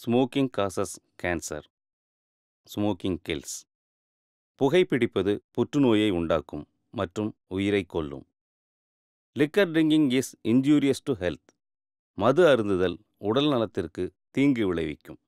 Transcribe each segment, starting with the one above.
Smoking causes cancer. Smoking kills. புகைப்பிடிப்பது புற்றுநோயை உண்டாக்கும் மற்றும் உயிரை கொல்லும். Liquor drinking is injurious to health. மது அருந்துதல் உடல் நலத்திற்கு தீங்கு விளைவிக்கும்.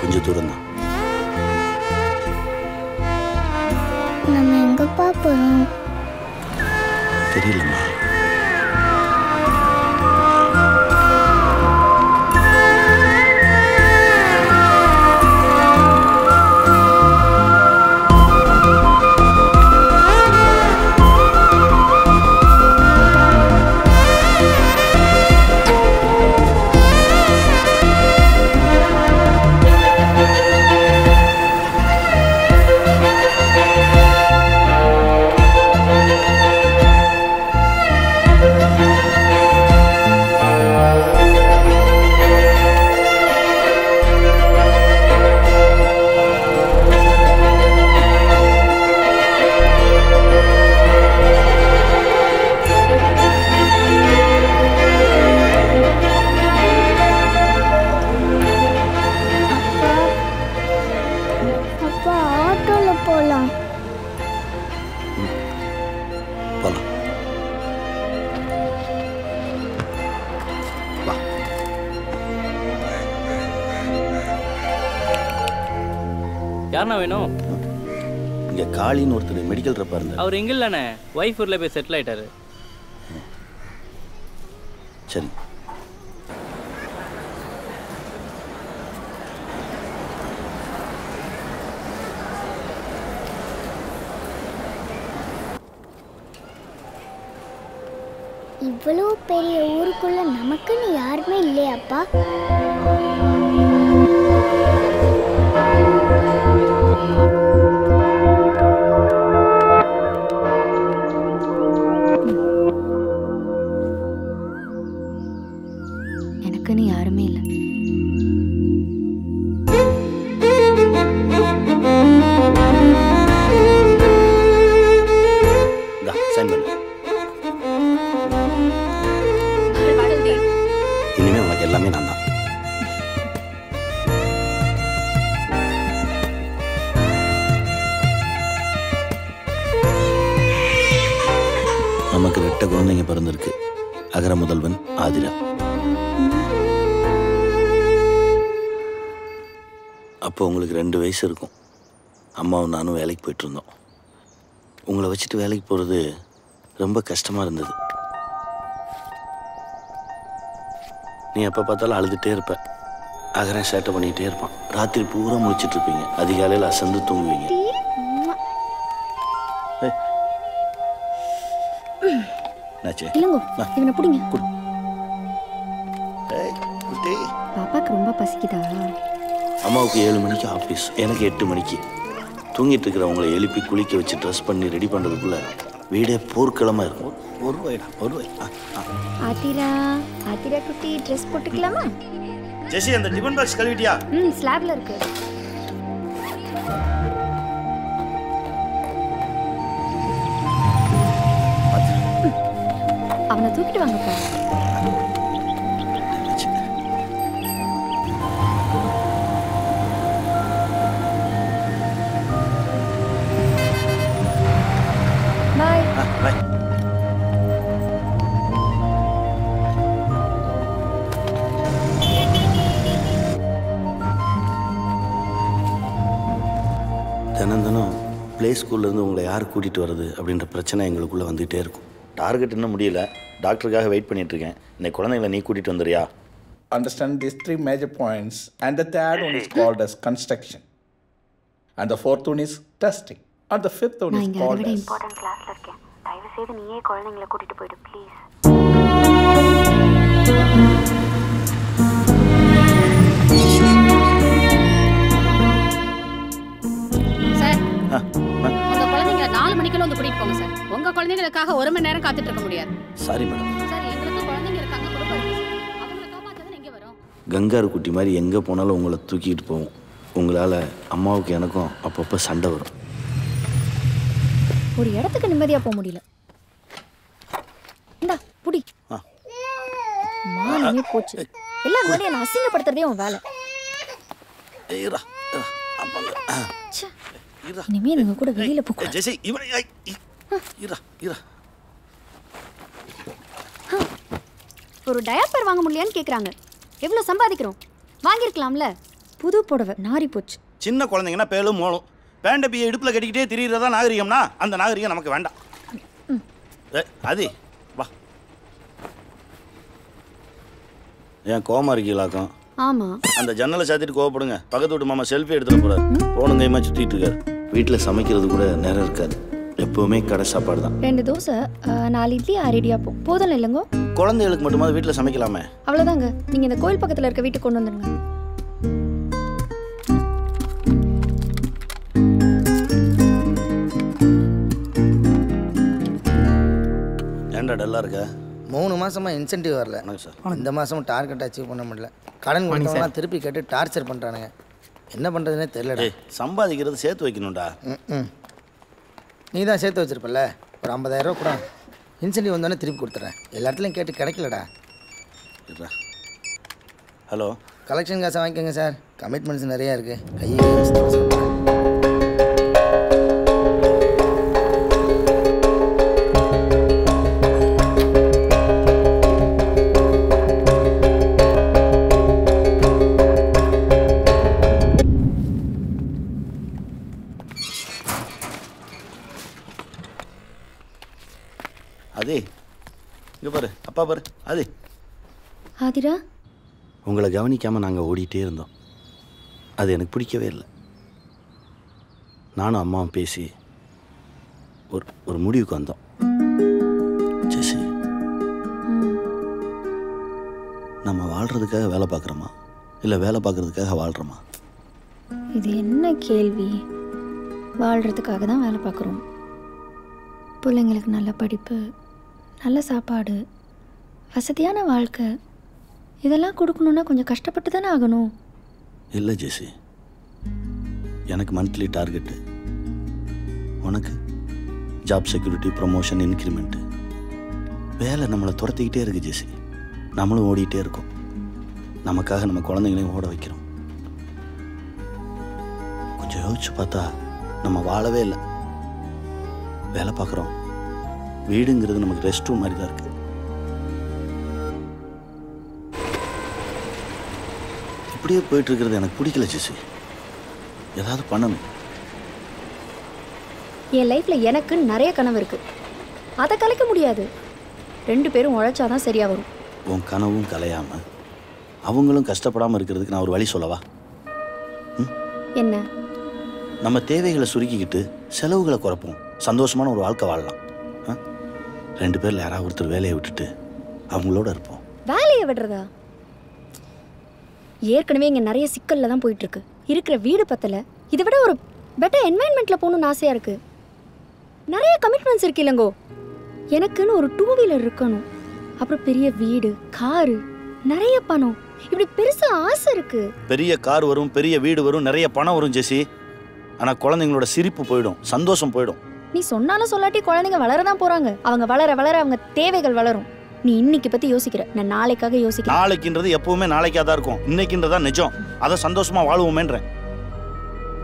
கொஞ்சம் தூரம் தான். நம்ம எங்கப்பா போறோம்? தெரியலம்மா. யாருண்ணா வேணும்? இங்கே காளின்னு ஒருத்தர் மெடிக்கல் ரெப்பாக இருந்தார். அவர் எங்கே இல்லைண்ணே, ஒய்ஃப் ஊரில் போய் செட்டில் ஆகிட்டாரு. சரி. இவ்வளோ பெரிய ஊருக்குள்ள நமக்குன்னு யாருமே இல்லையாப்பா? எனக்குன்னு யாருமே இல்லை. சைன் பண்ணு. இனிமே உனக்கு எல்லாமே நான் தான். நமக்கு 2 குழந்தைங்க பிறந்திருக்கு. அகர முதல்வன் ஆதிரா. அப்போ உங்களுக்கு 2 வயசு இருக்கும். அம்மாவும் நானும் வேலைக்கு போயிட்டு இருந்தோம். உங்களை வச்சுட்டு வேலைக்கு போகிறது ரொம்ப கஷ்டமாக இருந்தது. நீ எப்போ பார்த்தாலும் அழுதுகிட்டே இருப்ப. அகரன் சேட்டை பண்ணிகிட்டே இருப்பான். ராத்திரி பூரா முழிச்சிட்டு இருப்பீங்க. அதிகாலையில் அசந்து தூங்குவீங்க. இவனை பிடிங்க. பாப்பாக்கு ரொம்ப பசிக்குதா? அம்மாவுக்கு 7 மணிக்கு ஆஃபீஸ், எனக்கு 8 மணிக்கு. தூங்கிட்டு இருக்கிறவங்களை எழுப்பி குளிக்க வச்சு ட்ரெஸ் பண்ணி ரெடி பண்ணுறதுக்குள்ள வீடே போர்க்களமாக இருக்கும். ஒரு ரூபாய். ஆதிரா குட்டி ட்ரெஸ் போட்டுக்கலாமா? ஜெசி, அந்த டிபன் பாக்ஸ் கழுவிட்டியா? ஸ்லாப்ல இருக்கு. அவனை தூக்கிட்டு வாங்கப்பா. பாய். பாய். தினம் ப்ளே ஸ்கூல்லேருந்து உங்களை யார் கூட்டிகிட்டு வர்றது அப்படின்ற பிரச்சனை எங்களுக்குள்ளே வந்துகிட்டே இருக்கும். டார்கெட் இன்னும் முடியல. டாக்டருக்காக வெயிட் பண்ணிகிட்ருக்கேன். இன்னைக்கு குழந்தைங்களை நீ கூட்டிகிட்டு வந்துறியா? Understand these 3 major points, and the third one is called as construction, and the fourth one is testing, and the fifth one is called as important class la irukken. தயவு செய்து நீயே குழந்தைகளை கூட்டிட்டு போய்டு ப்ளீஸ். சார், உங்க குழந்தைகளை 4 மணிக்குள்ள வந்து கூட்டிட்டு போங்க சார். உங்க குழந்தைகளுக்காக 1 மணி நேரம் காத்துட்டு இருக்க முடியாது. Sorry madam. சார், எங்களுக்கு குழந்தைங்க இருக்காங்க, கொடுப்பாரு. அவங்களை காப்பாத்துறது எங்க வரும்? கங்காரு குட்டி மாதிரி எங்கே போனாலும் உங்களை தூக்கிட்டு போவோம். உங்களால் அம்மாவுக்கு எனக்கும் அப்பப்போ சண்டை வரும். ஒரு இடத்துக்கு நிம்மதியாக போக முடியல. இந்தா புடி. மானமே போச்சு. எல்லாம் முன்னாடி என்னை அசிங்கப்படுத்துறதே உன் வேலை. இனிமே நீங்க கூட வெளியில போக. ஒரு டயப்பர் வாங்க முடியலையான்னு கேக்குறாங்க. எவ்வளவு சம்பாதிக்கிறோம்? வாங்கிருக்கலாம்ல. புது புடவை நாரி போச்சு. சின்ன குழந்தைங்கன்னா பேலும் மோளும் பேண்ட பிய இடுப்புல கட்டிக்கிட்டே திரியறதா நாகரிகம்னா அந்த நாகரிகம் நமக்கு வேண்டாம். அது வா. ஏன் கோவமா இருக்கீங்களாக்கும்? ஆமா. அந்த ஜன்னலை சாத்திட்டு கோவப்படுங்க. பக்கத்து வீட்டு மாமா செல்ஃபி எடுத்துட்டு போறாரு. போனும் கைமா சுத்திட்டு இருக்காரு. வீட்டில் சமைக்கிறது கூட நேரம் இருக்காது. எப்பவுமே கடை சாப்பாடு தான். 2 தோசை, 4 இட்லி, 6 இடியாப்பம். போதும் இல்லைங்க? குழந்தைகளுக்கு மட்டுமாவது வீட்டில் சமைக்கலாமே. அவ்வளோதாங்க. நீங்கள் இந்த கோயில் பக்கத்தில் இருக்க வீட்டுக்கு கொண்டு வந்துடுங்க. ஏன்டா டல்லாக இருக்க? 3 மாதமாக இன்சென்டிவ் வரல சார். இந்த மாதமும் டார்கெட் அச்சீவ் பண்ண முடியல. கடன் கொடுத்தவங்களாம் திருப்பி கேட்டு டார்ச்சர் பண்ணுறானுங்க. என்ன பண்ணுறதுனே தெரியலடா. சம்பாதிக்கிறது சேர்த்து வைக்கணும்டா. நீ தான் சேர்த்து வச்சிருப்பல. ஒரு 50,000 ரூபா கூட இன்சென்டிவ் வந்தோடனே திருப்பி கொடுத்துட்றேன். எல்லா இடத்துலையும் கேட்டு கிடைக்கலடா. ஹலோ, கலெக்ஷன் காசை வாங்கிக்கோங்க சார். கமிட்மெண்ட்ஸ் நிறையா இருக்குது. கையை அதே இங்கே பாரு, அப்பா பாரு. அது ஆதிரா, உங்களை கவனிக்காமல் நாங்கள் ஓடிட்டே இருந்தோம். அது எனக்கு பிடிக்கவே இல்லை. நானும் அம்மாவும் பேசி ஒரு முடிவுக்கு வந்தோம். ஜெசி, நம்ம வாழ்கிறதுக்காக வேலை பார்க்குறோமா இல்லை வேலை பார்க்குறதுக்காக வாழ்கிறோமா? இது என்ன கேள்வி? வாழ்கிறதுக்காக தான் வேலை பார்க்குறோம். பிள்ளைங்களுக்கு நல்ல படிப்பு, நல்ல சாப்பாடு, வசதியான வாழ்க்கை, இதெல்லாம் கொடுக்கணுன்னா கொஞ்சம் கஷ்டப்பட்டு தானே ஆகணும். இல்லை ஜெசி, எனக்கு மந்த்லி டார்கெட்டு, உனக்கு ஜாப் செக்யூரிட்டி, ப்ரமோஷன், இன்க்ரிமெண்ட்டு. வேலை நம்மளை துரத்திக்கிட்டே இருக்குது ஜெசி. நம்மளும் ஓடிக்கிட்டே இருக்கோம். நமக்காக நம்ம குழந்தைங்களையும் ஓட வைக்கிறோம். கொஞ்சம் யோசிச்சு பார்த்தா நம்ம வாழவே இல்லை. வேலை பார்க்குறோம். வீடுங்கிறது நமக்கு ரெஸ்ட் ரூம் மாதிரி தான் இருக்குது. இப்படியே போயிட்டுருக்கிறது எனக்கு பிடிக்கல ஜெசி. ஏதாவது பண்ணணும். என் லைஃப்பில் எனக்கு நிறைய கனவு இருக்குது. அதை கலைக்க முடியாது. 2 பேரும் உழைச்சாதான் சரியா வரும். உன் கனவும் கலையாமல் அவங்களும் கஷ்டப்படாமல் இருக்கிறதுக்கு நான் ஒரு வழி சொல்லவா? என்ன? நம்ம தேவைகளை சுருக்கிக்கிட்டு செலவுகளை குறைப்போம், சந்தோஷமான ஒரு வாழ்க்கை வாழலாம். 2 பேரில் யாராவது ஒருத்தர் வேலையை விட்டுட்டு அவங்களோட இருப்போம். வேலையை விடுறதா? ஏற்கனவே இங்கே நிறைய சிக்கலில் தான் போயிட்டுருக்கு. இருக்கிற வீடு பத்தலை, இதை விட ஒரு பெட்டர் என்வாயன்மெண்ட்டில் போகணுன்னு ஆசையாக இருக்குது. நிறைய கமிட்மெண்ட்ஸ் இருக்கு இல்லைங்கோ. எனக்குன்னு ஒரு 2 வீலர் இருக்கணும், அப்புறம் பெரிய வீடு, காரு, நிறைய பணம், இப்படி பெருசாக ஆசை இருக்குது. பெரிய கார் வரும், பெரிய வீடு வரும், நிறைய பணம் வரும் ஜெசி. ஆனால் குழந்தைங்களோட சிரிப்பு போயிடும், சந்தோஷம் போயிடும். நீ சொன்னாலும் சொல்லாட்டி குழந்தைங்க வளரதான் போகிறாங்க. அவங்க வளர வளர அவங்க தேவைகள் வளரும். நீ இன்னைக்கு பற்றி யோசிக்கிற, நான் நாளைக்காக யோசிக்கிறேன். நாளைக்குன்றது எப்பவுமே நாளைக்காக தான் இருக்கும், இன்னைக்குன்றதா நிஜம். அதை சந்தோஷமாக வாழ்வோமேன்றேன்.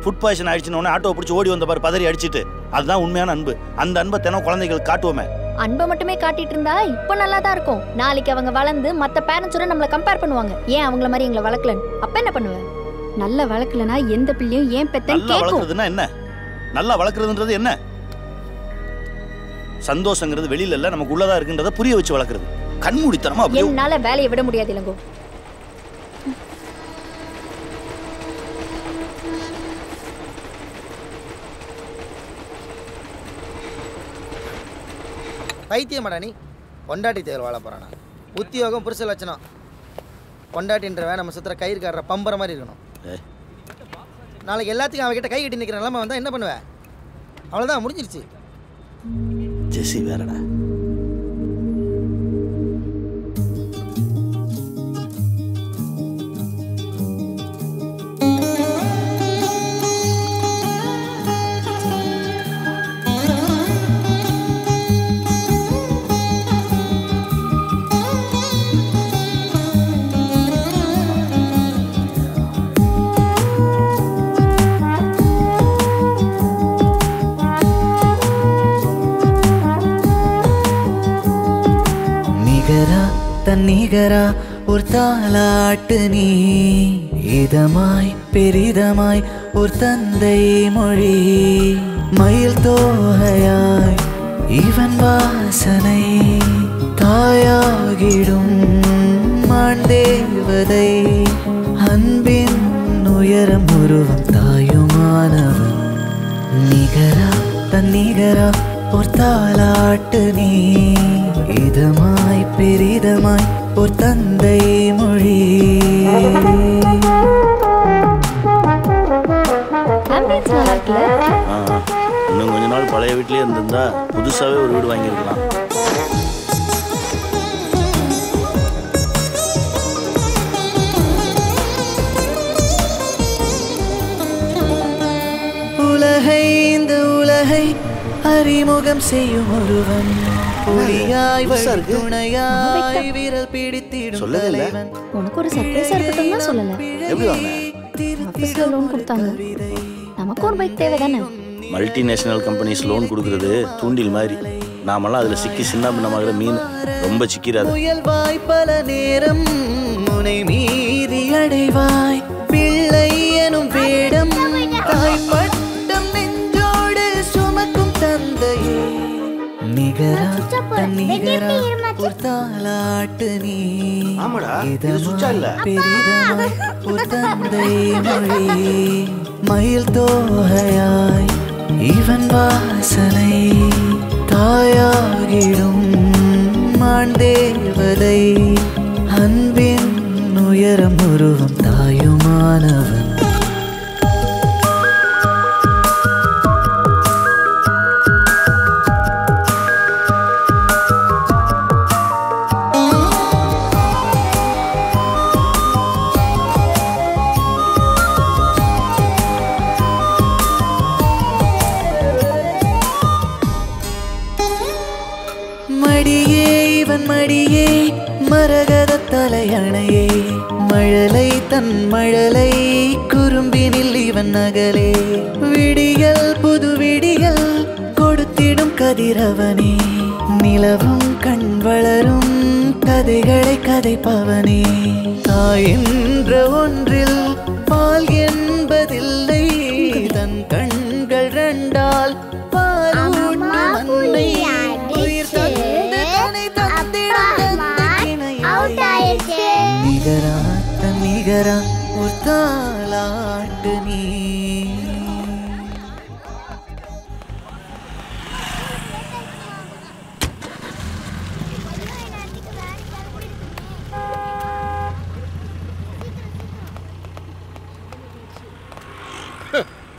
ஃபுட் பாய்சன் ஆயிடுச்சுன்னு ஆட்டோ பிடிச்சி ஓடி வந்த பாரு, பதறி அடிச்சுட்டு. அதுதான் உண்மையான அன்பு. அந்த அன்பை தினம் குழந்தைகள் காட்டுவோமே. அன்பை மட்டுமே காட்டிட்டு இருந்தா இப்போ நல்லா தான் இருக்கும். நாளைக்கு அவங்க வளர்ந்து மற்ற பேரண்ட்ஸோட நம்மளை கம்பேர் பண்ணுவாங்க. ஏன் அவங்கள மாதிரி எங்களை வளர்க்கலன்னு. அப்ப என்ன பண்ணுவேன்? நல்லா வளர்க்கலனா எந்த பிள்ளையும் ஏன் பெத்தன்னு கேட்கும். வளர்க்குறதுன்னா என்ன? நல்லா வளர்க்குறதுன்றது என்ன? சந்தோஷங்கிறது வெளியில இல்ல, நமக்கு உள்ளதா இருக்குன்றத புரிய வச்சு வளர்க்குறது. கண்மூடித்தனமா அப்படியே. என்னால வேலையை விட முடியாது இளங்கோ. பைத்தியமாடா நீ? பொண்டாட்டி தேவை வாழ போகிறானா? உத்தியோகம் புருஷ லட்சணம். பொண்டாட்டின்றவன் நம்ம சுற்றுற கயிறு காடுற பம்பர மாதிரி இருக்கணும். நாளைக்கு எல்லாத்துக்கும் அவகிட்ட கை கட்டி நிற்கிற நிலமை வந்தால் என்ன பண்ணுவேன்? அவ்வளோதான், முடிஞ்சிருச்சு. ஜெசி வேறடா. தன்னிகரா ஒரு தாலாட்டு நீ, இதமாய் பெரிதமாய் ஒரு தந்தை மொழி, மயில் தோகையாய் இவன் வாசனை, தாயாகிடும் மாண்டேவதை, அன்பின் உயரம் உருவம் தாயுமானவன், நிகரா தன்னிகரா ஒரு தாலாட்டு நீ, இதமாய் பெரிதமாய் ஒரு தந்தை மொழி. இன்னும் கொஞ்ச நாள் பழைய வீட்லயே இருந்திருந்தா புதுசாவே ஒரு வீடு வாங்கியிருக்கலாம். உலகை இந்த உலகை அறிமுகம் செய்யும் ஒருவன், ஒளியாய் துணையாய் விரல் பிடித்திடும் தலைவன். உனக்கு ஒரு சர்ப்ரைஸா இருக்கட்டும் தான் சொல்லல. ஆபீஸ்ல லோன் கொடுத்தாங்க, நமக்கு ஒரு பைக் தேவை தானே. மல்டிநேஷனல் கம்பெனிஸ் லோன் கொடுக்கறது தூண்டில் மாதிரி. நாமெல்லாம் அதுல சிக்கி சின்ன பின்னமாகிற மீன். ரொம்ப சிக்கிறாது. புயல் வாய் பல நேரம் முனை மீறி அடைவாய், பிள்ளை எனும் வேடம் தாய் பட்டம் நெஞ்சோடு சுமக்கும் தந்தையே, நிகரா தன்னிகரா ஒரு தாலாட்டு நீ, பெரிதமாய் ஒரு தந்தை மொழி, மயில் தோகையாய் இவன் வாசனை, தாயாகிடும் மாண்டேவதை, அன்பின் உயரம் உருவம் தாயுமானவன். மடியே இவன் மடியே மரகத தலையணையே, மழலை தன் மழலை குறும்பினில் இவன் நகலே, விடியல் புது விடியல் கொடுத்திடும் கதிரவனே, நிலவும் கண் வளரும் கதைகளை கதைப்பவனே, தாய் என்ற ஒன்றில் பால் என்பதில்லை, தன் கண்கள் ரெண்டால் பாலூட்டும் அன்னை, உயிர் பாட்டு நீ.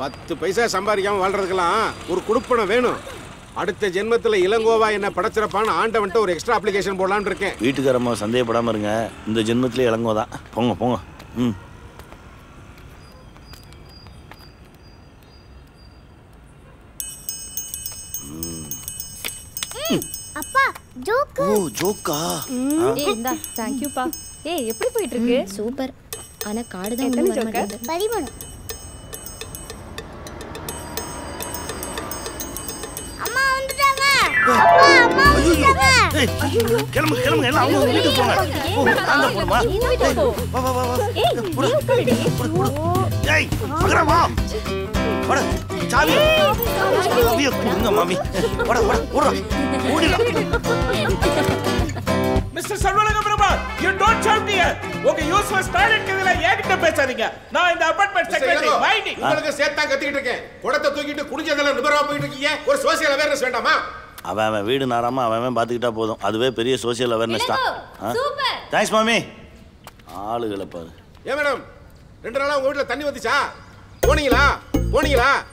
பத்து பைசா சம்பாதிக்காம வாழ்றதுக்கெல்லாம் ஒரு குடுப்பணம் வேணும். அடுத்த ஜென்மத்தில் இளங்கோவா என்ன படைச்சிருப்பான்னு ஆண்டவன்ட்டு ஒரு எக்ஸ்ட்ரா அப்ளிகேஷன் போடலான்னு இருக்கேன். வீட்டுக்காரம்மா சந்தேகப்படாமல் இருங்க. இந்த ஜென்மத்திலே இளங்கோ தான். போங்க போங்க. ம். அப்பா ஜோக்கு. ஓ ஜோக்கா. ஏய் இந்தா थैंक यू பா. ஏய் எப்படி போயிட்டு இருக்கு? சூப்பர். ஆனா கார்டு தான் ஒண்ணு வர மாட்டேங்குது. 13. அம்மா வந்துட்டாங்க. அப்பா அம்மா வந்துட்டாங்க. ஐயோ கிளம்பு கிளம்பு எல்லாம் அவங்க வீட்டுக்கு போங்க. ஓ நான் தான் போணுமா? வா வா வா வா. ஏய் நீ உட்காருடி. ஏய் மகரா வா. வட சாவி. சாவி கொடுங்க மாமி. வட வட ஓடுடா. ஓடிடா. மிஸ்டர் சர்வலங்க பிரபார், you don't shout here. உங்க யூஸ்லெஸ் டாய்லெட் கதையில ஏகிட்ட பேசாதீங்க. நான் இந்த அபார்ட்மெண்ட் செக்ரட்டரி மைனி. உங்களுக்கு சேர்த்தா கத்திக்கிட்டு இருக்கேன். குடத்தை தூக்கிட்டு குடிச்சதெல்லாம் நிபரவா போயிட்டு இருக்கீங்க. ஒரு சோசியல் அவேர்னஸ் வேண்டாமா? அவன் வீடு நாராம அவன் பார்த்துக்கிட்டா போதும். அதுவே பெரிய சோசியல் அவேர்னஸ் தான். சூப்பர். தேங்க்ஸ் மாமி. ஆளுகளை பாரு. ஏ மேடம் 2 நாளா உங்க வீட்ல தண்ணி வந்துச்சா? போனீங்களா?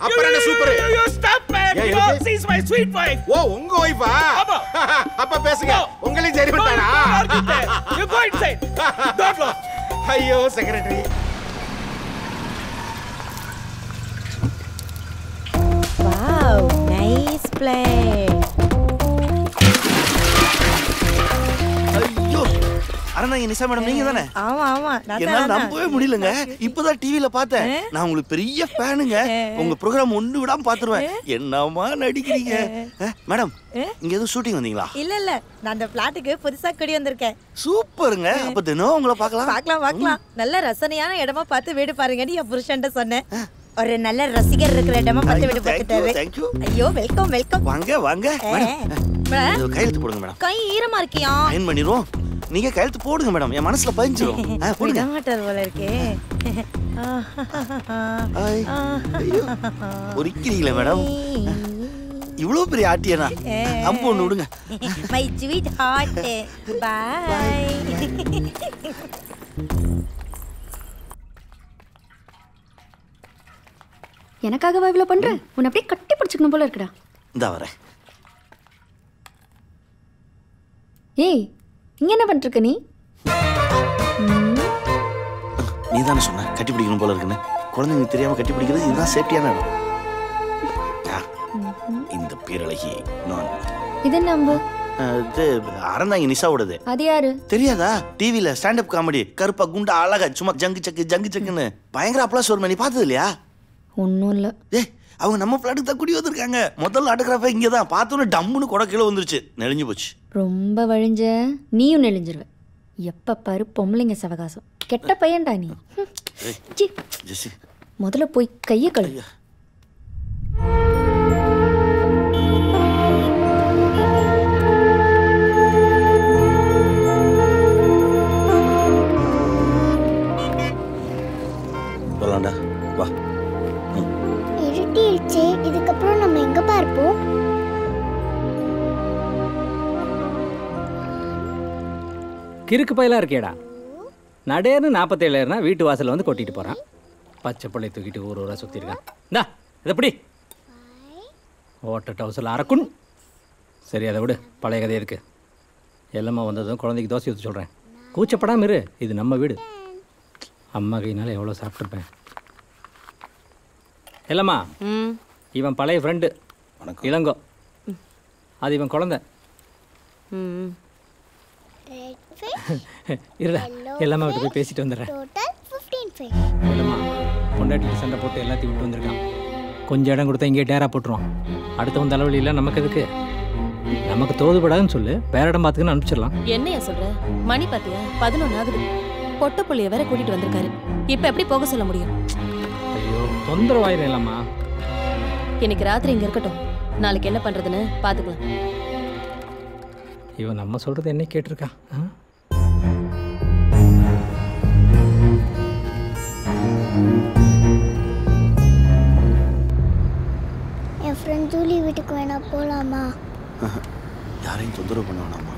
அப்புறம் என்ன super. You stop man. She's my sweet wife. ஓ உங்க வைஃபா? அப்ப பேசுங்க. உங்களையும் சரி பண்ணானா? You go inside. Don't laugh. ஐயோ செக்ரட்டரி. Wow, nice play. ஐயோ அரணாங்க நிஷா மேடம் நீங்க தானே? ஆமா ஆமா என்னால நம்பவே முடியலங்க. இப்பதான் டிவில பார்த்தேன். நான் உங்களுக்கு பெரிய ஃபேனுங்க. உங்க ப்ரோகிராம் ஒண்ணு விடாம பாத்துருவேன். என்னமா நடிக்கிறீங்க மேடம்? இங்க ஏதோ ஷூட்டிங் வந்தீங்களா? இல்ல நான் அந்த பிளாட்டுக்கு புதுசா குடி வந்திருக்கேன். சூப்பருங்க. அப்ப தினம் உங்களை பார்க்கலாம். நல்ல ரசனையான இடமா பார்த்து வீடு பாருங்கன்னு என் புருஷன்ட்ட சொன்னேன். ஒரு நல்ல ரசிகர் இருக்கிற இடமா பார்த்து வீடு பார்த்துட்டாரு. ஐயோ வெல்கம். வாங்க மேடம். கையெழுத்து போடுங்க மேடம். கை ஈரமா இருக்கியா? அயன் பண்ணிடுவோம். நீங்க கையெழுத்து போடுங்க மேடம். என் மனசுல பதிஞ்சிரும். போடுங்க. மாட்டார் போல இருக்கே. ஒரிக்கிறீங்களா மேடம்? இவ்வளவு பெரிய ஆட்டியனா? அம்பு ஒண்ணு விடுங்க. My sweet heart. பை. எனக்காகவா இவ்வளவு பண்ற? உன்னை அப்படியே கட்டி பிடிச்சுக்கணும் போல இருக்குடா. இந்தா வரேன். ஏய் இங்க என்ன பண்ணிட்டு நீ? நீ தானே சொன்ன கட்டி பிடிக்கணும் போல இருக்குன்னு. குழந்தைங்க தெரியாம கட்டி பிடிக்கிறது இதுதான் சேஃப்டியான இடம். இந்த பேரழகி நான். இது என்ன அம்பு? அறந்தாங்க நிஷாவோடது. அது யாரு தெரியாதா? டிவில ஸ்டாண்ட் அப் காமெடி கருப்பா குண்டா அழகா சும்மா ஜங்கு சக்குன்னு பயங்கர அப்ளாஸ் வரும். நீ பார்த்தது இல்லையா? ஒன்றும் இல்லை. அவங்க நம்ம பிளாட்டுக்கு தான் குடி வந்திருக்காங்க. முதல்ல அடுக்கிறப்ப இங்கே தான் பார்த்தோன்னு டம்முன்னு கொடை கீழே வந்துருச்சு. நெளிஞ்சு போச்சு. ரொம்ப வழிஞ்ச நீயும் நெளிஞ்சிருவ. எப்ப பாரு பொம்பளைங்க சவகாசம். கெட்ட பையன்டா நீ. முதல்ல போய் கையை கழுவு. போலாம்டா வா. இருட்டிடுச்சு. இதுக்கப்புறம் நம்ம எங்க பார்ப்போம்? கிறுக்கு பயிலாக இருக்கேடா. நடேன்னு 47 வீட்டு வாசலில் வந்து கொட்டிட்டு போகிறான். பச்சை பிள்ளை தூக்கிட்டு ஊராக சுற்றிருக்கான். இந்தா இதை எப்படி ஓட்ட டவுசரில் அறக்குன். சரி அதை விடு, பழைய கதை இருக்கு. எல்லாமே வந்ததும் குழந்தைக்கு தோசை ஊற்றி சொல்கிறேன். கூச்சப்படாமல் இரு. இது நம்ம வீடு. அம்மா கையினால எவ்வளோ சாப்பிட்ருப்பேன். இல்லைம்மா, இவன் பழைய ஃப்ரெண்டு இளங்கோ. அது இவன் குழந்தை. இல்லை எல்லாமே விட்டு போய் பேசிட்டு வந்துடுறேன். இல்லைம்மா, பொண்டாட்டிக்கு சண்டை போட்டு எல்லாத்தையும் விட்டு வந்திருக்கான். கொஞ்சம் இடம் கொடுத்தா இங்கே டேரா போட்டுருவான். அடுத்தவன் தலைவலி இல்லை நமக்கு எதுக்கு? நமக்கு தோதுபடாதுன்னு சொல்லு, வேற இடம் பார்த்துக்குன்னு அனுப்பிச்சிடலாம். என்னையா சொல்ற? மணி பார்த்தியா 11 ஆகுது. பொட்ட புள்ளைய வேற கூட்டிட்டு வந்திருக்காரு. இப்போ எப்படி போக சொல்ல முடியும்? ஐயோ தொந்தரவாயிரம் இல்லம்மா. இன்னைக்கு ராத்திரி இங்க இருக்கட்டும். நாளைக்கு என்ன பண்றதுன்னு பாத்துக்கலாம். இவன் நம்ம சொல்றது என்ன கேட்டிருக்கா? ஜூலி வீட்டுக்கு வேணா போலாமா? யாரையும் தொந்தரவு பண்ண வேணாமா?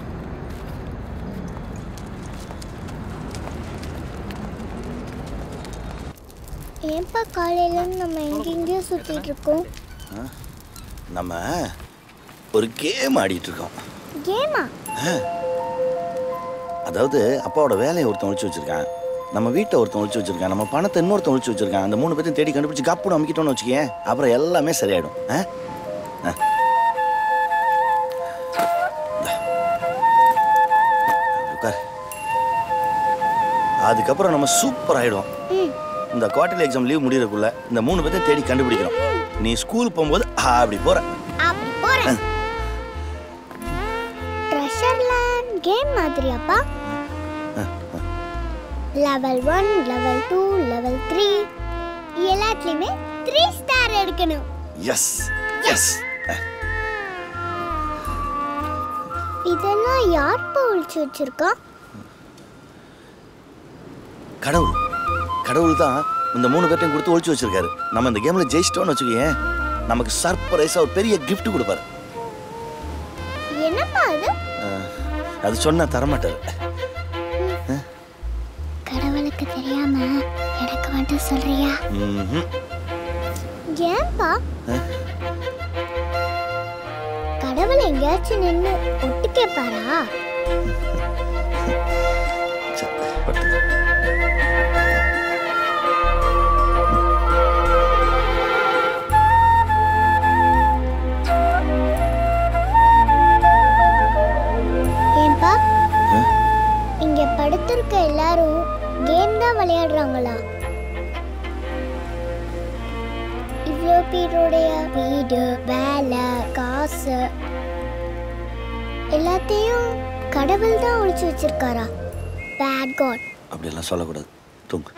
ஏன்பா காலையில நம்ம எங்கெங்கேயோ சுத்திட்டு இருக்கோம்? நம்ம ஒரு கேம் ஆடிட்டு இருக்கோம். கேமா? அதாவது அப்பாவோட வேலையை ஒருத்தன் ஒழிச்சு வச்சிருக்கான், நம்ம வீட்டை ஒருத்தன் ஒழிச்சு வச்சிருக்கான், நம்ம பணத்தை இன்னொருத்தன் ஒழிச்சு வச்சிருக்கான். அந்த 3 பேர்த்தையும் தேடி கண்டுபிடிச்சு கப்புன்னு அமைக்கிட்டோன்னு வச்சுக்கேன், அப்புறம் எல்லாமே சரியாயிடும். அதுக்கப்புறம் நம்ம சூப்பர் ஆயிடும். இந்த குவார்டர்லி எக்ஸாம் லீவ் முடியறதுக்குள்ள இந்த 3 பேர்த்தையும் தேடி கண்டுபிடிக்கிறோம். நீ ஸ்கூல் போகும்போது அப்படி போற. ட்ரெஷர் லேண்ட் கேம் மாதிரியாப்பா? லெவல் 1, லெவல் 2, லெவல் 3 எல்லாத்துலயுமே 3 ஸ்டார் எடுக்கணும். Yes yes. இதெல்லாம் யார் ஒழிச்சு வச்சிருக்கா? கடவுள். கடவுள் தான் இந்த 3 பேர்த்தையும் கொடுத்து ஒழிச்சு வச்சிருக்காரு. நம்ம இந்த கேம்ல ஜெயிச்சிட்டோம்னு வச்சுக்கோங்க, நமக்கு சர்ப்ரைஸா ஒரு பெரிய கிஃப்ட் கொடுப்பாரு. என்னப்பா அது? அது சொன்னா தரமாட்டாரு. கடவுளுக்கு தெரியாம எனக்கு மட்டும் சொல்றியா? ஏன்பா? கடவுள் எங்கேயாச்சும் நின்று ஒட்டு கேட்பாரா? ஏன்பா இங்க படுத்திருக்க எல்லாரும் கேம் தான் விளையாடுறாங்களா? இவ்வளோ பேருடைய வீடு, வேலை, காசு எல்லாத்தையும் கடவுள் தான் ஒழிச்சு வச்சிருக்காரா? Bad God. அப்படியெல்லாம் சொல்லக்கூடாது. தூங்கு.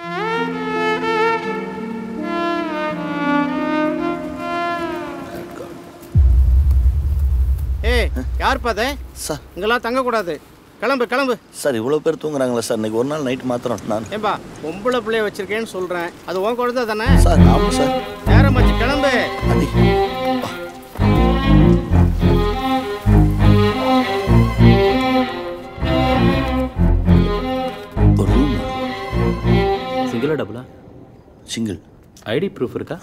ஏய் யார் பாதே? சார் இங்கெல்லாம் தங்கக்கூடாது. கிளம்பு கிளம்பு. சார் இவ்வளோ பேர் தூங்குறாங்களா சார்? இன்னைக்கு ஒரு நாள் நைட் மாத்திரம் நான். ஏம்பா பொம்பளை பிள்ளைய வச்சிருக்கேன்னு சொல்கிறேன், அது உன் குழந்தை தானே? சார் ஆமாம் சார். நேரம் வச்சு கிளம்பு. ஒரு ரூம். சிங்கிளா டபுளா? சிங்கிள். ஐடி ப்ரூஃப் இருக்கா?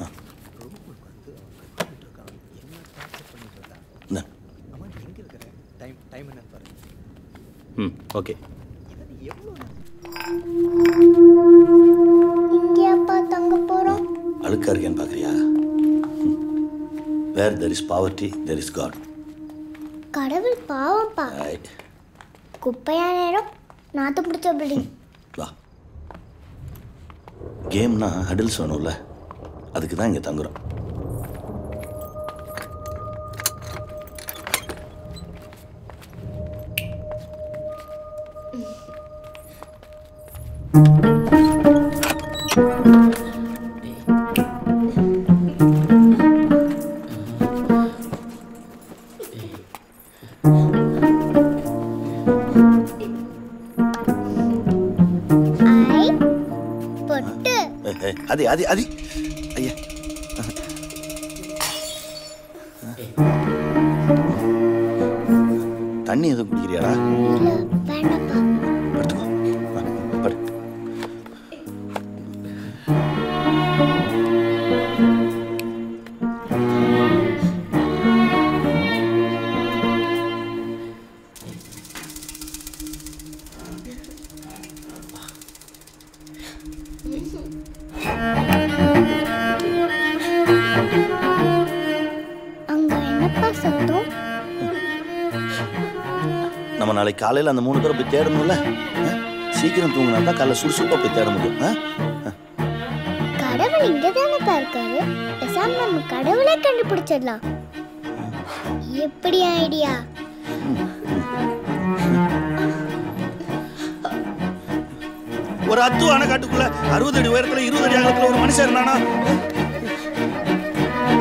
ஓகே. இங்கேப்பா தங்க போறோம்? அழுக்கா இருக்கேன்னு பார்க்குறியா? Where there is poverty there is God. கடவுள் பாவம்ப்பா. குப்பையான இடம், நாத்து பிடிச்ச பில்டிங். வா. கேம்னா ஹடில்ஸ் வேணும்ல, அதுக்கு தான் இங்கே தங்குறோம். அது அது அது ஐயா தண்ணி எதுவும் குடிக்கிறியாடா? எடுத்துக்கோ. படு. நம்ம நாளைக்கு காலையில் அந்த 3 பேரை போய் தேடணும்ல, சீக்கிரம் தூங்கினா தான் காலைல சுறுசுறுப்பாக போய் தேட முடியும். கடவுள் இங்க தானே இருக்காரு, பேசாம நம்ம கடவுளை கண்டுபிடிச்சிடலாம். எப்படி ஐடியா? ஒரு அத்துவான காட்டுக்குள்ள 60 அடி உயரத்துல 20 அடி அகலத்துல ஒரு மனுஷன் இருந்தானா?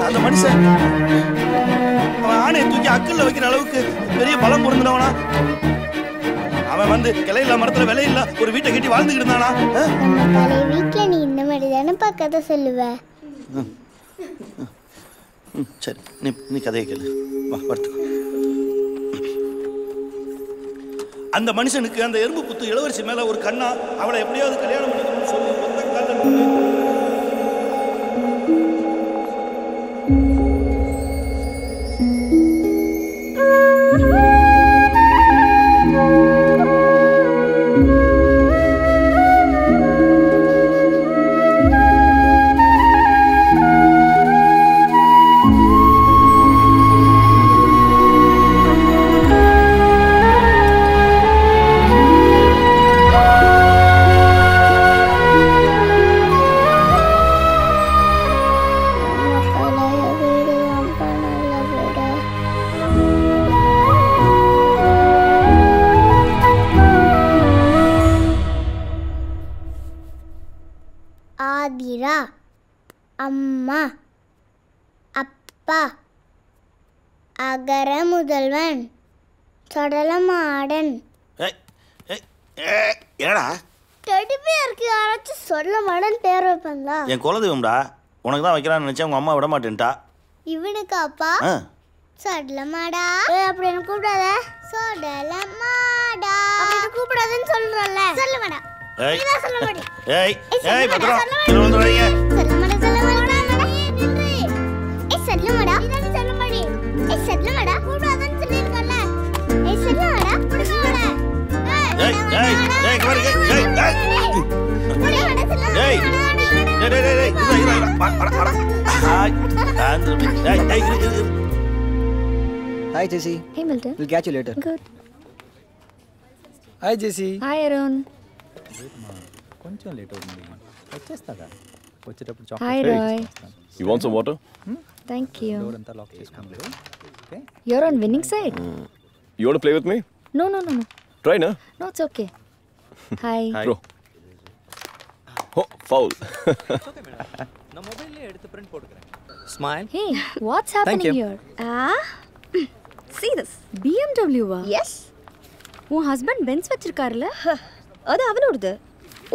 அந்த மனுஷன் அவன் ஆணையை தூக்கி அக்கல்ல வைக்கிற அளவுக்கு பெரிய பலம் பொருந்தினவனா? அவன் வந்து கிளையில மரத்துல விலையில்ல ஒரு வீட்டை கட்டி வாழ்ந்துகிட்டு இருந்தானா? பழைய வீட்டுல நீ இந்த மாதிரி தானப்பா கதை சொல்லுவ. சரி நீ கதையை கேளு. வா படுத்துக்கோ. அந்த மனுஷனுக்கு அந்த எறும்பு புத்து இளவரசி மேல ஒரு கண்ணா, அவளை எப்படியாவது கல்யாணம் பண்ணிக்கணும்னு சொல்லி ஒத்த காதல். ஆதிரா, அம்மா, அப்பா, அகர முதல்வன், சடலமாடன். ஏடா டெடிபியருக்கு யாராச்சும் சொல்லமாடன் பேர் வைப்பாங்களா? என் குலதெய்வம்டா, உனக்கு தான் வைக்கிறான்னு நினைச்சேன். உங்க அம்மா விட மாட்டேன்ட்டா. இவனுக்கு அப்பா சடலமாடா அப்படின்னு கூப்பிடாத. சடலமாடா அப்படின்னு கூப்பிடாதன்னு சொல்றல. சொல்லமாடா. ஏய் சொல்லமாடி. ஏய் ஏய் பத்ரா கீழ வந்துறாதீங்க. சொல்லமாடா சொல்லமாடா. ஏய் சொல்லமாடா. இதான் சொல்லமாடி. ஏய் சொல்லமாடா கூப்பிடாதன்னு சொல்லிருக்கல. ஏய் சொல்லமாடா கூப்பிடாத. ஏய் ஏய் ஏய் கவர் ஏய் ஏய் ஏய் டேய் இரு வாடா. ஹாய் ஆந்திர. ஏய் ஏய் இரு. Hi Jesse. Hey Milton. We'll catch you later. Good. Hi Jesse. Hi Arun. కొంచెం లేట్ అవుతుంది. వచ్చేస్తాగా. వచ్చేటప్పుడు Hi chocolate. Roy. You want some water? Thank you. Door అంతా లాక్ చేసుకోండి. Okay. You're on winning side. You want to play with me? No. Try na. No, it's okay. Hi. Bro. Oh, foul. நான் மொபைல்ல எடுத்து print போட்டுக்கறேன். Smile. Hey, what's happening here? See this. BMW வா? Yes. உன் husband Benz வச்சிருக்காருல? அது அவனோடது.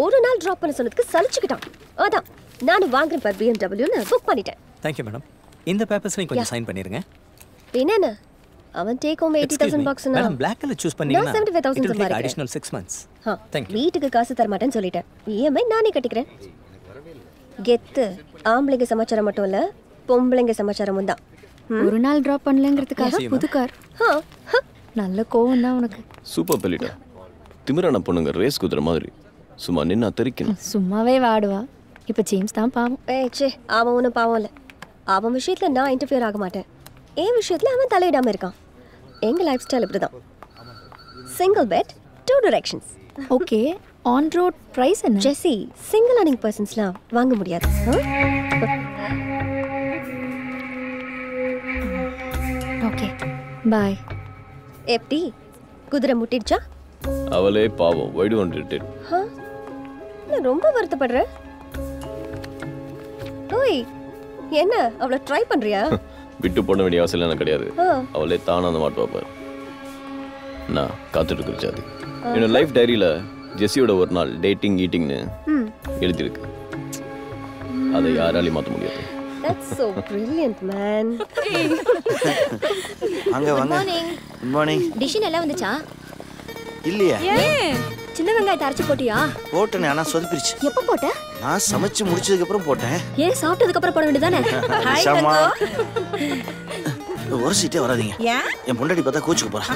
ஒரு நாள் drop பண்ண சொன்னதுக்கு சலிச்சுக்கிட்டான். அதான் நானும் வாங்குறேன் பார் BMWன்னு புக் பண்ணிட்டேன். Thank you madam. இந்த பேப்பர்ஸ்லயும் கொஞ்சம் சைன் பண்ணிருங்க. என்னென்ன? அவன் டேக் ஹோம் 80,000 bucks னா. மேடம் black color choose பண்ணீங்கன்னா 75,000 சம்பாதிக்கிறேன். சம்பாதிக்கிறேன். Additional 6 months. Thank you. வீட்டுக்கு காசு தர மாட்டேன்னு சொல்லிட்டேன். EMI நானே கட்டிக்கிறேன். கெத்து. ஆம்பளைங்க சமாச்சாரம் மட்டும் இல்ல, பொம்பளைங்க சமாச்சாரமும் தான். ஒரு நாள் டிராப் பண்ணலங்கிறதுக்காக புது கார். நல்ல கோவம் தான் உனக்கு. சூப்பர் பெலிட்டா. திமிரான பொண்ணுங்க ரேஸ் குதிரை மாதிரி சும்மா நின்னா தெரிக்கணும். சும்மாவே வாடுவா. இப்போ ஜேம்ஸ் தான் பாவம். ச்சே, அவன் ஒன்றும் பாவம் இல்லை. அவன் விஷயத்தில் நான் இன்டர்ஃபியர் ஆக மாட்டேன். என் விஷயத்தில் அவன் தலையிடாமல் இருக்கான். எங்கள் லைஃப் ஸ்டைல் இப்படி தான். Single bed 2 directions. Okay, on road price Jessie? ஜெஸி, சிங்கிள் அர்னிங் பர்சன்ஸ்லாம் வாங்க முடியாது. Okay bye. எப்படி குதிரை முட்டிடுச்சா? அவளே பாவம். why do you want to irritate? நான் ரொம்ப வருத்தப்படுறேன். ஓய், என்ன அவளை ட்ரை பண்றியா? விட்டு போட வேண்டிய அவசியம் எனக்கு கிடையாது. அவளே தானா அந்த மாட்டு பாப்பார். நான் காத்துட்டு இருக்கிற ஜாதி. என்னோட லைஃப் டைரியில ஜெஸியோட ஒரு நாள் டேட்டிங் ஈட்டிங்னு எழுதியிருக்கு. அதை யாராலையும் மாற்ற முடியாது. That's so brilliant, man. வாங்க வாங்க. Good morning. டிஷ் எல்லாம் வந்துச்சா? இல்லையா? சின்ன வெங்காயத்தை அரைச்சு போட்டியா? போட்டேனே, ஆனா சொதப்பிருச்சு. எப்போ போட்ட? நான் சமைச்சு முடிச்சதுக்கு அப்புறம் போட்டேன். ஏன் சாப்பிட்டதுக்கு அப்புறம் போட வேண்டியதானே? ஹாய் தங்கோ. ஒரு சீட்டே வராதீங்க. என் பொண்டாட்டி பார்த்தா கோச்சுக்கு போறா.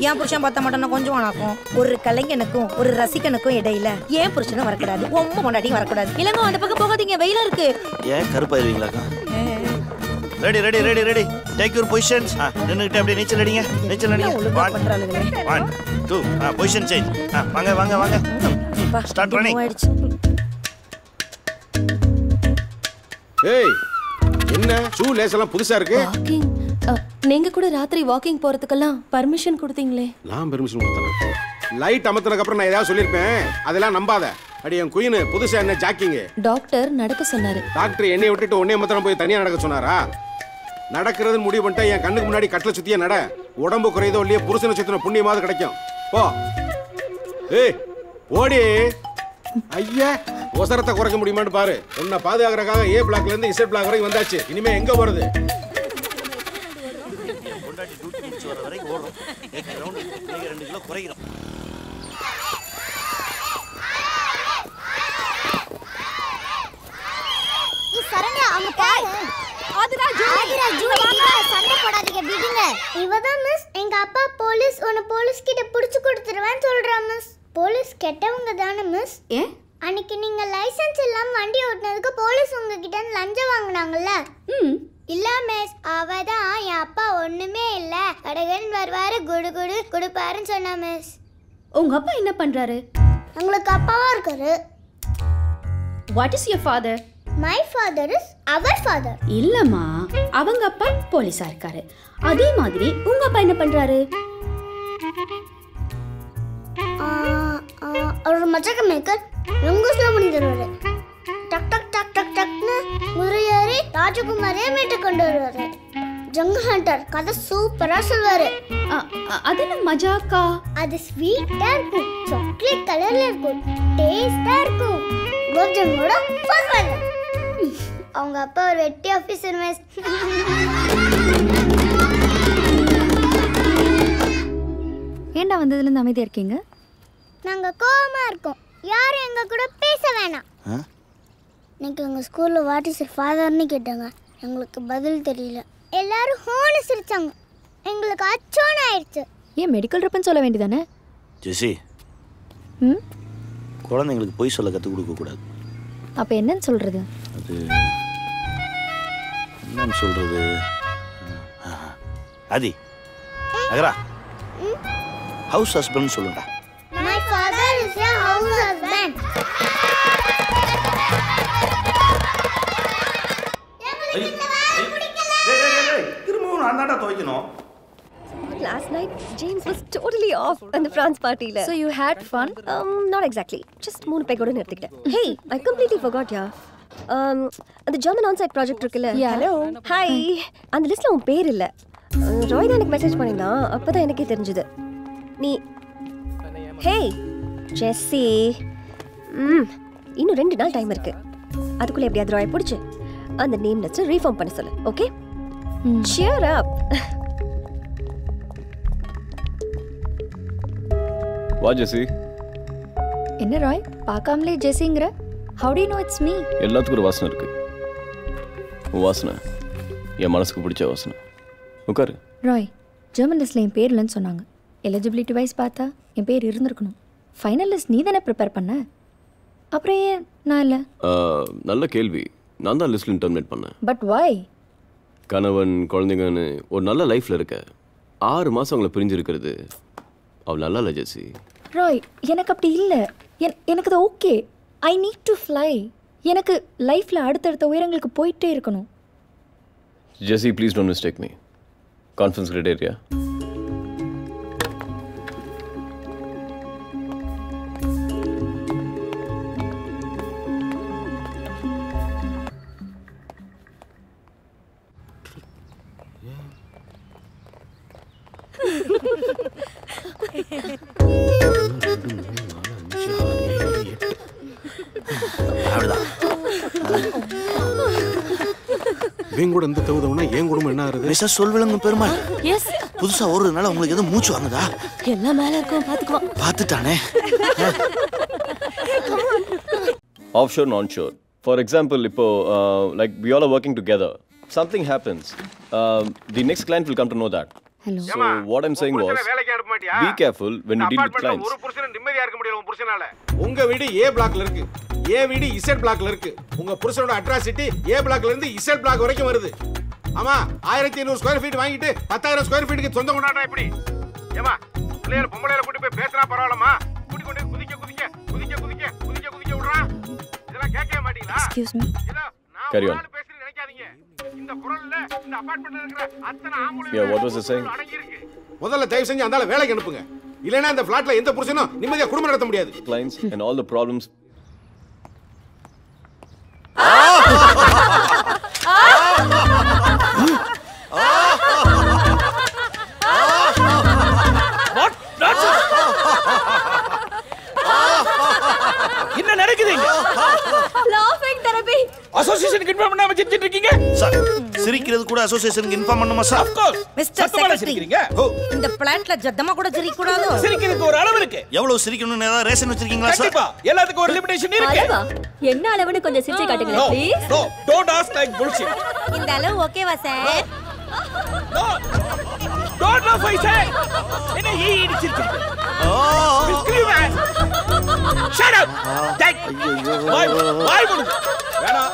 என் புருஷன் பார்த்தா மட்டும் கொஞ்சம் வணக்கம். ஒரு கலைஞனுக்கும் ஒரு ரசிகனுக்கும் இடையில ஏன் புருஷனும் வரக்கூடாது, உங்க பொண்டாட்டியும் வரக்கூடாது. இல்லங்க அந்த பக்கம் போகாதீங்க, வெயிலா இருக்கு. ஏன் கருப்பாயிருவீங்களாக்கா? Ready ready ready ready. Take your positions. நின்னுக்கிட்டு அப்படியே நீச்சல் அடிங்க. நீச்சல் அடிங்க. 1 2 பொசிஷன் சேஞ்ச். வாங்க வாங்க வாங்க. Start running. ஏய், என்ன ஷூ லேஸ் எல்லாம் புதுசா இருக்கு? வாக்கிங். நீங்க கூட ராத்திரி வாக்கிங் போறதுக்கெல்லாம் பர்மிஷன் கொடுத்தீங்களே? நான் பெர்மிஷன் கொடுத்தேன். லைட் அமர்த்தினதுக்கு அப்புறம் நான் ஏதாவது சொல்லிருப்பேன். அதெல்லாம் நம்பாத. அடி என் குயின் புதுசா என்ன ஜாக்கிங்? டாக்டர் நடக்க சொன்னாரு. டாக்டர் என்னை விட்டுட்டு உன்னைய மாத்திரம் போய் தனியா நடக்க சொன்னாரா? நடக்கிறதுன்னு முடிவு பண்ணிட்டா என் கண்ணுக்கு முன்னாடி கட்டில சுத்தியே நட. உடம்பு குறையதோ இல்லையே, புருஷனை சுத்தின புண்ணியமாவது கிடைக்கும். போ. ஏய் ஓடி. ஐயா, ஒசரத்தை குறைக்க முடியுமான்னு பாரு. உன்னை பாதுகாக்கிறதுக்காக A பிளாக்ல இருந்து Z பிளாக் வரைக்கும் வந்தாச்சு. இனிமே எங்க போறது? வர வரைக்கும் ஓடுறோம். ரவுண்டு 2 கிலோ குறைக்கிறோம். சரண்யா அங்க பாரு. ஆதிரா ஜூலி சண்டை போடாதீங்க விடுங்க. இவதான் மிஸ் எங்க அப்பா போலீஸ் உன்னை போலீஸ் கிட்ட புடிச்சு கொடுத்துருவேன்னு சொல்றா மிஸ். போலீஸ் கெட்டவங்க தானே மிஸ்? ஏன் அன்னைக்கு நீங்க லைசென்ஸ் இல்லாம வண்டி ஓட்டுனதுக்கு போலீஸ் உங்ககிட்ட லஞ்சம் வாங்குனாங்கல்ல? இல்ல மிஸ், அவதான் என் அப்பா ஒண்ணுமே இல்ல அடகன் வருவாரு குடு குடு குடுப்பாருன்னு சொன்னா மிஸ். உங்க அப்பா என்ன பண்றாரு? உங்களுக்கு அப்பாவா இருக்காரு. What is your father? My father is our father. இல்லம்மா, அவங்க அப்பா போலீஸா இருக்காரு. அதே மாதிரி உங்க அப்பா என்ன பண்றாரு? அவர் மச்சக்க மேக்கர் ரங்கூஸ்ல பண்ணிடுவாரு. டக் டக் டக் டக் டக்னு முறையாரி ராஜகுமாரே மீட்டு கொண்டு வருவாரு. ஜங்கல் ஹண்டர் கதை சூப்பரா சொல்வாரு. அது என்ன மஜாக்கா? அது ஸ்வீட்டா இருக்கும், சாக்லேட் கலர்ல இருக்கும், டேஸ்டா இருக்கும். கோஜனோட சொல்வாங்க. அவங்க அப்பா ஒரு வெட்டி ஆபீசர் மிஸ். ஏண்டா வந்ததுல இருந்து அமைதியா இருக்கீங்க? நாங்க கோவமா இருக்கோம். யாரும் எங்க கூட பேச வேணாம். இன்னைக்கு எங்க ஸ்கூல்ல வாட் இஸ் யுவர் ஃபாதர்னு கேட்டாங்க. எங்களுக்கு பதில் தெரியல. எல்லாரும் ஹோன்னு சிரிச்சாங்க. எங்களுக்கு அச்சோன்னு ஆயிடுச்சு. ஏன் மெடிக்கல் ரிப்பன் சொல்ல வேண்டியதானே? ஜெசி, குழந்தைங்களுக்கு பொய் சொல்ல கற்றுக் கொடுக்க கூடாது. அப்ப என்னன்னு சொல்றது? அது என்னன்னு சொல்றது? ஆதி அகரா ஹவுஸ் ஹஸ்பண்ட் சொல்லுடா. My father is a house husband. திரும்பவும் நான் தான்டா துவைக்கணும். Last night, James was totally off in the France party. So you had fun? Not exactly. Just 3 peg oda nirthikten. Hey, I completely forgot ya. The German on-site project இருக்குல்ல? Hello. Hi. அந்த லிஸ்ட்ல உன் பேர் இல்ல. ராய் தான் எனக்கு message பண்ணிருந்தான். அப்பதான் எனக்கே தெரிஞ்சது. நீ Hey, Jesse. இன்னும் 2 நாள் டைம் இருக்கு. அதுக்குள்ள எப்படியாவது ராய் பிடிச்சு அந்த நேம் லிஸ்ட் ரீஃபார்ம் பண்ண சொல்லு. ஓகே? Cheer up. வா ஜெசி. என்ன ராய் பார்க்காமலே ஜெசிங்கற? How do you know it's me? எல்லாத்துக்கும் ஒரு வாசனை இருக்கு. வாசனை என் மனசுக்கு பிடிச்ச வாசனை. உட்காரு. ராய், ஜெர்மன் லிஸ்ட்ல என் பேர் இல்லைன்னு சொன்னாங்க. எலிஜிபிலிட்டி வைஸ் பார்த்தா என் பேர் இருந்திருக்கணும். ஃபைனல் லிஸ்ட் நீ தானே ப்ரிப்பேர் பண்ண, அப்புறம் ஏன் நான் இல்லை? நல்ல கேள்வி. நான் தான் லிஸ்ட்ல டெர்மினேட் பண்ணேன். But why? கணவன் குழந்தைங்கன்னு ஒரு நல்ல லைஃப்ல இருக்க 6 மாசம் அவங்கள பிரிஞ்சிருக்கிறது அவள் நல்லா இல்லை ஜெசி. ராய், எனக்கு அப்படி இல்லை. எனக்கு அது okay. I need to fly. எனக்கு லைஃப்பில் அடுத்தடுத்த உயரங்களுக்கு போயிட்டே இருக்கணும். Jessie, please don't mistake me. Conference criteria கூட இந்த தவுதவனா ஏன் குடும்பம் என்ன ஆகுது? மிஸ்டர் சொல்விலங்கு பெருமாள். எஸ். புதுசா ஓடுறதுனால உங்களுக்கு எதுவும் மூச்சு வாங்குதா? எல்லாம் மேல இருக்கும், பாத்துக்குவோம். பாத்துட்டானே. Offshore and onshore. For example, இப்போ like we all are working together. Something happens. The next client will come to know that. Hello. So what I'm saying was, be careful when you deal with clients. ஒரு புருஷன் நிம்மதியா இருக்க முடியல உங்க புருஷனால. உங்க வீடு A பிளாக்ல இருக்கு. A வீடு Z பிளாக்ல இருக்கு. உங்க புருஷனோட அட்ராசிட்டி A பிளாக்ல இருந்து Z பிளாக் வரைக்கும் வருது. ஆமா, 1500 ஸ்கொயர் ஃபீட் வாங்கிட்டு 10000 ஸ்கொயர் ஃபீட்டுக்கு சொந்தம் கொண்டாடுறா இப்படி. ஏமா, பிள்ளையர் பொம்பளையர கூட்டி போய் பேசினா பரவாயில்லமா? கூட்டி கொண்டு குதிக்க விடுறா. இதெல்லாம் கேட்கவே மாட்டீங்களா? Excuse me. Carry on. நினைக்காதீங்க. இந்த குரல்ல இந்த அபார்ட்மெண்ட்ல இருக்கிற அத்தனை ஆம்பளை Yeah, what was I saying? முதல்ல தயவு செஞ்சு அந்தால வேலைக்கு அனுப்புங்க. இல்லனா இந்த ஃபிளாட்ல எந்த புருஷனும் நிம்மதியா குடும்பம் நடத்த முடியாது. Clients and all the problems. What nonsense? என்ன நடக்குது இங்க? Laughing therapy. அசோசியேஷன் இன்ஃபார்ம் பண்ணாம இல்லாம சிரிச்சிட்டு இருக்கீங்க? சார் சிரிக்கிறது கூட அசோசியேஷனுக்கு இன்ஃபார்ம் பண்ணுமா சார்? Of course. மிஸ்டர் சத்தமா செக்ரட்டரி சிரிக்கிறீங்க. இந்த பிளாட்ல ஜத்தமா கூட சிரிக்க கூடாதோ? சிரிக்கிறதுக்கு ஒரு அளவு இருக்கு. எவ்வளவு சிரிக்கணும்னு ஏதாவது ரேஷன் வச்சிருக்கீங்களா சார்? கண்டிப்பா எல்லாத்துக்கும் ஒரு லிமிட்டேஷன் இருக்கு. அளவா? என்ன அளவுன்னு கொஞ்சம் சிரிச்சு காட்டுங்க please. No don't ask like bullshit. இந்த அளவு ஓகேவா sir? No don't love I say. என்ன இடிச்சிட்டு? Scream man. Shut up. Take. வாய் மூடு. வேணா.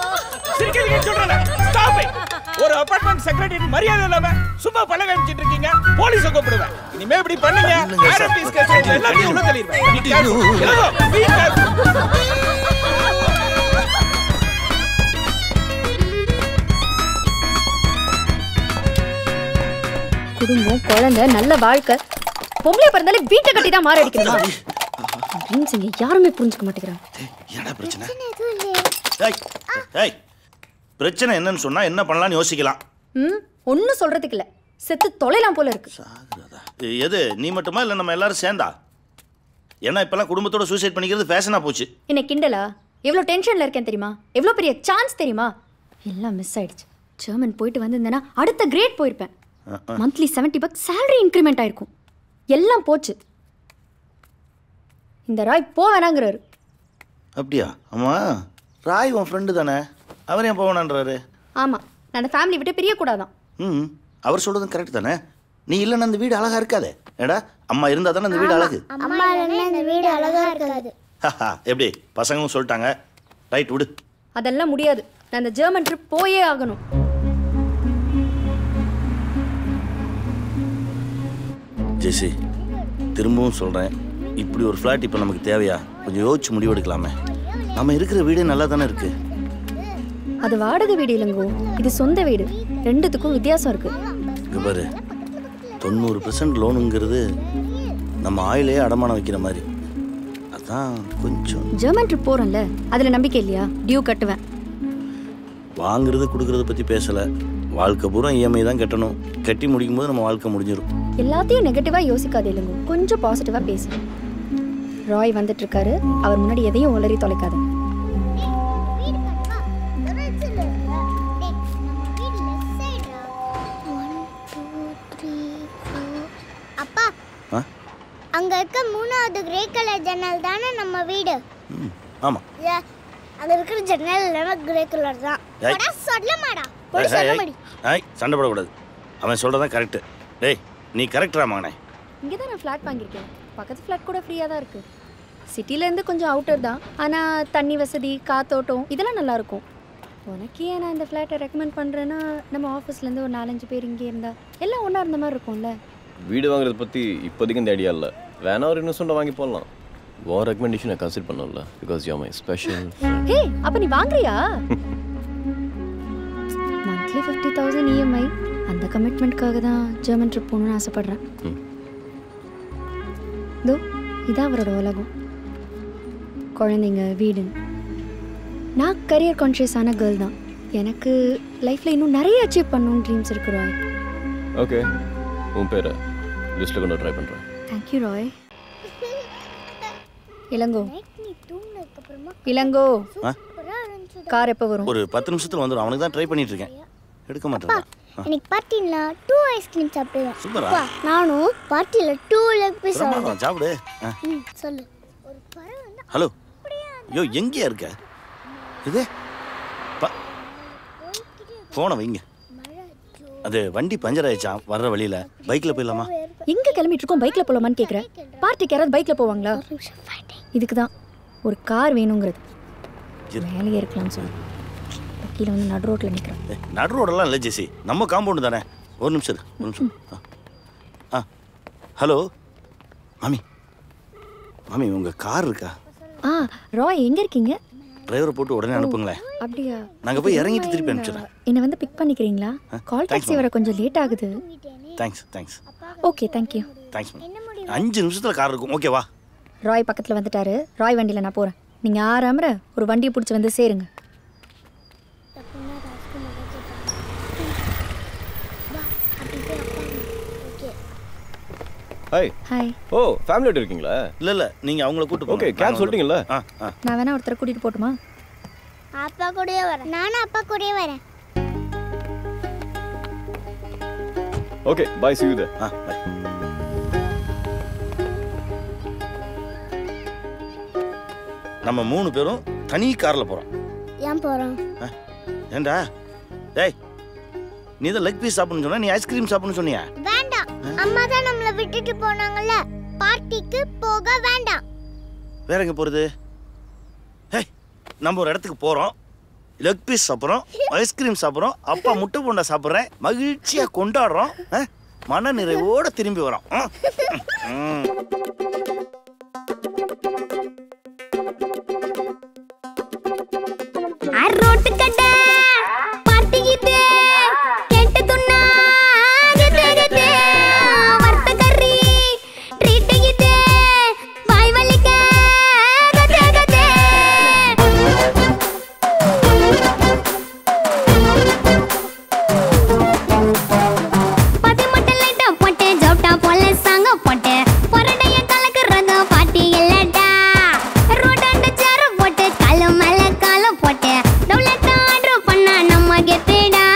சிரிக்கிறீங்க சொல்றேன். Stop it. ஒரு அபார்ட்மெண்ட் செக்ரட்டரி மரியாதை இல்லாம சும்மா பழக வச்சிட்டு இருக்கீங்க. போலீஸ கூப்பிடுவேன். இனிமே இப்படி பண்ணீங்க ஆர்எம்பிஎஸ் கேஸ் எல்லாத்தையும் உள்ள தள்ளிடுவேன். குடும்பம் குழந்தை நல்ல வாழ்க்கை பொம்பளை பிறந்தாலே வீட்டை கட்டி தான் மாற அடிக்கணுமா? ட்ரீம்ஸ் இங்க யாருமே புரிஞ்சுக்க மாட்டேங்கிறாங்க. என்ன பிரச்சனை? ஏய் பிரச்சனை என்னன்னு சொன்னா என்ன பண்ணலாம்னு யோசிக்கலாம். ஒன்னும் சொல்றதுக்கு இல்ல, செத்து தொலைலாம் போல இருக்கு. எது நீ மட்டுமா இல்ல நம்ம எல்லாரும் சேர்ந்தா? ஏன்னா இப்பெல்லாம் குடும்பத்தோட சூசைட் பண்ணிக்கிறது ஃபேஷனா போச்சு. என்ன கிண்டலா? எவ்வளவு டென்ஷன்ல இருக்கேன் தெரியுமா? எவ்வளவு பெரிய சான்ஸ் தெரியுமா? எல்லாம் மிஸ் ஆயிடுச்சு. ஜெர்மன் போயிட்டு வந்திருந்தேன்னா அடுத்த கிரேட் போயிருப்பேன். மந்த்லி $70 சேலரி இன்க்ரிமெண்ட் ஆயிருக்கும். எல்லாம் போச்சு. இந்த ராய் போவேனாங்கிறாரு. அப்படியா? ஆமா ராய் உன் ஃப்ரெண்டு தானே, அவர் ஏன் போவேனான்றாரு? ஆமா, நான் அந்த ஃபேமிலி விட்டு பிரியக்கூடாதான். அவர் சொல்றதும் கரெக்ட் தானே. நீ இல்லைன்னா அந்த வீடு அழகா இருக்காதே. ஏடா அம்மா இருந்தா தானே அந்த வீடு அழகு. அம்மா இல்லைன்னா இந்த வீடு அழகா இருக்காது. எப்படி பசங்களும் சொல்லிட்டாங்க, ரைட் விடு. அதெல்லாம் முடியாது. நான் அந்த ஜெர்மன் ட்ரிப் போயே ஆகணும். ஜெசி திரும்பவும் சொல்கிறேன், இப்படி ஒரு ஃப்ளாட் இப்போ நமக்கு தேவையா? கொஞ்சம் யோசிச்சு முடிவெடுக்கலாமே. நம்ம இருக்கிற வீடே நல்லா தானே இருக்கு. அது வாடகை வீடு இல்லைங்கோ, இது சொந்த வீடு. ரெண்டுத்துக்கும் வித்தியாசம் இருக்கு. இங்கே பாரு, 90% லோனுங்கிறது நம்ம ஆயிலே அடமானம் வைக்கிற மாதிரி. அதான் கொஞ்சம் ஜெர்மன் ட்ரிப் போகிறோம்ல, அதில் நம்பிக்கை இல்லையா? டியூ கட்டுவேன். வாங்குறது கொடுக்கறத பற்றி பேசலை. வாழ்க்கை பூரா இஎம்ஐ தான் கட்டணும். கட்டி முடிக்கும் போது நம்ம வாழ்க்கை முடிஞ்சிடும். எல்லாத்தையும் நெகட்டிவாக யோசிக்காது இல்லைங்கோ, கொஞ்சம் பாசிட்டிவாக பேசு. ராய் வந்துட்டு இருக்காரு, அவர் முன்னாடி எதையும் உளறி தொலைக்காத. அப்பா அங்க இருக்க 3வது கிரே கலர் ஜன்னல் தானே நம்ம வீடு? ஆமா, அங்க இருக்கிற ஜன்னல் எல்லாமே கிரே கலர் தான். போடா சொல்ல மாடா. போய் சொல்ல மாடி. சண்டை போடக்கூடாது. அவன் சொல்றதான் கரெக்ட். டேய் நீ கரெக்டா மகனே? இங்கே தான் நான் ஃப்ளாட் வாங்கியிருக்கேன். பக்கத்து ஃப்ளாட் கூட ஃப்ரீயாக தான் இருக்குது. சிட்டிலேருந்து கொஞ்சம் அவுட்டர் தான், ஆனால் தண்ணி வசதி, காத்தோட்டம் இதெல்லாம் நல்லாயிருக்கும். உனக்கு ஏன் நான் இந்த ஃப்ளாட்டை ரெக்கமெண்ட் பண்ணுறேன்னா, நம்ம ஆஃபீஸ்லேருந்து ஒரு 4-5 பேர் இங்கே இருந்தால் எல்லாம் ஒன்றா இருந்த மாதிரி இருக்கும்ல. வீடு வாங்குறத பற்றி இப்போதைக்கு இந்த ஐடியா இல்லை. வேணா ஒரு இன்வெஸ்ட்மெண்ட் வாங்கி போடலாம். உன் ரெக்கமெண்டேஷனை கன்சிடர் பண்ணல, because you are my special. Hey, அப்போ நீ வாங்குறியா? Monthly 50,000 EMI. அந்த கமிட்மெண்ட்காக தான் ஜெர்மன் ட்ரிப் போகணுன்னு ஆசைப்பட்றேன். இதோ இதான் அவரோட உலகம். குழந்தைங்க, வீடு. நான் கரியர் கான்ஷியஸான கேர்ள் தான். எனக்கு லைஃப்பில் இன்னும் நிறைய அச்சீவ் பண்ணணும்னு ட்ரீம்ஸ் இருக்கு ராய். ஓகே, உன் பேரை லிஸ்ட்டில் கொண்டு ட்ரை பண்ணுறேன். தேங்க்யூ ராய். இளங்கோ, இளங்கோ, கார் எப்போ வரும்? ஒரு 10 நிமிஷத்துல வந்துடும். அவனுக்கு தான் ட்ரை பண்ணிட்டு இருக்கேன், எடுக்க மாட்டேன். இன்னைக்கு பார்ட்டில 2 ஐஸ்கிரீம் சாப்பிடுவேன். சூப்பரா. நானும் பார்ட்டில 2 லெக் பீஸ் சாப்பிடுவேன். சாப்பிடு. சொல்லு. ஒரு பறவை வந்து ஹலோ. யோ எங்கயா இருக்க? இது போன வைங்க. அது வண்டி பஞ்சர் ஆயிடுச்சா, வர்ற வழியில. பைக்ல போயிடலாமா? எங்க கிளம்பிட்டு இருக்கோம், பைக்ல போலாமான்னு கேக்குறேன். பார்ட்டிக்கு யாராவது பைக்ல போவாங்களா? இதுக்கு தான் ஒரு கார் வேணுங்கிறது. வேலையே இருக்கலாம்னு சொல்லு. கீழே வந்து நடு ரோட்டில் நிற்கிறேன். நடு ரோடெல்லாம் இல்லை ஜெசி, நம்ம காம்பவுண்டு தானே. ஒரு நிமிஷம் இரு, ஒரு நிமிஷம். ஹலோ மாமி. மாமி உங்கள் கார் இருக்கா? ராய் எங்கே இருக்கீங்க? டிரைவரை போட்டு உடனே அனுப்புங்களேன். அப்படியா? நாங்கள் போய் இறங்கிட்டு திருப்பி அனுப்பிச்சிடுறேன். என்னை வந்து பிக் பண்ணிக்கிறீங்களா? கால் டாக்ஸி வர கொஞ்சம் லேட் ஆகுது. தேங்க்ஸ். Okay, thank you. தேங்க்ஸ். 5 நிமிஷத்தில் கார் இருக்கும், ஓகேவா? ராய் பக்கத்தில் வந்துட்டாரு. ராய் வண்டியில் நான் போகிறேன். நீங்கள் ஆறாமற ஒரு வண்டியை பிடிச்சி வந்து சேருங்க. ஹாய். ஹாய். ஓ, ஃபேமிலியோட இருக்கீங்களா? இல்லை நீங்கள் அவங்கள கூட்டு போங்க. ஓகே, கேப் சொல்லிட்டீங்களா? நான் வேணா ஒருத்தரை கூட்டிகிட்டு போட்டுமா? அப்பா கூடயே வரேன். நானும் அப்பா கூடயே வரேன். Okay bye see you there. Bye. நம்ம 3 பேரும் தனி கார்ல போறோம். ஏன் போறோம்? ஏண்டா டேய் நீ தான் லெக் பீஸ் சாப்பிடணும்னு சொன்னா, நீ ஐஸ்கிரீம் சாப்பிடணும்னு சொன்னியா? வேண்டாம், அம்மா தான் நம்மள விட்டுட்டு போனாங்கல்ல, பார்ட்டிக்கு போக வேண்டாம். வேற எங்க போறது? ஏய் நம்ம ஒரு இடத்துக்கு போறோம், லெக் பீஸ் சாப்பிட்றோம், ஐஸ்கிரீம் சாப்பிட்றோம், அப்பா முட்டை போண்டா சாப்பிட்றேன், மகிழ்ச்சியா கொண்டாடுறோம், மன நிறைவோட திரும்பி வரோம். ரோட்டு கடை பார்ட்டி இது கேட்டு துண்ணா வர்த்த கறி ட்ரீட் இது வாய் வலிக்க பதி மட்டை லைட்டா போட்டு ஜவுட்டா போல சாங்க போட்டு பொரடைய கலக்குறத பாட்டி இல்லடா ரோட்டாண்ட சேர போட்டு கால மேல கால போட்டு டவுலட் ஆர்டர் பண்ணா நம்ம கெத்தடா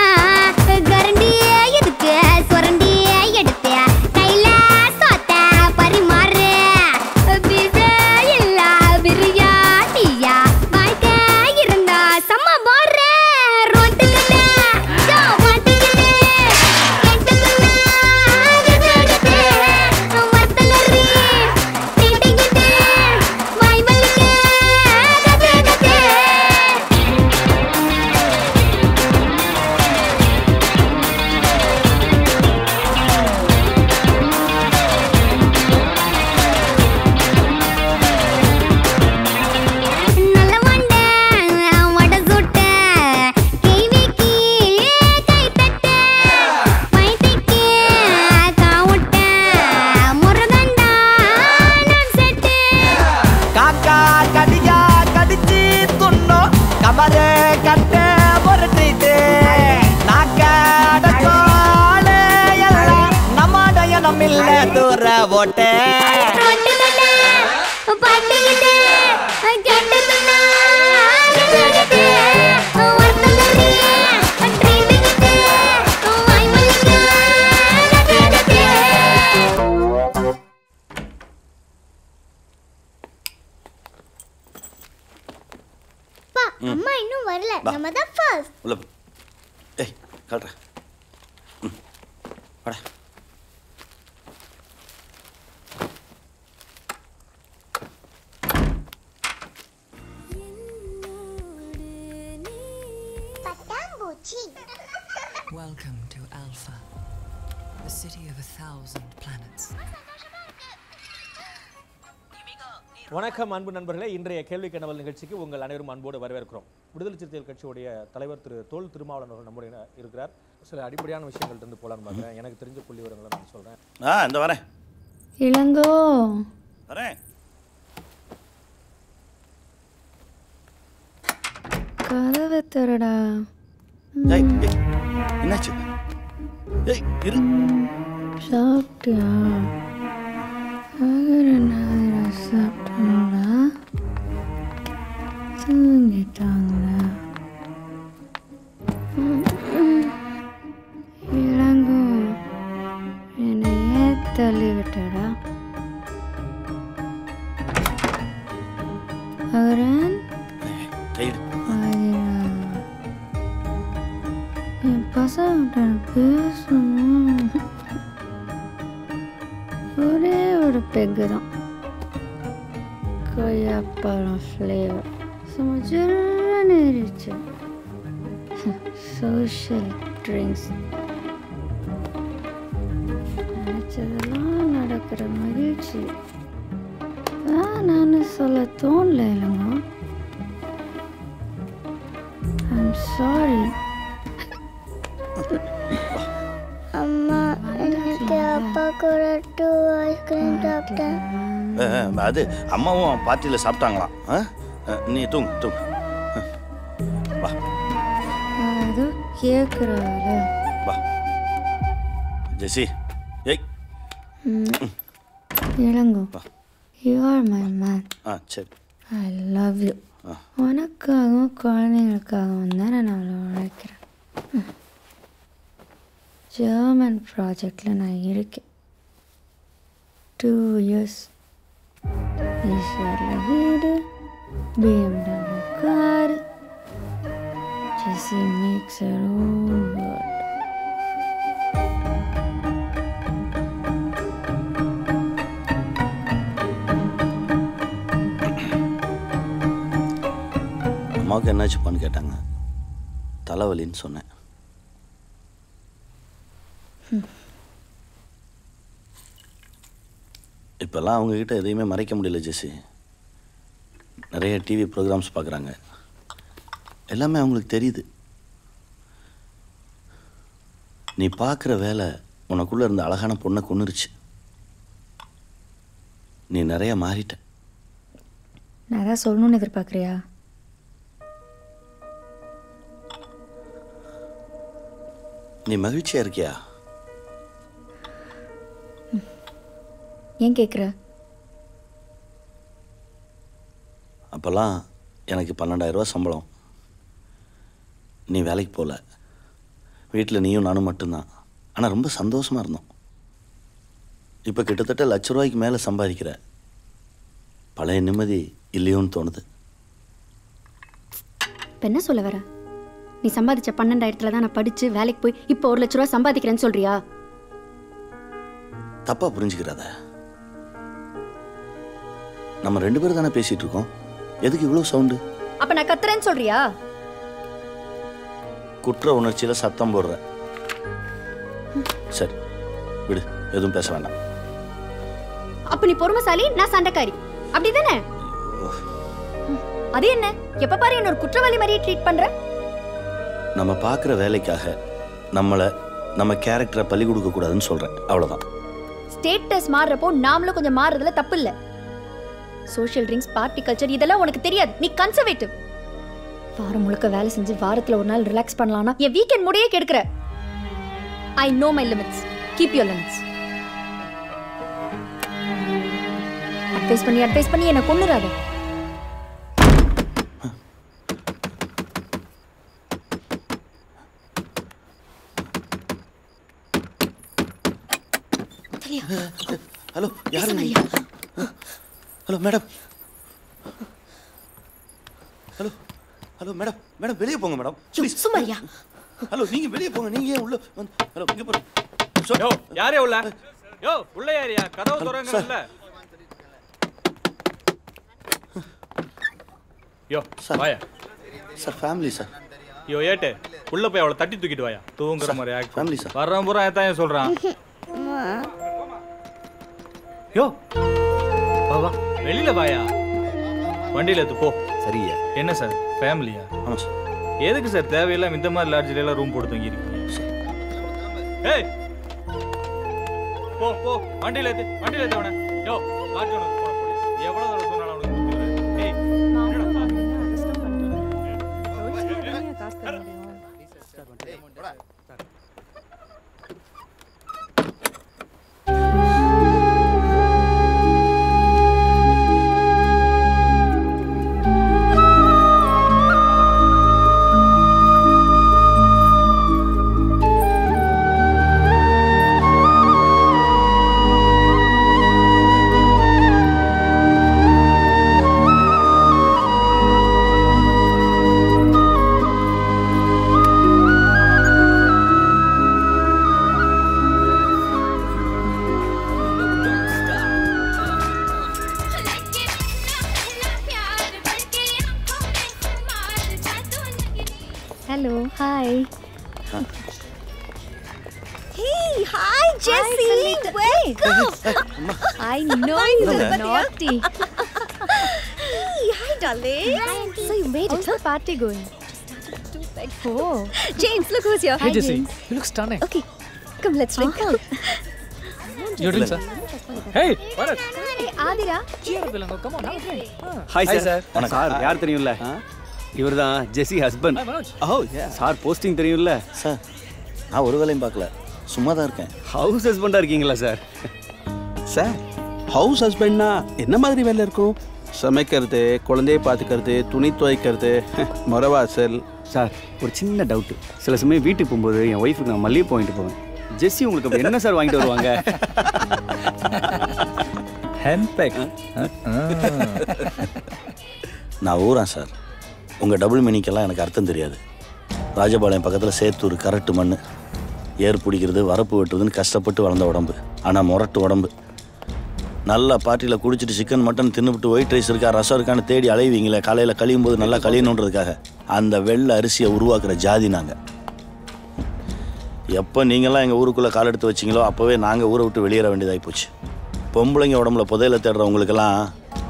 கரண்டியே இதுக்கு சொரண்டியே எடுத்து கையில சோத்த பரிமாறு பீஸே இல்ல பிரியாணியா வாழ்க்கை இருந்தா சம்ம போற ரோட்டு கடை பாட்டு ஓட்டே அம்மா இன்னும் வரல, நம்ம தான் ஃபர்ஸ்ட். உள்ள போ. ஏய் கல்றா. வாடா. Welcome to Alpha, the city of 1,000 planets. வணக்கம் அன்பு நண்பர்களே, இன்றைய கேள்வி கனவல் நிகழ்ச்சிக்கு உங்கள் அனைவரும் அன்போடு வரவேற்கிறோம். விடுதலை சிறுத்தைகள் கட்சியுடைய தலைவர் திரு தோல் திருமாவளவன் அவர்கள் நம்முடைய இருக்கிறார். சில அடிப்படையான விஷயங்கள் இருந்து போலான்னு பார்க்குறேன். எனக்கு தெரிஞ்ச புள்ளி விவரங்களை நான் சொல்கிறேன். இந்த வரேன். இளங்கோ வரேன். கதவை திறடா. என்னாச்சு? ஏய் இரு. சாப்பிட்டியா? சாப்பிட்டாங்களா? தூங்கிட்டாங்களா? இளங்கோ என்னை ஏன் தள்ளி விட்டடா? அவரன் என் பசங்க பேசணும். ஒரே ஒரு பெக்கு தான், கொய்யாப்பழம் ஃப்ளேவர். சும்மா ஜில்லுன்னு இருந்துச்சு. சோஷியல் ட்ரிங்க்ஸ் நினச்சதெல்லாம் நடக்கிற மகிழ்ச்சி நான் சொல்ல தோணல. இல்லைங்க, ஐம் சாரி. அம்மா இன்னைக்கு அப்பா கூட 2 ஐஸ்கிரீம் சாப்பிட்டேன். அது அம்மாவும் பார்ட்டியில் சாப்பிட்டாங்களாம். நீ தூங்கு தூங்கு. வா. அது கேட்குறாள். வா ஜெசி. ஏய் Ilango, you are my man. சரி. I love you. உனக்காகவும் குழந்தைங்களுக்காகவும் தான் நான் அவ்வளோ உழைக்கிறேன். ஜெர்மன் ப்ராஜெக்டில் நான் இருக்கேன். 2 years. ஈஸ்வரில் வீடு, BMW car. Jessie makes her own world. அம்மாவுக்கு என்னாச்சுப்பான்னு கேட்டாங்க. தலைவலின்னு சொன்னேன். இப்போல்லாம் அவங்கக்கிட்ட எதையுமே மறைக்க முடியல ஜெஸ்ஸி. நிறைய டிவி ப்ரோக்ராம்ஸ் பார்க்குறாங்க. எல்லாமே அவங்களுக்கு தெரியுது. நீ பார்க்குற வேலை உனக்குள்ளே இருந்த அழகான பொண்ணை கொன்னுருச்சு. நீ நிறைய மாறிட்ட. நான் ஏதாவது சொல்லணும்னு எதிர்பார்க்குறியா? நீ மகிழ்ச்சியாக இருக்கியா? ஏன் கேட்குற? அப்போல்லாம் எனக்கு 12,000 ரூபா சம்பளம். நீ வேலைக்கு போகல. வீட்டில் நீயும் நானும் மட்டும்தான். ஆனால் ரொம்ப சந்தோஷமாக இருந்தோம். இப்போ கிட்டத்தட்ட ₹1,00,000 மேலே சம்பாதிக்கிற. பழைய நிம்மதி இல்லையோன்னு தோணுது. இப்போ என்ன சொல்ல வர? நீ சம்பாதிச்ச 12,000 தான் நான் படித்து வேலைக்கு போய் இப்போ ₹1,00,000 சம்பாதிக்கிறேன்னு சொல்றியா? தப்பாக புரிஞ்சுக்கிறாத. நம்ம 2 பேரும் தானே பேசிகிட்டு இருக்கோம். எதுக்கு இவ்வளோ சவுண்டு? அப்போ நான் கத்துறேன்னு சொல்றியா? குற்ற உணர்ச்சியில் சத்தம் போடுற. சரி விடு, எதுவும் பேச வேண்டாம். அப்போ நீ பொறுமைசாலி, நான் சண்டைக்காரி, அப்படிதானே? அது என்ன எப்ப பாரு என்ன ஒரு குற்றவாளி மாதிரியே ட்ரீட் பண்ற? நம்ம பார்க்குற வேலைக்காக நம்ம கேரக்டரை பலி கொடுக்க கூடாதுன்னு சொல்கிறேன், அவ்வளோதான். ஸ்டேட்டஸ் மாறுறப்போ நாமளும் கொஞ்சம் மாறுறதுல தப்பு இல்லை. சோஷியல் ட்ரிங்க்ஸ், பார்ட்டி கல்ச்சர் இதெல்லாம் உனக்கு தெரியாது. நீ கன்சர்வேட்டிவ். வாரம் முழுக்க வேலை செஞ்சு வாரத்தில் ஒரு நாள் ரிலாக்ஸ் பண்ணலாம்னா என் வீக்கெண்ட் முடியே கெடுக்கிற. I know my limits. Keep your limits. Advice பண்ணி என்னை கொன்னுறாத. ஹலோ, யாரு? Hello madam. Hello madam. Madam வெளியே போங்க மேடம். சும்மாரியா? ஹலோ நீங்க வெளியே போங்க. நீங்க ஏன் உள்ள? ஹலோ இங்க போங்க. யோ யாரே உள்ள? யோ உள்ள யாரியா? கதவு திறங்கல. யோ வாயா. Sir family sir. யோ ஏட்டு உள்ள போய் அவளை தட்டி தூக்கிட்டு வாயா. தூங்குற மாதிரி ஆக்ட். Family sir. வர்றவன் பூரா ஏன் சொல்றான்? யோ வா வா வெளியில வாயா. வண்டியில ஏத்து போ. சரியா? என்ன சார் ஃபேமிலியா? ஆமாம் சார். எதுக்கு சார் தேவையில்லாம இந்த மாதிரி லாட்ஜில எல்லாம் ரூம் போட்டு தங்கி இருக்கீங்க? ஏய் போ போ வண்டியில ஏத்து அவனை. யோ லாட்ஜ் ஒன்று போட போடி. எவ்வளவு தடவை சொன்னாலும் அவனுக்கு புரியுது. ஏய் Hello, hi. Hey, hi Jessie. Welcome. I know you're naughty. Hey, hi darling. So you made it. How's the party going? Oh, James, look who's here. Hey Jessie, you look stunning. Okay, come let's drink. Your drink, sir. Hey, Bharat. Hey, Adira. Cheer up, Vilango. Come on, now drink. Hi sir. Sir யார் தெரியும்ல? இவர் தான் ஜெஸி husband. ஓ sir posting தெரியும்ல? Sir நான் ஒரு வேலையும் பார்க்கல, சும்மா தான் இருக்கேன். ஹவுஸ் ஹஸ்பண்டாக இருக்கீங்களா சார்? சார் ஹவுஸ் ஹஸ்பண்ட்னா என்ன மாதிரி வேலை இருக்கும்? சமைக்கிறது, குழந்தைய பார்த்துக்கிறது, துணி துவைக்கிறது, மொரவாசல். சார் ஒரு சின்ன டவுட்டு. சில சமயம் வீட்டுக்கு போகும்போது என் ஒய்ஃபுக்கு நான் மல்லிகை வாங்கிட்டு போவேன். ஜெஸ்ஸி உங்களுக்கு அப்படி என்ன சார் வாங்கிட்டு வருவாங்க? ஹேண்ட்பேக். நான் ஊரேன் சார். உங்கள் டபுள் மீனிங்கெல்லாம் எனக்கு அர்த்தம் தெரியாது. ராஜபாளையம் பக்கத்தில் சேத்தூர் கரட்டு மண், ஏர் பிடிக்கிறது வரப்பு வெட்டுறதுன்னு கஷ்டப்பட்டு வளர்ந்த உடம்பு. ஆனால் முரட்டு உடம்பு. நல்லா பார்ட்டியில் குடிச்சிட்டு சிக்கன் மட்டன் தின்னுபிட்டு ஒயிட் ரைஸ் இருக்கா ரசம் இருக்கான்னு தேடி அலைவீங்களே, காலையில் கழியும் போது நல்லா கழியணுன்றதுக்காக. அந்த வெள்ளை அரிசியை உருவாக்குற ஜாதி நாங்கள். எப்போ நீங்கள்லாம் எங்கள் ஊருக்குள்ளே கால் எடுத்து வச்சிங்களோ அப்போவே நாங்கள் ஊரை விட்டு வெளியேற வேண்டியதாகி போச்சு. பொம்பளைங்க உடம்புல புதையில தேடுறவங்களுக்கெல்லாம்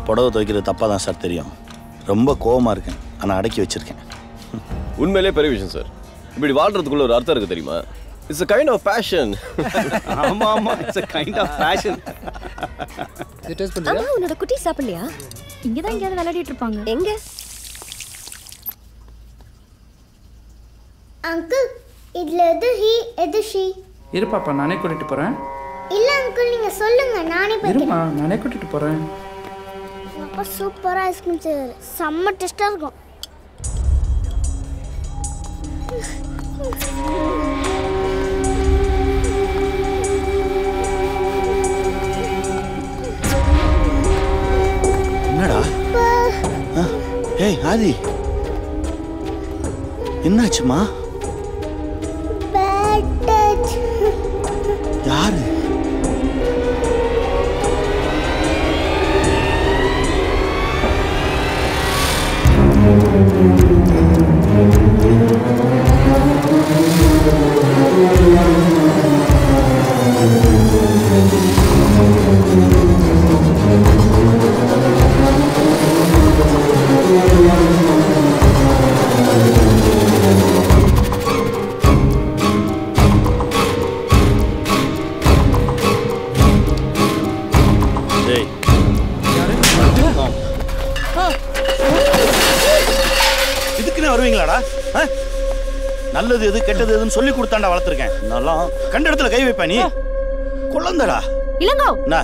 புடவை துவைக்கிறது தப்பாக தான் சார் தெரியும். ரொம்ப கோவமாக இருக்கேன், ஆனால் அடக்கி வச்சுருக்கேன். உண்மையிலே பெரிய விஷயம் சார். இப்படி வாழ்றதுக்குள்ள ஒரு அர்த்தம் இருக்குது தெரியுமா? It's a kind of passion. ஆமா ஆமா, it's a kind of passion. அம்மா உன்னோட குட்டி சாப்பிடலையா? இங்க தான் எங்கயாவது விளையாடிட்டு இருப்பாங்க. எங்க? அங்கிள், இதுல எது ஹி எது ஷி? இரு பாப்பா, நானே கூட்டிட்டு போறேன். இல்ல அங்கிள், நீங்க சொல்லுங்க, நானே இருமா, போய்க்கிறேன். நானே கூட்டிட்டு போறேன். அப்பா சூப்பரா ஐஸ்கிரீம் செய்வாரு. செம்ம டேஸ்டா இருக்கும். என்னடா? ஏய் ஆதி, என்னாச்சுமா? யாரு? வருவீங்களாடா? நல்லது எது கெட்டது எதுன்னு சொல்லி கொடுத்தாண்டா வளர்த்துருக்கேன். நல்லா கண்ட இடத்துல கை வைப்ப நீ. குழந்தடா. இளங்கோ. என்ன?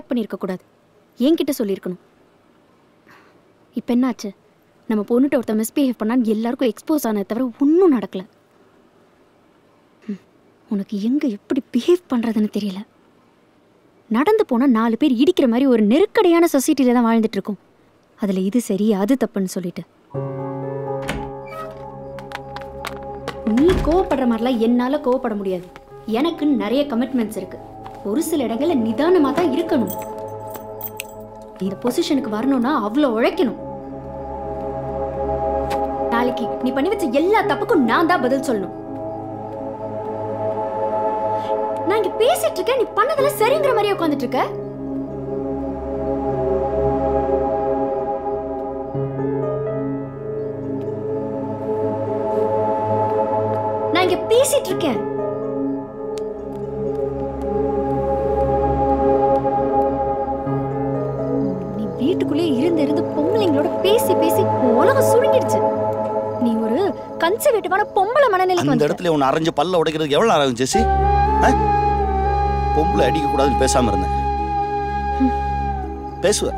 பண்ணியிருக்கக்கூடாது, என்கிட்ட சொல்லியிருக்கணும். இப்போ என்னாச்சு? நம்ம பொண்ணுகிட்ட ஒருத்தர் மிஸ்பிஹேவ் பண்ணான்னு எல்லாருக்கும் எக்ஸ்போஸ் ஆனதை தவிர ஒன்றும் நடக்கலை. உனக்கு எங்கே எப்படி பிஹேவ் பண்ணுறதுன்னு தெரியல. நடந்து போனால் 4 பேர் இடிக்கிற மாதிரி ஒரு நெருக்கடியான சொசைட்டியில் தான் வாழ்ந்துட்டு இருக்கோம். அதில் இது சரி அது தப்புன்னு சொல்லிட்டு நீ கோவப்படுற மாதிரிலாம் என்னால் கோவப்பட முடியாது. எனக்குன்னு நிறைய கமிட்மெண்ட்ஸ் இருக்கு. ஒரு சில இடங்களில் நிதானமாக தான் இருக்கணும். இந்த பொசிஷனுக்கு வரணும்னா அவ்வளோ உழைக்கணும். நாளைக்கு நீ பண்ணி வச்ச எல்லா தப்புக்கும் நான் தான் பதில் சொல்லணும். நான் இங்க பேசிட்டு இருக்கேன், நீ பண்ணதெல்லாம் சரிங்கிற மாதிரியே உட்கார்ந்துட்டு இருக்க. நான் இங்க பேசிட்டு இருக்கேன். நீ வீட்டுக்குள்ளே இருந்து பொம்பளைங்களோட பேசி பேசி உலகம் சுருங்கிடுச்சு. நீ ஒரு கன்சர்வேட்டிவான பொம்பளை மனநிலைக்கு அந்த இடத்துல உன்னை அரைஞ்சு பல்ல உடைக்கிறதுக்கு எவ்வளவு நேரம் ஆகும் ஜெசி? பொம்பளை அடிக்க கூடாதுன்னு பேசாம இருந்தேன். பேசுவ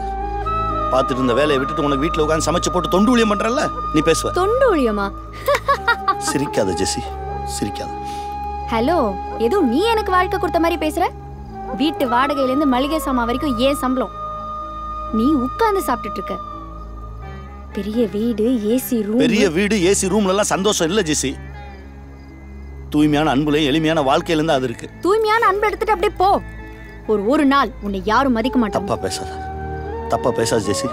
பார்த்துட்டு இருந்த வேலையை விட்டுட்டு உனக்கு வீட்டில் உட்காந்து சமைச்சு போட்டு தொண்டு ஊழியம் பண்றல்ல, நீ பேசுவ. தொண்டு ஊழியமா? சிரிக்காத ஜெசி, சிரிக்காத. ஹலோ, ஏதோ நீ எனக்கு வாழ்க்கை கொடுத்த மாதிரி பேசுற. வீட்டு வாடகையில இருந்து மளிகை சாமான் வரைக்கும் ஏன் சம்பளம்? நீ உட்கார்ந்து சாப்பிட்டுட்டு இருக்க. பெரிய வீடு, ஏசி ரூம். பெரிய வீடு, ஏசி ரூம்ல எல்லாம் சந்தோஷம் இல்ல ஜெசி. தூய்மையான அன்புலையும் எளிமையான வாழ்க்கையில இருந்து அது இருக்கு. தூய்மையான அன்பு எடுத்துட்டு அப்படியே போ. ஒரு நாள் உன்னை யாரும் மதிக்க மாட்டாங்க. தப்பா பேசாத, தப்பா பேசாத ஜெசி.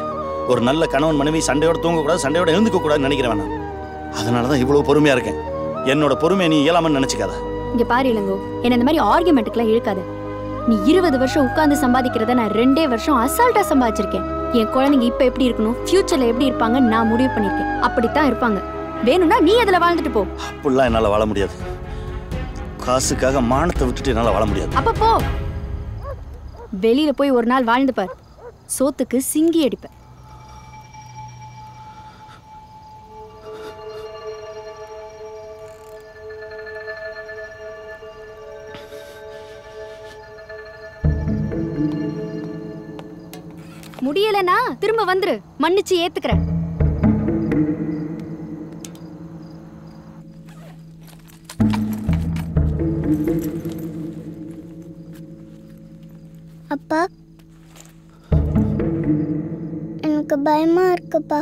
ஒரு நல்ல கணவன் மனைவி சண்டையோட தூங்கக்கூடாது, சண்டையோட எழுந்துக்க கூடாதுன்னு நினைக்கிறேன் நான். அதனாலதான் இவ்வளவு பொறுமையா இருக்கேன். என்னோட பொறுமையை நீ இயலாமன்னு நினைச்சுக்காத. இங்க பாரு இளங்கோ, என்ன இந்த மாதிரி ஆர்குமெண்ட்டுக்குலாம் இழுக்காத. நீ 20 வருஷம் உட்கார்ந்து சம்பாதிக்கிறத நான் 2 வருஷம் அசால்ட்டா சம்பாதிச்சிருக்கேன். என் குழந்தைங்க இப்ப எப்படி இருக்கணும், ஃபியூச்சர்ல எப்படி இருப்பாங்க நான் முடிவு பண்ணிருக்கேன். அப்படித்தான் இருப்பாங்க. வேணும்னா நீ அதுல வாழ்ந்துட்டு போ. அப்படிலாம் என்னால வாழ முடியாது. காசுக்காக மானத்தை விட்டுட்டு என்னால வாழ முடியாது. அப்ப போ. வெளியில போய் ஒரு நாள் வாழ்ந்து பார். சோத்துக்கு சிங்கி அடிப்ப. முடியலனா திரும்ப வந்துரு, மன்னிச்சு ஏத்துக்கிறேன். அப்பா, எனக்கு பயமா இருக்குப்பா.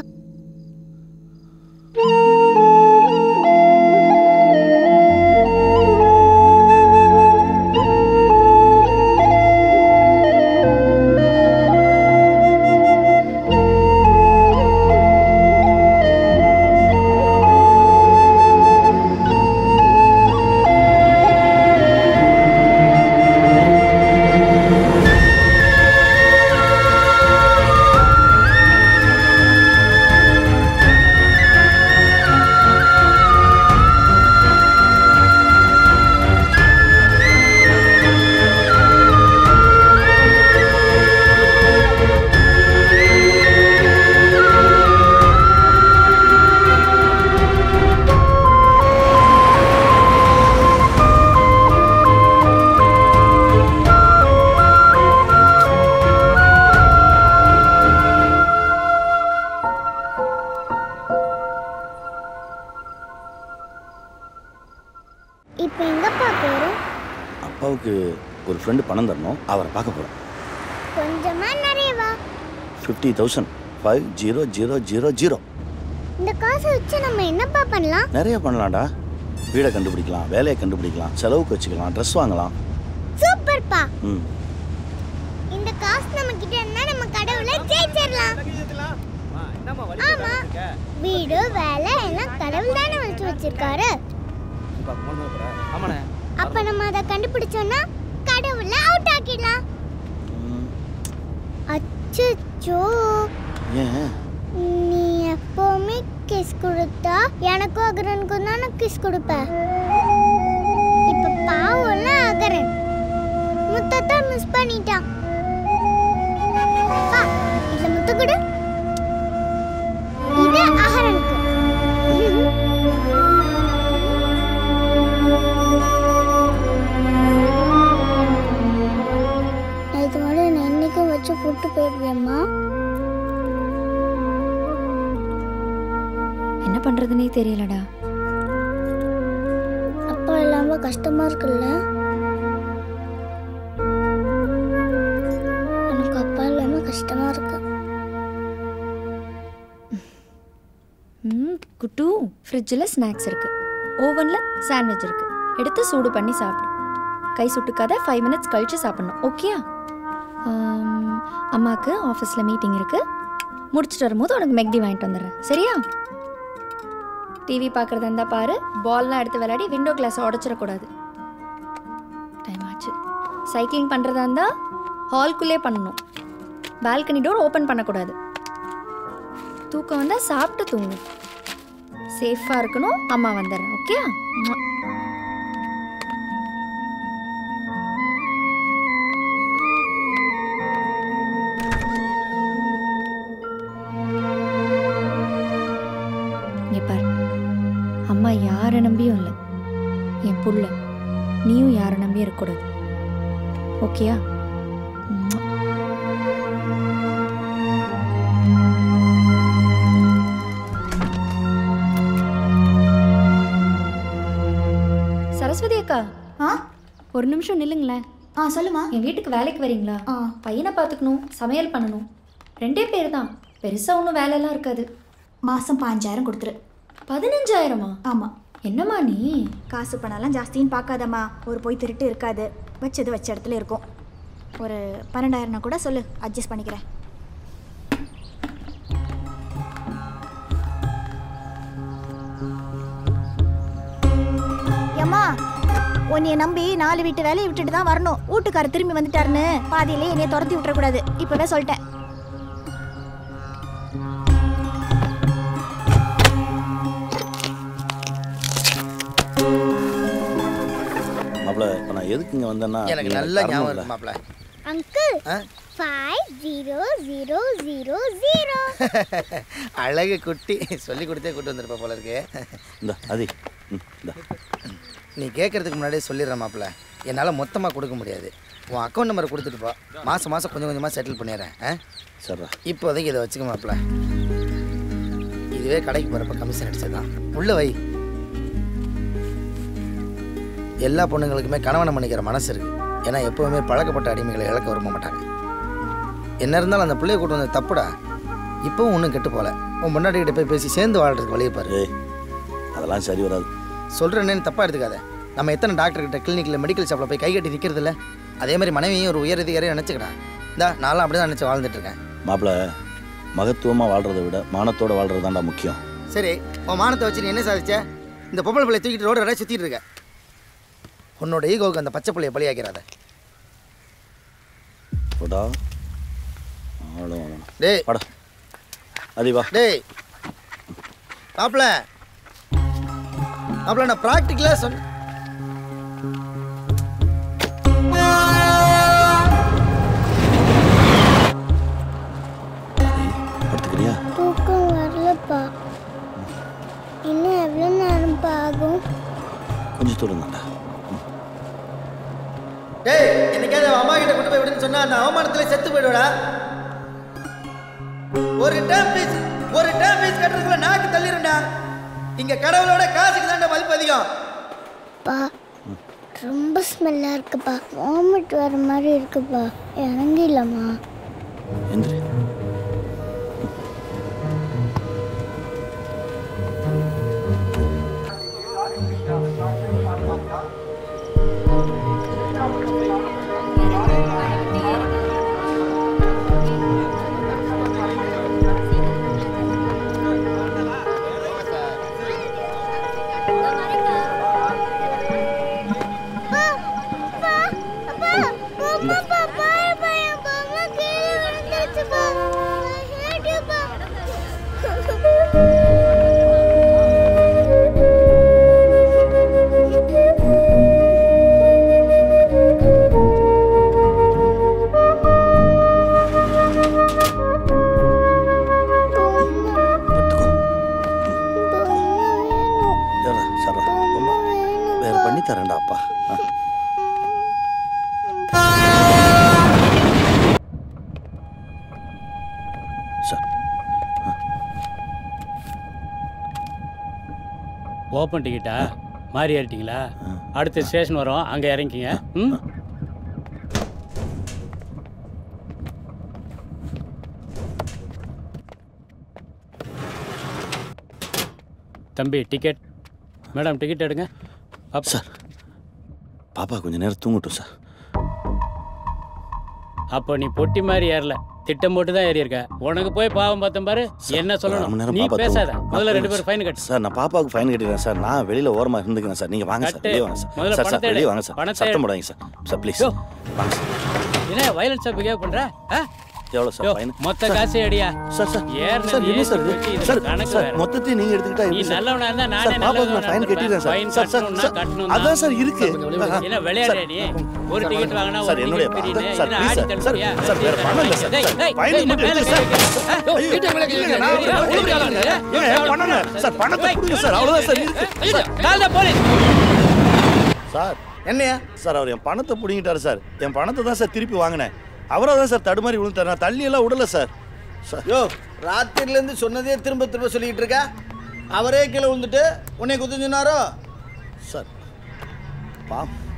அப்பாவுக்கு ஒரு ஃப்ரெண்டு பணம் தரணும், அவரை பார்க்க போறோம். கொஞ்சமா நிறையவா? 50,000. 50,000. இந்த காசை வச்சு நம்ம என்னப்பா பண்ணலாம்? நிறைய பண்ணலாம்டா. வீடை கண்டுபிடிக்கலாம், வேலையை கண்டுபிடிக்கலாம், செலவுக்கு வச்சுக்கலாம், ட்ரெஸ் வாங்கலாம். சூப்பர்ப்பா. இந்த காசு நம்ம கிட்ட இருந்தா நம்ம கடவுளை ஜெயிச்சிரலாம். ஆமா, வீடு வேலை எல்லாம் கடவுள் தானே வச்சு வச்சிருக்காரு. அப்ப நம்ம அதை கண்டுபிடிச்சோம்னா கடவுளை அவுட் ஆக்கிடலாம். அச்சச்சோ, நீ எப்பவுமே கிஸ் கொடுத்தா எனக்கும் அகரனுக்கும் தானே கிஸ் கொடுப்ப. இப்ப பாவம்ல அகரன் முத்தத்தை மிஸ் பண்ணிட்டான். இதுல முத்த கொடு, இது அகரனுக்கு. இது மாதிரி நான் என்னைக்கும் வச்சு போட்டு போயிடுவேம்மா. என்ன பண்றதுன்னே தெரியலடா. அப்பா இல்லாம கஷ்டமா இருக்குல்ல? எனக்கு அப்பா இல்லாம கஷ்டமா இருக்கு. குட்டு, ஃப்ரிட்ஜில் ஸ்நாக்ஸ் இருக்கு, ஓவன்ல சாண்ட்விச் இருக்கு. எடுத்து சூடு பண்ணி சாப்பிடு. கை சுட்டுக்காத, 5 minutes கழிச்சு சாப்பிடணும். ஓகேயா? அம்மாவுக்கு ஆஃபீஸில் மீட்டிங் இருக்கு, முடிச்சுட்டு வரும்போது உனக்கு மெக்டி வாங்கிட்டு வந்துடுறேன். சரியா? டிவி பார்க்குறதா இருந்தால் பாரு, பால்லாம் எடுத்து விளையாடி விண்டோ கிளாஸை உடச்சிடக்கூடாது. டைம் ஆச்சு. சைக்கிளிங் பண்ணுறதா இருந்தால் ஹால்குள்ளே பண்ணணும். பால்கனி டோர் ஓப்பன் பண்ணக்கூடாது. தூக்கம் வந்தால் சாப்பிட்டு தூங்கும். சேஃபாக இருக்கணும். அம்மா வந்துடுறேன். ஓகே? பார், அம்மா யாரை நம்பியும் இல்லை. என் புள்ள, நீயும் யாரை நம்பியும் இருக்கக்கூடாது. ஓகேயா? அக்கா ஒரு நிமிஷம் நில்லுங்களேன். சொல்லுமா. என் வீட்டுக்கு வேலைக்கு வரீங்களா? பையனை பார்த்துக்கணும், சமையல் பண்ணணும். 2 பேர் தான், பெருசாக ஒன்றும் வேலையெல்லாம் இருக்காது. மாதம் 5,000 கொடுத்துரு. 15,000மா? ஆமாம். என்னம்மா நீ? காசு பணம்லாம் ஜாஸ்தின்னு பார்க்காதம்மா. ஒரு போய் திருட்டு இருக்காது, வச்சது வச்ச இடத்துல இருக்கும். ஒரு 12,000 கூட சொல்லு, அட்ஜஸ்ட் பண்ணிக்கிறேன். ஏம்மா, உன்னைய நம்பி 4 வீட்டு வேலையை விட்டுட்டு தான் வரணும். வீட்டுக்காரர் திரும்பி வந்துட்டாருன்னு பாதியிலே என்னைய துரத்தி விட்டுறக்கூடாது. இப்போவே சொல்லிட்டேன். மாப்ள, இப்போ நான் எதுக்கு இங்கே வந்தேன்னா எனக்கு நல்ல ஞாபகம் இருக்கு மாப்ள. அங்கிள் 5000. அழகு குட்டி சொல்லி கொடுத்தே கூட்டு வந்திருப்ப போல இருக்கு. இந்த அது நீ கேட்கறதுக்கு முன்னாடியே சொல்லிடுற மாப்ள, என்னால் மொத்தமாக கொடுக்க முடியாது. உன் அக்கௌண்ட் நம்பரை கொடுத்துட்டு போ, மாதம் மாதம் கொஞ்சம் கொஞ்சமாக செட்டில் பண்ணிடுறேன். சரிடா. இப்போதைக்கு இதை வச்சுக்க மாப்ள. இதுவே கடைக்கு போகிறப்ப கமிஷன் அடிச்சதுதான். உள்ள வை. எல்லா பொண்ணுங்களுக்குமே கணவனை மன்னிக்கிற மனசு இருக்கு. ஏன்னா எப்போவுமே பழக்கப்பட்ட அடிமைகளை இழக்க விரும்ப மாட்டாங்க. என்ன இருந்தாலும் அந்த பிள்ளைய கூட்டு வந்து தப்புடா. இப்போவும் ஒன்றும் கெட்டு போகல. உன் முன்னாடிக்கிட்ட போய் பேசி சேர்ந்து வாழ்றதுக்கு வழியை பாரு. அதெல்லாம் சரி வராது. சொல்கிறேன்னு தப்பாக எடுத்துக்காத. நம்ம எத்தனை டாக்டர்கிட்ட கிளினிக்கில் மெடிக்கல் ஷாப்பில் போய் கை கட்டி நிற்கிறது இல்லை. அதே மாதிரி மனைவியும் ஒரு உயர் அதிகாரியை நினச்சிக்கிட்டான். இந்தா நானும் அப்படி தான் நினச்சி வாழ்ந்துட்டுருக்கேன். மாப்பிள்ள, மகத்துவமாக வாழ்கிறத விட மானத்தோடு வாழ்கிறது தான்டா முக்கியம். சரி, உன் மானத்தை வச்சு நீ என்ன சாதிச்ச? இந்த பொம்பளை பிள்ளைய தூக்கிட்டு ரோடு இடையே சுற்றிட்டு இருக்க. உன்னோட ஈகோவுக்கு அந்த பச்சை பிள்ளைய பலியாக்கிறாத. டேய் வாடா அதிவா. டேய் மாப்பிள்ள, மாப்பிள்ள நான் ப்ராக்டிக்கலாக சொன்னேன். தூக்கம் வரலப்பா. இன்னும் எவ்வளோ நேரம்ப்பா ஆகும்? கொஞ்சம் தூரம். டேய், என்னைக்காவது அம்மா கிட்ட கொண்டு போய் விடுன்னு சொன்னா அந்த அவமானத்துல செத்து போயிடுவடா. ஒரு டேம் ஃபீஸ் கட்டுறதுக்குள்ள நாக்கு தள்ளிருண்டா. இங்க கடவுளோட காசுக்கு தான்டா மதிப்பு அதிகம். பா, ரொம்ப ஸ்மெல்லாக இருக்குப்பா. வாமிட் வர மாதிரி இருக்குப்பா. இறங்கிடலாமா? எந்திரி. தரேன்டா அப்பா. சார், ஓப்பன் டிக்கெட்டா? மாறி ஏறிட்டீங்களா? அடுத்த ஸ்டேஷன் வரும், அங்கே இறங்கிக்கிங்க. ம், தம்பி டிக்கெட். மேடம் டிக்கெட் எடுங்க. அப் சார், பாப்பா கொஞ்சம் நேரம் தூங்கட்டும் சார். அப்போ நீ பொட்டி மாதிரி ஏறல, திட்டம் போட்டு தான் ஏறி இருக்க. உனக்கு போய் பாவம் பார்த்தேன் பாரு. என்ன சொல்லணும்? நீ பேசாத. முதல்ல 2 பேரும் ஃபைன் கட்டு. சார், நான் பாப்பாவுக்கு ஃபைன் கட்டிடுறேன் சார். நான் வெளியில ஓரமா இருந்துக்கிறேன் சார். நீங்க வாங்க சார், வெளியே வாங்க சார். சார் சார் வெளியே வாங்க சார். சத்தம் போடாதீங்க சார். சார் ப்ளீஸ் வாங்க சார். என்ன வயலன்ஸா பிஹேவ் பண்ற? எவ்வளோ சார் ஃபைன்? மொத்த காசே அடியா சார். சார் சார் என்ன சார் சார் சார் மொத்தத்தையும் நீங்க எடுத்துக்கிட்டா நீ நல்லவனா இருந்தா நானே சார் பாப்பாவுக்கு நான் ஃபைன் கட்டிடுறேன் சார். சார் சார் அதான் சார் இருக்கு. என்ன விளையாடுற நீ? ஒரு டிக்கெட் வாங்கினா சார் என்னோட சார் ப்ளீஸ் சார். சார் வேற பணம் இல்ல சார். ஃபைன் மட்டும் எடுத்து சார். பண்ணல சார். பணத்தை கொடுங்க சார். அவ்வளவுதான் சார் இருக்கு. கால்ல போலீஸ். சார் என்னையா சார், அவர் என் பணத்தை பிடிங்கிட்டாரு சார். என் பணத்தை தான் சார் திருப்பி வாங்கினேன். அவராக தான் சார் தடுமாறி விழுந்தார். நான் தள்ளி எல்லாம் விடல சார். யோ, ராத்திரிலேருந்து சொன்னதே திரும்ப திரும்ப சொல்லிக்கிட்டு இருக்கா. அவரே கீழே விழுந்துட்டு உன்னை குத்து சொன்னாரோ? சார்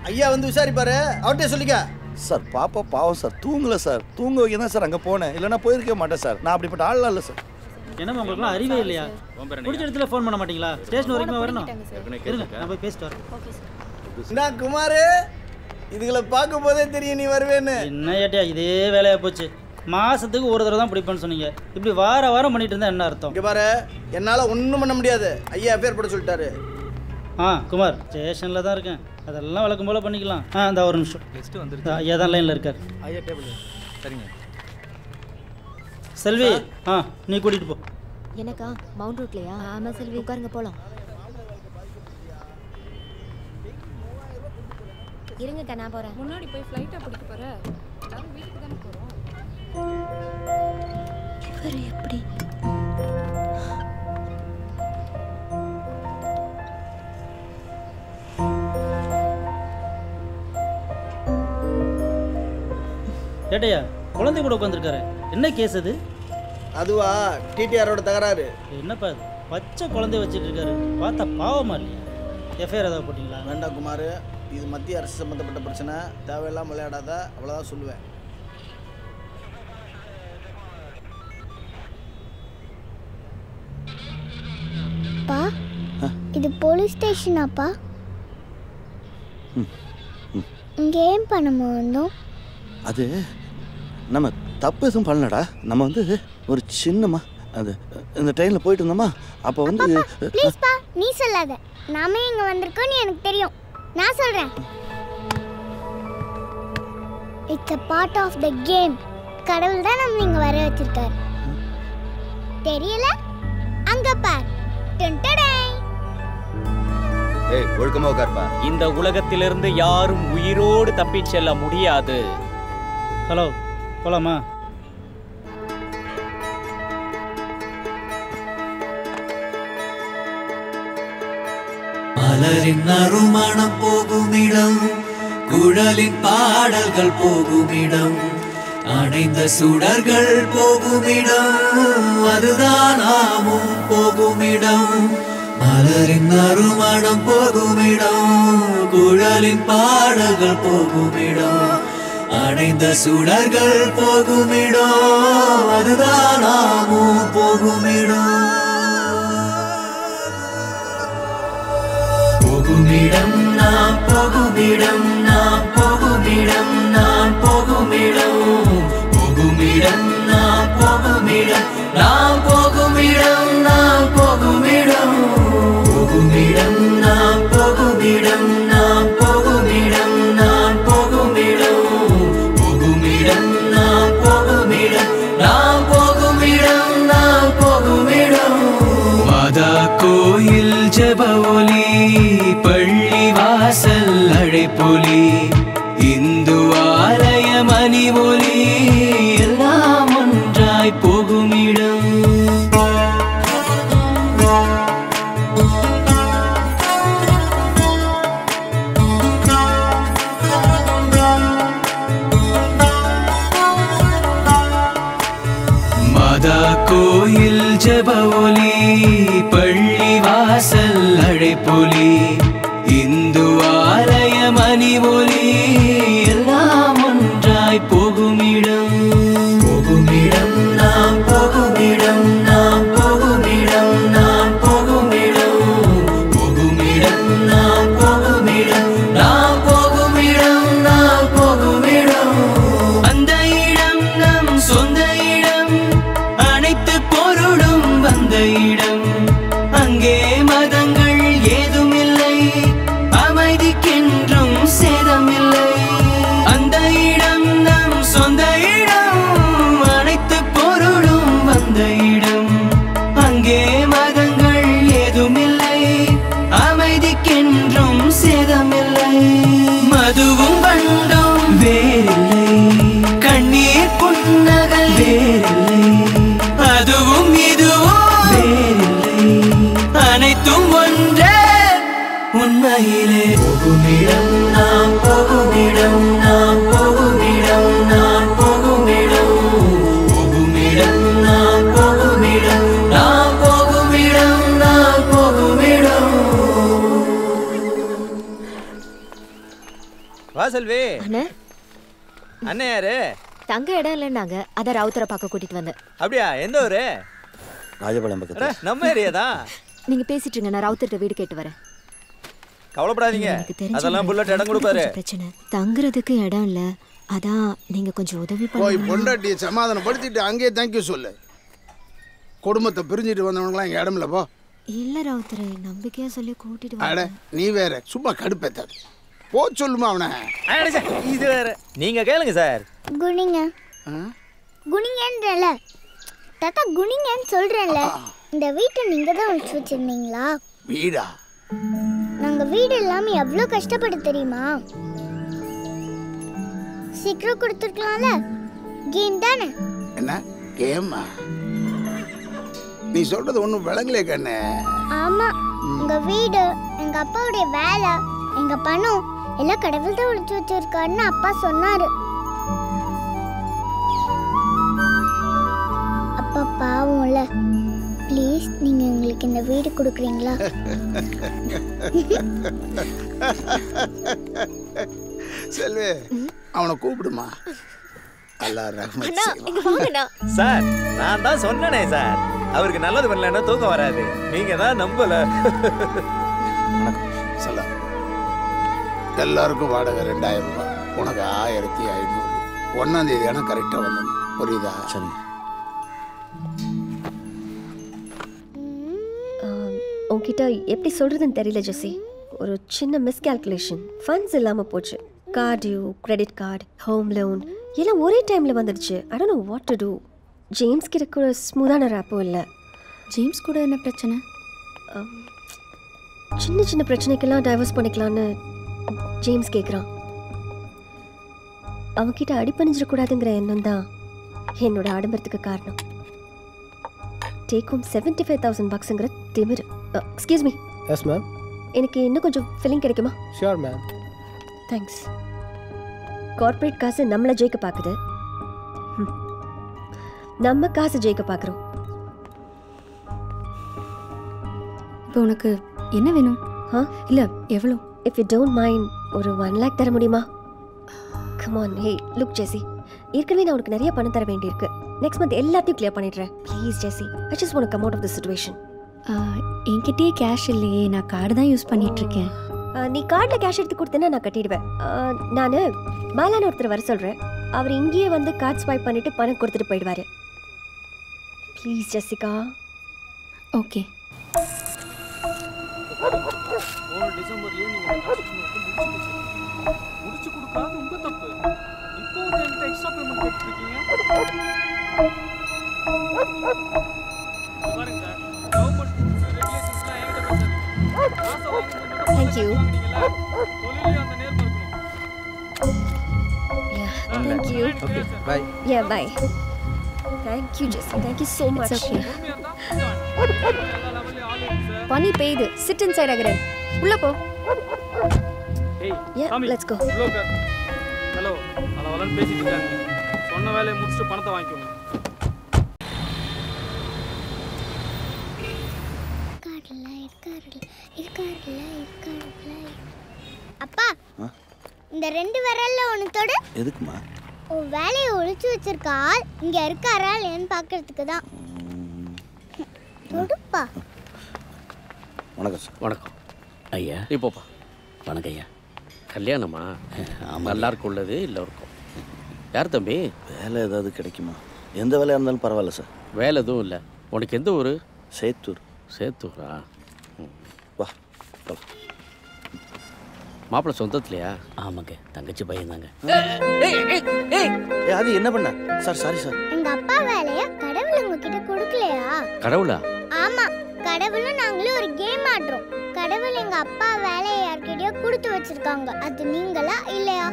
ஐயா வந்து விசாரிப்பாரு, அவர்கிட்ட சொல்லிக்க. சார் பாப்பா பாவம் சார், தூங்கல சார். தூங்க வைக்க தான் சார் அங்கே போனேன், இல்லைன்னா போயிருக்கவே மாட்டேன் சார். நான் அப்படிப்பட்ட ஆள்லாம் இல்லை சார். என்னம்மா உங்களுக்குலாம் அறிவே இல்லையா? பிடிச்ச இடத்துல ஃபோன் பண்ண மாட்டீங்களா? ஸ்டேஷன் வரைக்கும் வரணும். இருங்க, நான் போய் பேசிட்டு வரேன். நான் குமார், இதுகளை பார்க்கும் போதே தெரியும் நீ வருவேன்னு. என்ன ஏட்டியா இதே வேலையா போச்சு? மாசத்துக்கு ஒரு தடவை தான் பிடிப்பேன்னு சொன்னீங்க. இப்படி வார வாரம் பண்ணிட்டு இருந்தா என்ன அர்த்தம்? இங்க பாரு, என்னால ஒன்றும் பண்ண முடியாது. ஐயா பேர் போட சொல்லிட்டாரு. குமார் ஸ்டேஷனில் தான் இருக்கேன், அதெல்லாம் வழக்கம் போல் பண்ணிக்கலாம். இந்த ஒரு நிமிஷம் நெக்ஸ்ட் வந்து ஐயா தான் லைனில் இருக்கார். ஐயா டேபிள் சரிங்க. செல்வி நீ கூட்டிகிட்டு போ. எனக்கா மவுண்ட் ரோட்லையா? ஆமாம் செல்வி, உட்காருங்க போகலாம். இருங்கக்கா நான் போகிறேன். முன்னாடி போய் ஃப்ளைட்டாக பிடிக்க போகிறேன். எல்லாரும் வீட்டுக்கு தானே போகிறோம். இவர் எப்படி? ஏட்டையா குழந்தை கூட உட்காந்துருக்காரு, என்ன கேஸ் அது? அதுவா டிடிஆரோட தகராறு. என்னப்பா அது பச்சை குழந்தைய வச்சுட்டு இருக்காரு, பார்த்தா பாவமா இல்லையா? எஃப்ஐஆர் ஏதாவது போட்டிங்களா? வேண்டாம் குமார், இது மத்திய அரசு சம்மந்தப்பட்ட பிரச்சனை, தேவையில்லாம விளையாடாத, அவ்வளோதான் சொல்லுவேன். பா இது போலீஸ் ஸ்டேஷனாப்பா? இங்கே ஏன் பண்ண வந்தோம்? அது நம்ம தப்பு எதுவும் பண்ணலடா. நம்ம வந்து ஒரு சின்னம்மா அது இந்த ட்ரெயினில் போயிட்டு இருந்தோமா, அப்போ வந்து ப்ளீஸ்ப்பா நீ சொல்லாத. நாம இங்கே வந்திருக்கோன்னு எனக்கு தெரியும், நான் சொல்கிறேன். It's a part of the game. கடவுள் தான் நம்ம இங்கே வர வச்சிருக்காரு. தெரியல? அங்க பார். ஏய் ஒழுக்கமா உட்கார்ப்பா. இந்த உலகத்திலிருந்து யாரும் உயிரோடு தப்பிச் செல்ல முடியாது. ஹலோ போலாமா? மலரின் நறுமணம் போகுமிடம், குழலின் பாடல்கள் போகுமிடம், அணைந்த சுடர்கள் போகுமிடம், அதுதான் நாமும் போகுமிடம். மலரின் நறுமணம் போகுமிடம், குழலின் பாடல்கள் போகுமிடம், அணைந்த சுடர்கள் போகுமிடம், அதுதான் நாமும் போகுமிடம். போகுமிடம் நாம் போகுமிடம், நாம் போகுமிடம், நாம் போகுமிடம், போகுமிடம் நாம் போகுமிடம், நாம் போகுமிடம், நாம் போகுமிடம், போகுமிடம் நாம் போகுமிடம், நாம் போகுமிடம், நாம் போகுமிடம், போகுமிடம் நாம் போகுமிடம், நாம் போகுமிடம், நாம் போகுமிடம். மாதா கோயில் ஜெப ஒலி, பள்ளி வாசல் அழைப்பொலி, இந்து ஆலய மணி ஒலி, எல்லாம் ஒன்றாய் போகுமிடம். மாதா கோயில் ஜெப ஒலி, பள்ளி வாசல் அழைப்பொலி, இந்து ஆலய மணி ஒலி, எல்லாம் ஒன்றாய் போகுமிடம். போகுமிடம் நாம் போகுமிடம், நாம் போகுமிடம், நாம் போகுமிடம், போகுமிடம் நாம் போகுமிடம், நாம் போகுமிடம், நாம் போகுமிடம். அந்த இடம் நம் சொந்த இடம், அனைத்து பொருளும் வந்த இடம், அங்கே மதங்கள் ஏதுமில்லை, அமைதிக்கென்றும் சேதமில்லை. அந்த இடம் நம் சொந்த இடம், அனைத்து பொருளும் வந்த இடம், அங்கே மதங்கள் ஏதுமில்லை, அமைதிக்கென்றும் சேதமில்லை. மதுவும் பண்டும் வேறில்லை, கண்ணீர் புன்னகை வேறில்லை, அதுவும் இதுவும் வேறில்லை, அனைத்தும் ஒன்றே உண்மையிலே. போகுமிடம் நாம் போகுமிடம், நாம் போகுமிடம், நாம் போகுமிடம், போகுமிடம் நாம் போகுமிடம், நாம் போகுமிடம், நாம் போகுமிடம். செல்வி. அண்ணே அண்ணே யாரு? தங்க இடம் இல்லைன்னாங்க, அதான் ராவுத்தரை பார்க்க கூட்டிட்டு வந்தேன். அப்படியா? எந்த ஊரு? ராஜபாளையம் பக்கத்துல. நம்ம ஏரியா தான். நீங்க பேசிட்டு இருங்க, நான் ராவுத்தர்ட்ட வீடு கேட்டு வரேன். கவலைப்படாதீங்க, அதெல்லாம் புல்லட் இடம் கொடுப்பாரு. பிரச்சனை தங்குறதுக்கு இடம் இல்ல, அதான் நீங்க கொஞ்சம் உதவி போய் பண்ணுங்க. பொண்டாட்டியை சமாதானப்படுத்திட்டு அங்கேயே தேங்க்யூ சொல்லு. குடும்பத்தை பிரிஞ்சுட்டு வந்தவங்களாம் இங்கே இடம் இல்லை போ. இல்ல ராவுத்தரை, நம்பிக்கையா சொல்லி கூட்டிட்டு அட வரேன். நீ வேற சும்மா கடுப்பேத்தாது. போ சொல்லுமா அவனை. இது வேற. நீங்க கேளுங்க சார். குனிங்க குனிங்கன்றல தாத்தா, குனிங்கன்னு சொல்றேன்ல. இந்த வீட்டை நீங்க தான் ஒழிச்சு வச்சிருந்தீங்களா? வீடா? நாங்க வீடு இல்லாம எவ்வளவு கஷ்டப்பட்டு தெரியுமா? சீக்கிரம் கொடுத்துருக்கலாம்ல. கேம் தானே. என்ன கேமா? நீ சொல்றது ஒன்றும் விளங்கலே கண்ணே. ஆமா, உங்க வீடு, எங்க அப்பாவுடைய வேலை, எங்க பணம் எல்லாம் கடவுள் தான் ஒழிச்சு வச்சிருக்காருன்னு அப்பா சொன்னாரு. அப்பா பாவம்ல. ப்ளீஸ் நீங்க எங்களுக்கு இந்த வீடு கொடுக்குறீங்களா? செல்வி, அவனை கூப்பிடுமா. அல்லாஹ் ரஹ்மத் அண்ணா, செய்வான். இங்க வாங்கண்ணா. சார், நான் தான் சொன்னனே சார், அவருக்கு நல்லது பண்ணலன்னா தூக்கம் வராது. நீங்க தான் நம்பல. சலாம். எல்லாருக்கும் வாடகை 2000 ரூபாய், உனக்கு 1500. 1ஆம் தேதி ஆனால் கரெக்டாக வந்துடும். புரியுதா? சரி. உன்கிட்ட எப்படி சொல்கிறதுன்னு தெரியல ஜெசி. ஒரு சின்ன மிஸ்கால்குலேஷன், ஃபண்ட்ஸ் இல்லாமல் போச்சு. Card due, credit card, home loan எல்லாம் ஒரே டைமில் வந்துடுச்சு. I don't know what to do. James கிட்ட கூட ஸ்மூத்தான ரேப்பும் இல்லை. ஜேம்ஸ் கூட என்ன பிரச்சனை? சின்ன சின்ன பிரச்சனைக்கெல்லாம் டைவர்ஸ் பண்ணிக்கலான்னு ஜேம்ஸ் கேட்குறான். அவன்கிட்ட அடிப்பணிஞ்சிடக்கூடாதுங்கிற எண்ணம் தான் என்னோட ஆடம்பரத்துக்கு காரணம். டேக் ஹோம் $75,000 திமிரு. Excuse me. Yes ma'am. எனக்கு இன்னும் கொஞ்சம் ஃபில்லிங் கிடைக்குமா? Sure ma'am. தேங்க்ஸ். கார்ப்பரேட் காசு நம்மளை ஜெயிக்க பார்க்குது, நம்ம காசு ஜெயிக்க பார்க்குறோம். இப்போ உனக்கு என்ன வேணும்? இல்லை எவ்வளோ? இஃப் யூ டோன்ட் மைண்ட் ஒரு 1 lakh தர முடியுமா? Come on. Hey look Jessie, ஏற்கனவே நான் உனக்கு நிறைய பணம் தர வேண்டியிருக்கு. நெக்ஸ்ட் மந்த் எல்லாத்தையும் கிளியர் பண்ணிடுறேன். Please Jessie, I just want to come out of the situation. என்கிட்டயே கேஷ் இல்லையே, நான் கார்டு தான் யூஸ் பண்ணிகிட்ருக்கேன். நீ கார்டில் கேஷ் எடுத்து கொடுத்தேன்னா நான் கட்டிடுவேன். நான் பாலான்னு ஒருத்தர் வர சொல்கிறேன். அவர் இங்கேயே வந்து கார்டு ஸ்வைப் பண்ணிவிட்டு பணம் கொடுத்துட்டு போயிடுவார். Please Jessica. ஓகே. டிசம்பர்லயே நீங்க முடிச்சு கொடுக்காது உங்க தப்பு. இப்போ என்கிட்ட எக்ஸ்ட்ரா பேமெண்ட் கேட்டிருக்கீங்க. பாருங்க சார், கவர்மெண்ட் ரெகுலேஷன்ஸ்லாம் என்கிட்ட பேசுறாங்க. காசை வாங்குறது Thank you. தொழிலே அந்த நேர்மை இருக்கணும். Thank you. Okay, bye. Yeah, bye. Thank you, Jesse. Thank you so much. It's okay. பனி பெய்யுது. Sit inside Agaran. உள்ள போ. ஏய், Yeah, சாமி, let's go. உள்ள உட்கார். ஹலோ, அளவலன்னு பேசிட்டு இருக்காங்க. சொன்ன வேலையை முடிச்சுட்டு பணத்தை வாங்கிக்கோங்க. அப்பா, இந்த 2 விரல்ல ஒன்று தொடு. எதுக்குமா? உன் வேலையை ஒழிச்சு வச்சிருக்க ஆள் இங்க இருக்காரா இல்லையான்னு பார்க்கறதுக்கு தான். தொடுப்பா. வணக்கம் சார். வணக்கம் ஐயா. நீ போப்பா. வணக்கம் ஐயா. கல்யாணமா? எல்லாருக்கும் உள்ளது எல்லோருக்கும். யார் தம்பி? வேலை ஏதாவது கிடைக்குமா? எந்த வேலையாக இருந்தாலும் பரவாயில்ல சார். வேலை எதுவும் இல்லை. உனக்கு எந்த ஊர்? சேத்தூர். சேத்தூரா? வா. மாப்பிள்ளை சொந்தத்துலையா? ஆமாங்க, தங்கச்சி பையன் தாங்க. அது என்ன பண்ண சார்? Sorry sir. எங்க அப்பா வேலைய கடவுள் உங்ககிட்ட கொடுக்கலையா? கடவுளா? ஆமா, கடவுளும் நாங்களும் ஒரு கேம் ஆடுறோம். கடவுள் எங்க அப்பா வேலையை யார்கிட்டயோ கொடுத்து வச்சிருக்காங்க. அது நீங்களா இல்லையா?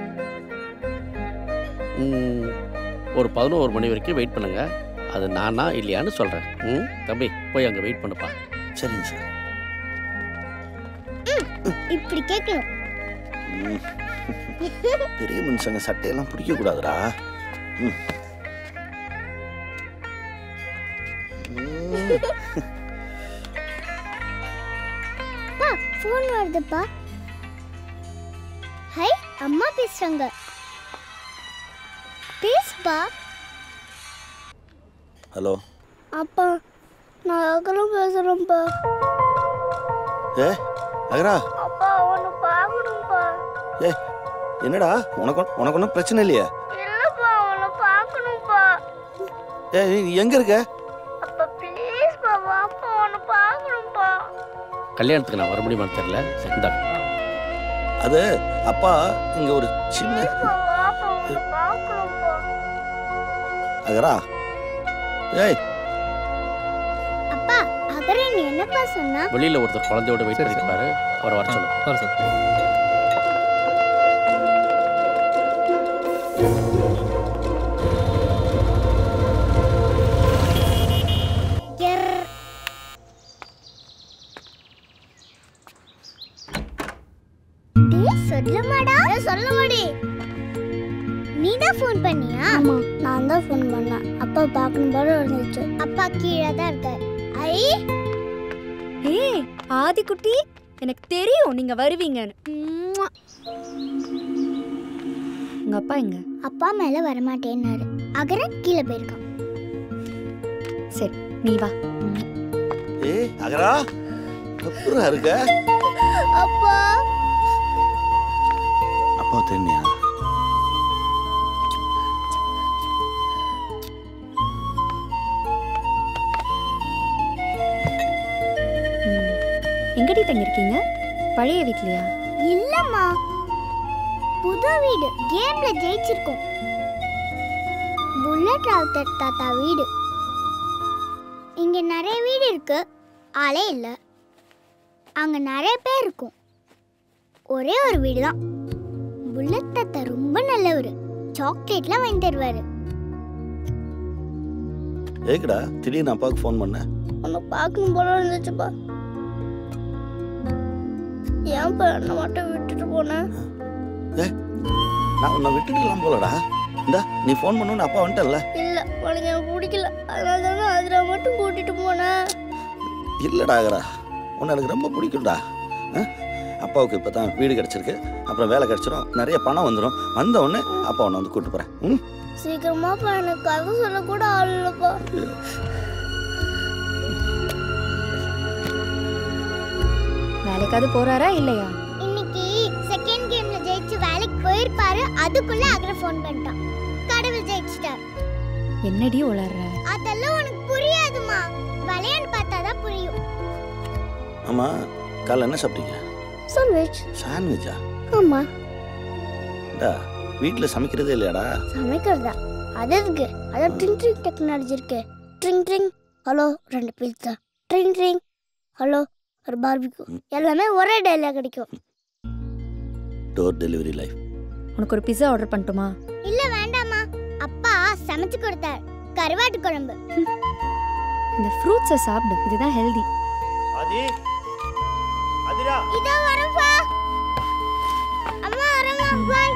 ஒரு 11 மணி வரைக்கும் வெயிட் பண்ணுங்க. அது நானா இல்லையான்னு சொல்கிறேன். தம்பி போய் அங்கே வெயிட் பண்ணுப்பா. சரிங்க சார். இப்படி கேட்கணும். பெரிய மனுஷங்க சட்டையெல்லாம் பிடிக்க கூடாதுடா. பா, ஃபோன் வருதுப்பா. ஹை அம்மா பேசுறாங்க. பேசுப்பா. ஹலோ அப்பா நான் அகரம் பேசுறேன்ப்பா. ஏ அகரா. அப்பா உன்னை பார்க்கணும்ப்பா. ஏ என்னடா உனக்கு ஒன்றும் பிரச்சனை இல்லையா? இல்லப்பா உன்னை பார்க்கணும்ப்பா. ஏ நீ எங்க இருக்க? அப்பா ப்ளீஸ்ப்பா வாப்பா உன்னை பார்க்கணும்ப்பா. கல்யாணத்துக்கு நான் வர முடியுமான்னு தெரியல. இந்தா அது அப்பா இங்க ஒரு சின்ன வாப்பா உன்னை பார்க்கணும்ப்பா. அகரா. ஏய் அப்பா அகரன் என்னப்பா சொன்னா? வெளியில ஒருத்தர் குழந்தையோட வெயிட் பண்ணிட்டு இருப்பாரு. அவரை வர சொல்லுங்க. சொல்லமாடா சொல்லமாடி. நீ தான் ஃபோன் பண்ணியா? ஆமா நான் தான் ஃபோன் பண்ணேன். அப்பா பார்க்கணும் போல இருந்துச்சு. அப்பா கீழே தான் இருக்கார். ஐ ஏய் ஆதிக்குட்டி, எனக்கு தெரியும் நீங்க வருவீங்கன்னு. உங்க அப்பா எங்க? அப்பா மேல வரமாட்டேன்னாரு. அகரன் கீழே போயிருக்கான். சரி நீ வா. ஏய் அகரா அப்புறம் இருக்க. அப்பா அப்பா தெரியா? எங்கடி தங்கிருக்கீங்க? பழைய வீட்லயா? இல்லம்மா புது வீடு. கேம்ல ஜெயிச்சிருக்கோம். புல்லட் ராவுத்தர் தாத்தா வீடு. இங்க நிறைய வீடு இருக்கு, ஆளே இல்ல. அங்க நிறைய பேர் இருக்கும், ஒரே ஒரு வீடு தான். புல்லட் தாத்தா ரொம்ப நல்லவர். சாக்லேட்லாம் வாங்கி தருவாரு. ஏக்கடா திடீர்னு அப்பாவுக்கு ஃபோன் பண்ண? உன்னை பார்க்கணும் போல இருந்துச்சுப்பா. ஏன்ப்பா என்னை மட்டும் விட்டுட்டு போனேன்? நான் உன்னை விட்டுட்டுலாம் போலடா. இந்தா நீ ஃபோன் பண்ணணும்னு அப்பா வந்துட்டல்ல. இல்ல உனக்கு எனக்கு பிடிக்கல, அதனால தானே அதிரா மட்டும் கூட்டிட்டு போனேன். இல்லடா அகரா, உன்னை எனக்கு ரொம்ப பிடிக்கும்டா. அப்பாவுக்கு இப்போ தான் வீடு கிடச்சிருக்கு, அப்புறம் வேலை கிடச்சிரும், நிறைய பணம் வந்துடும். வந்த உடனே அப்பா உன்னை வந்து கூப்பிட்டு போகிறேன். சீக்கிரமாப்பா, எனக்கு கதை சொல்லக்கூட ஆள் இல்லைப்பா. வேலைக்காவது போறாரா இல்லையா? இன்னைக்கு செகண்ட் கேம்ல ஜெயிச்சு வேலைக்கு போயிருப்பாரு. அதுக்குள்ள அகர ஃபோன் பண்ணிட்டான். கடவுள் ஜெயிச்சிட்டார். என்னடி உளறற? அதெல்லாம் உனக்கு புரியாதுமா. விளையாண்டு பார்த்தாதான் புரியும். ஆமா காலைல என்ன சாப்பிட்டீங்க? சாண்ட்விச். சாண்ட்விச்சா? ஆமா. டா வீட்ல சமைக்கிறதே இல்லையாடா? சமைக்கிறதா? அது எதுக்கு? அதான் ட்ரிங் ட்ரிங் டெக்னாலஜி இருக்கு. Drink drink hello 2 pizza. Drink drink hello ஒரு பார்பிக்யூ. எல்லாமே ஒரே டேல கிடைக்கும். Door delivery life. உனக்கு ஒரு பிஸா ஆர்டர் பண்ணட்டுமா? இல்ல வேண்டாமா, அப்பா சமைச்சு கொடுத்தார். கருவாட்டு குழம்பு. இந்த ஃப்ரூட்ஸை சாப்பிடு, இதுதான் ஹெல்தி. ஆதி அதிரா இதோ வரப்பா. அம்மா வரமா பை.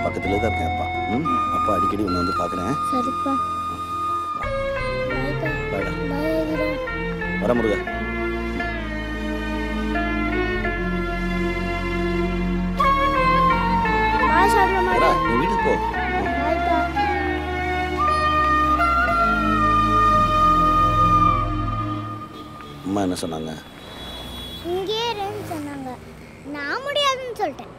பக்கத்துல தான் இருக்கேன் அப்பா. அப்பா அடிக்கடி உன்னை வந்து பார்க்குறேன். சரிப்பா. பாய்டா. பாய் அதிரா. வர முருகா. பாய் சாப்பிடலாமா? நீ வீட்டுக்கு போ. பாய்ப்பா. அம்மா என்ன சொன்னாங்க? இங்கே இருன்னு சொன்னாங்க. நான் முடியாதுன்னு சொல்லிட்டேன்.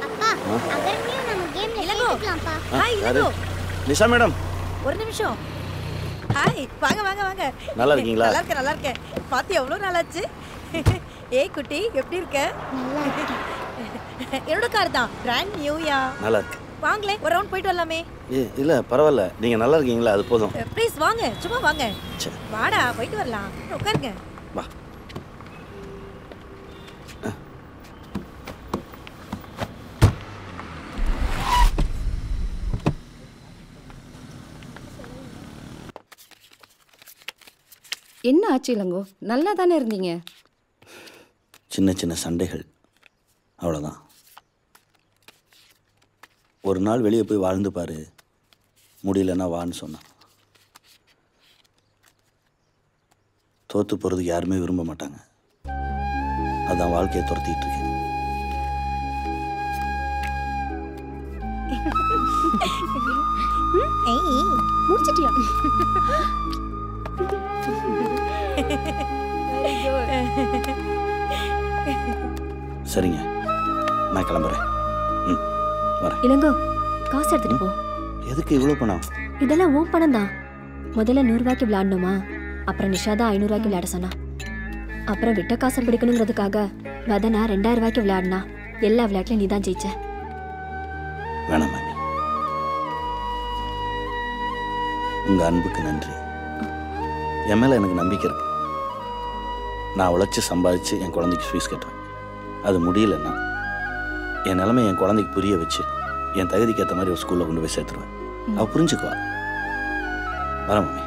அப்பா அகர்மியும் நம்ம கேம்ல சேர்த்துக்கலாம்ப்பா. ஹாய் இளங்கோ. நிஷா மேடம் ஒரு நிமிஷம். ஹாய் வாங்க வாங்க வாங்க. நல்லா இருக்கீங்களா? நல்லா இருக்கேன். பாத்தி எவ்வளவு நாளாச்சு. ஏய் குட்டி எப்படி இருக்க? நல்லா இருக்கேன். என்னோட கார் தான், பிராண்ட் நியூயா. நல்லா இருக்கு. வாங்களே ஒரு ரவுண்ட் போயிட்டு வரலாமே. இல்ல பரவாயில்ல, நீங்க நல்லா இருக்கீங்களா? அது போதும். ப்ளீஸ் வாங்க, சும்மா வாங்க. சரி வாடா போயிட்டு வரலாம். உட்காருங்க. வா. என்ன ஆச்சு இளங்கோ? நல்லா தானே இருந்தீங்க? சின்ன சின்ன சண்டைகள், அவ்வளோதான். ஒரு நாள் வெளியே போய் வாழ்ந்து பாரு, முடியலன்னா வான்னு சொன்னான். தோற்று போகிறது யாருமே விரும்ப மாட்டாங்க. அதான் வாழ்க்கையை துரத்திட்டு இருக்கேன். முடிச்சிட்டியா? சரிங்க, நான் கிளம்புறேன். வரேன். இளங்கோ, காசு எடுத்துட்டு போ. எதுக்கு இவ்வளோ பணம்? இதெல்லாம் உன் பணம் தான். முதல்ல 100 ரூபாய்க்கு விளையாடணுமா, அப்புறம் நிஷாதா 500 ரூபாய்க்கு விளையாட சொன்னா, அப்புறம் விட்ட காசை பிடிக்கணுங்கிறதுக்காக வதனா 2000 ரூபாய்க்கு விளையாடினா. எல்லா விளையாட்டுலையும் நீ தான் ஜெயிச்ச. வேணாம் மாமி, உங்கள் அன்புக்கு நன்றி. என் மேலே எனக்கு நம்பிக்கை இருக்கு. நான் உழைச்சி சம்பாதிச்சு என் குழந்தைக்கு ஃபீஸ் கட்டுறேன். அது முடியலன்னா என் நிலைமை என் குழந்தைக்கு புரிய வச்சு என் தகுதிக்கு ஏற்ற மாதிரி ஒரு ஸ்கூலில் கொண்டு போய் சேர்த்துருவேன். அவள் புரிஞ்சுக்குவா. வரேன் மாமி,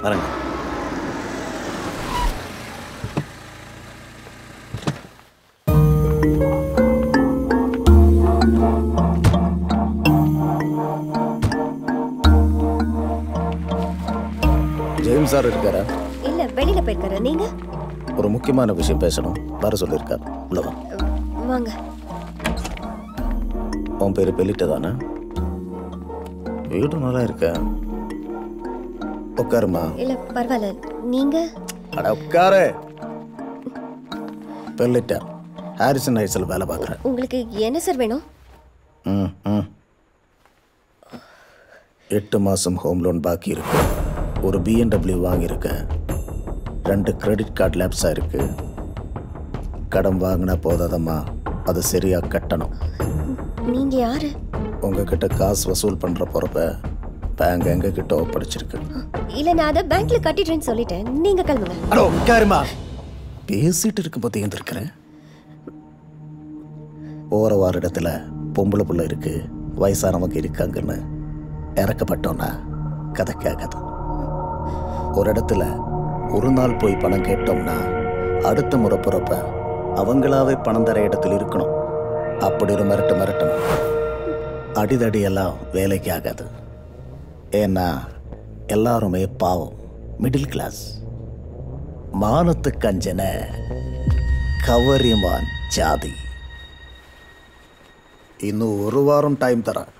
வரேங்க. ஜெயிம்ஸ் சார் இருக்காரா? இல்ல, வெளியில போயிருக்காரு. நீங்க? ஒரு முக்கியமான விஷயம் பேசணும், வர சொல்லியிருக்காரு. உள்ளவா வாங்க. உன் பேரு பெலிட்ட தானே? வீடு நல்லா இருக்க. உட்காருமா. இல்ல பரவாயில்ல, நீங்க? அட உட்காரு. பெலிட்ட, ஹாரிசன் ஹைட்ஸில் வேலை பார்க்குறேன். உங்களுக்கு என்ன சார் வேணும்? 8 மாதம் ஹோம் லோன் பாக்கி இருக்கு. ஒரு BMW வாங்கியிருக்கேன். 2 கிரெடிட் கார்டு லேப்ஸாக இருக்கு. கடன் வாங்கினா போதாதம்மா, அதை சரியாக கட்டணும். நீங்க யாரு? உங்ககிட்ட காசு வசூல் பண்ணுற பொறுப்பை பேங்க் எங்ககிட்ட ஒப்படைச்சிருக்கு. இல்ல, நான் அதை பேங்க்ல கட்டிடுறேன்னு சொல்லிட்டேன். நீங்க கிளம்புங்க. அடோ உட்காருமா. பேசிட்டு இருக்கும்போது எழுந்திருக்கிறேன். போகிற வார இடத்துல பொம்பளை புள்ள இருக்கு, வயசானவங்க இருக்காங்கன்னு இறக்கப்பட்டோன்னா கதை கேட்காது. ஒரு இடத்துல ஒரு நாள் போய் பணம் கேட்டோம்னா அடுத்த முறை போகிறப்ப அவங்களாவே பணம் தர இடத்துல இருக்கணும். அப்படி ஒரு மிரட்டணும். அடிதடியெல்லாம் வேலைக்கு ஆகாது. ஏன்னா எல்லாருமே பாவம், மிடில் கிளாஸ். மானத்துக்கு அஞ்சன கவரிமான் ஜாதி. இன்னும் 1 வாரம் டைம் தரேன்.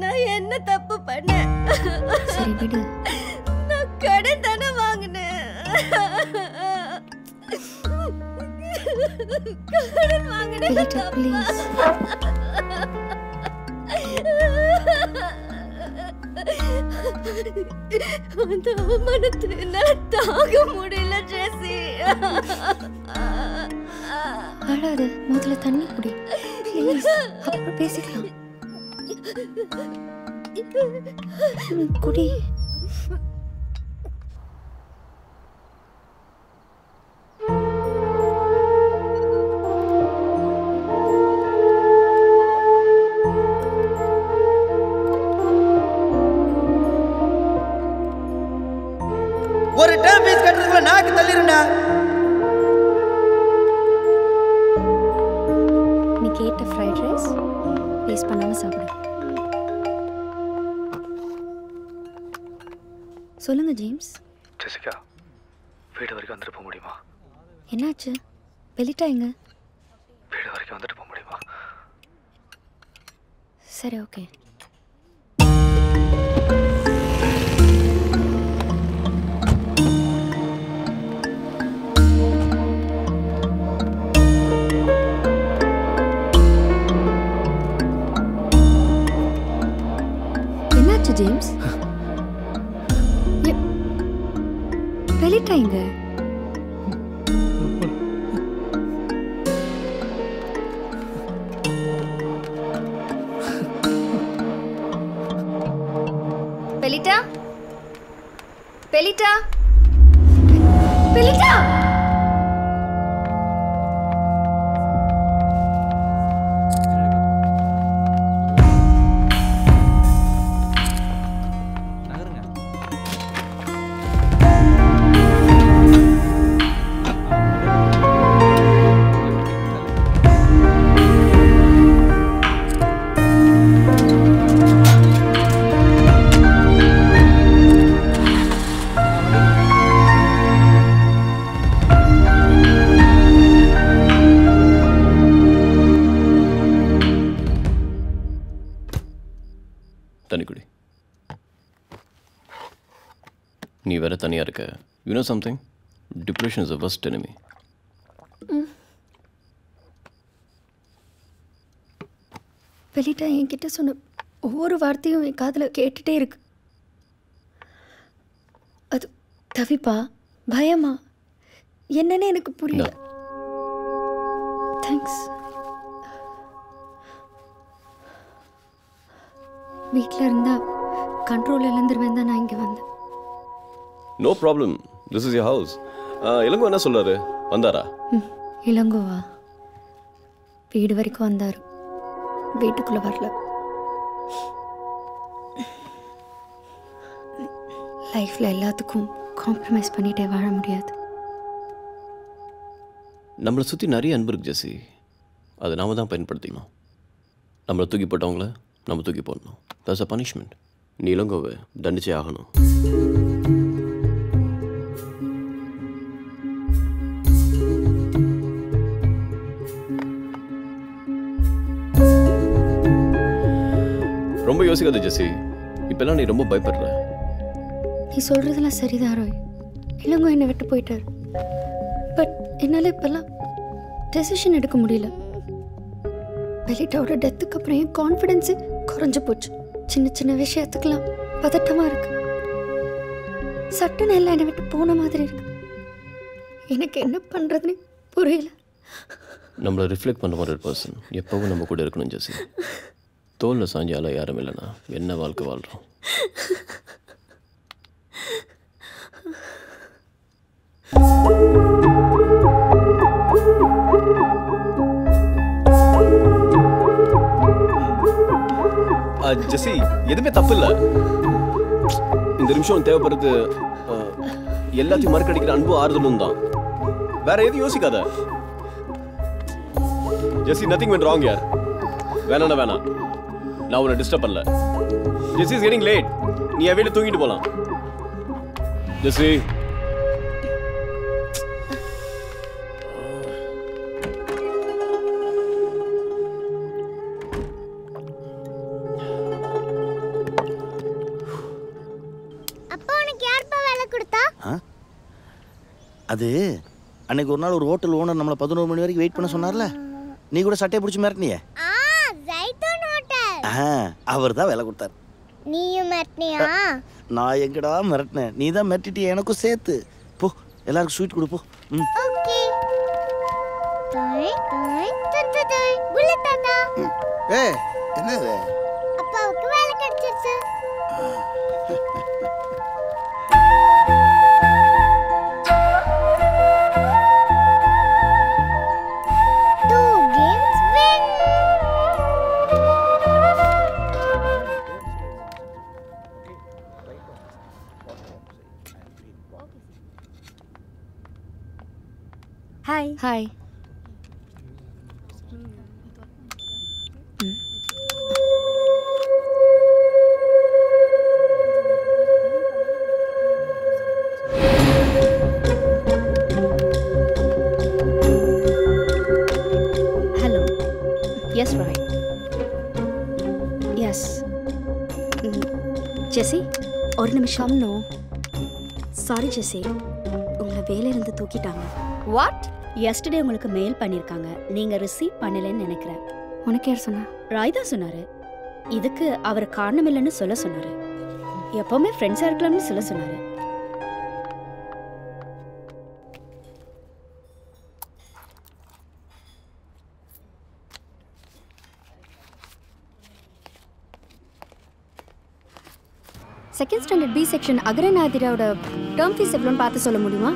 நான் என்ன தப்பு பண்ணேன்? சரி விடு. நான் கடன் தானே வாங்கினேன். கடன் வாங்கினேன். ப்ளீஸ். அந்த அவமானத்தை என்னால தாங்க முடியல ஜெசி. அழாத, முதல்ல தண்ணி குடி ப்ளீஸ், அப்புறம் பேசிக்கலாம். குடி. ஒரு டேர்ம் ஃபீஸ் கட்டுறதுக்குள்ள நாக்கு தள்ளிருண்டா. நீ கேட்ட ஃப்ரைட் ரைஸ் வேஸ்ட் பண்ணாம சாப்பிடு. சொல்லுங்க ஜேம்ஸ். ஜெசிகா, வீடு வரைக்கும் வந்துட்டு போக முடியுமா? என்னாச்சு? வெளிட்டா எங்க? வீடு வரைக்கும் வந்துட்டு போக முடியுமா? சரி, ஓகே. என்னாச்சு ஜேம்ஸ்? வெளிட்டா எங்க? பெலிட்டா பெலிட்டா பெலிட்டா தனிக்குடி நீ வேற தனியாக இருக்க. You know something, depression is a worst enemy. பெலிட்டா என்கிட்ட சொன்ன ஒவ்வொரு வார்த்தையும் என் காதில் கேட்டுட்டே இருக்கு. அது தவிப்பா பயமா என்னன்னு எனக்கு புரியல. தேங்க்ஸ். வீட்டில் இருந்தா கண்ட்ரோல் இழந்துருவேன் தான் நான் இங்கே வந்தேன். No problem, this is your house. Ilango என்ன சொல்றாரு? வந்தாரா? இளங்கோவா? வீடு வரைக்கும் வந்தார், வீட்டுக்குள்ளே வரல. லைஃப்பில் எல்லாத்துக்கும் காம்ப்ரமைஸ் பண்ணிகிட்டே வாழ முடியாது. நம்மளை சுற்றி நிறைய அன்பு இருக்கு ஜெசி, அதை நாம தான் பயன்படுத்திக்கணும். நம்மளை தூக்கி போட்டவங்கள நம்ம தூக்கி போடணும். That's a punishment. நீ இளங்கோவை தண்டிச்சே ஆகணும். ரொம்ப யோசிக்காத ஜெசி, இப்பெல்லாம் நீ ரொம்ப பயப்படுற. நீ சொல்கிறதெல்லாம் சரிதான் ரோய். இளங்கோ என்னை விட்டு போயிட்டார். பட் என்னால் இப்போல்லாம் டெசிஷன் எடுக்க முடியல. பெலிட்டாவோட டெத்துக்கு அப்புறம் என் கான்ஃபிடென்ஸு குறைஞ்சு போச்சு. சின்ன சின்ன விஷயத்துக்கெல்லாம் பதட்டமாக இருக்கு. சட்டுன்னு எல்லாம் என்னை விட்டு போன மாதிரி இருக்கு. எனக்கு என்ன பண்ணுறதுன்னு புரியல. நம்மளை ரிஃப்ளெக்ட் பண்ண மாதிரி ஒரு பர்சன் எப்பவும் நம்ம கூட இருக்கணும் ஜெசி. தோலில் சாஞ்சால யாரும் இல்லைன்னா என்ன வாழ்க்கை வாழ்கிறோம். ஜெசி, எதுவுமே தப்பு இல்லை. இந்த நிமிஷம் தேவைப்படுறது எல்லாத்தையும் மறுக்கடிக்கிற அன்பு ஆறுதலும் தான். வேற எதுவும் யோசிக்காத ஜெசி. நத்திங் வென்ட் ராங் யார். வேணாண்ணா வேணாம், நான் உன்னை டிஸ்டர்ப் பண்ணல. ஜெசி இஸ் கெட்டிங் லேட். நீ என் வீட்டில் தூங்கிட்டு போலாம். ஜெசி அது அன்னைக்கு ஒரு நாள் ஒரு ஹோட்டல் ஓனர் நம்மளை 11 மணி வரைக்கும் வெயிட் பண்ண சொன்னார்ல, நீ கூட சட்டையை பிடிச்சி மிரட்டினியே. அவர் தான் வேலை கொடுத்தார். நீயும் மிரட்டினியா? நான் எங்கடா மிரட்டினேன், நீ தான் மிரட்டிட்டிய எனக்கும் சேர்த்து. போ எல்லாருக்கும் ஸ்வீட் கொடு போ. என்னது? அப்பாவுக்கு வேலை கிடைச்சிருச்சு. Hi hi. Hello. Yes Roy. Yes Jessie, ஒரு நிமிஷம். நோ சாரி ஜெசி, உங்களை வேலையிலிருந்து தூக்கிட்டாங்க. வாட்? எஸ்டர்டே உங்களுக்கு மெயில் பண்ணியிருக்காங்க, நீங்கள் ரிசீவ் பண்ணலைன்னு நினைக்கிறேன். உனக்கு யார் சொன்னா? ராய் தான் சொன்னார். இதுக்கு அவர் காரணம் இல்லைன்னு சொல்ல சொன்னார். எப்போவுமே ஃப்ரெண்ட்ஸாக இருக்கலாம்னு சொல்ல சொன்னார். செகண்ட் ஸ்டாண்டர்ட் பி செக்ஷன் அகரநாதிராவோட டேர்ம் ஃபீஸ் எவ்வளோன்னு பார்த்து சொல்ல முடியுமா?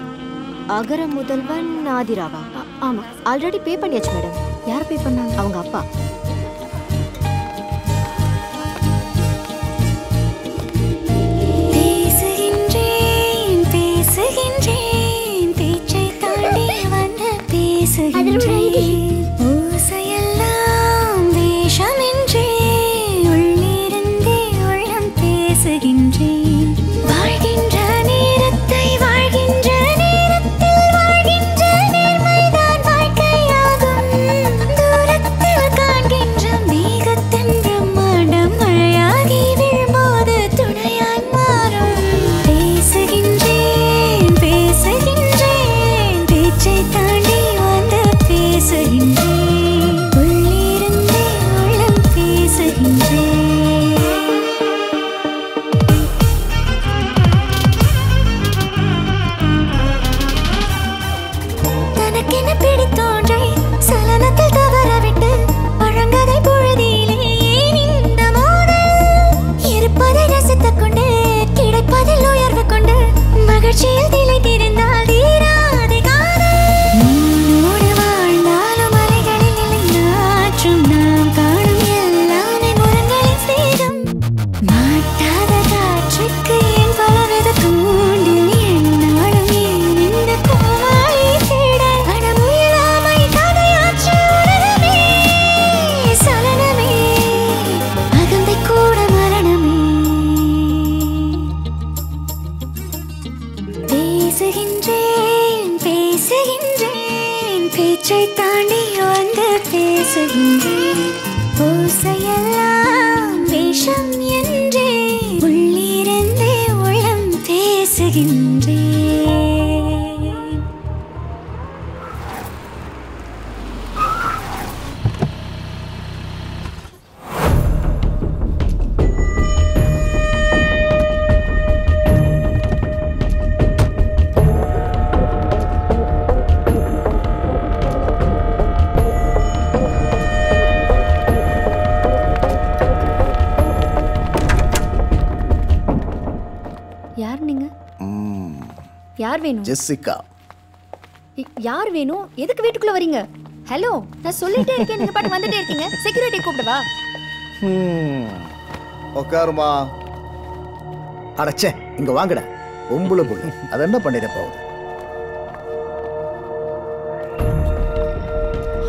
அகர முதல்வன் ஆதிராவா? ஆமாம். ஆல்ரெடி பே பண்ணியாச்சு மேடம். யார் பே பண்ணாங்க? அவங்க அப்பா. ஜெசிகா. யார் வேணும்? எதுக்கு வீட்டுக்குள்ள வரீங்க? ஹலோ, நான் சொல்லிட்டே இருக்கேன், நீங்க பாட்டு வந்துட்டே இருக்கீங்க. செக்யூரிட்டி கூப்பிடவா? உட்காருமா. அடச்சே, இங்க வாங்கடா. பொம்பளை புள்ள அது என்ன பண்ணிட போகுது?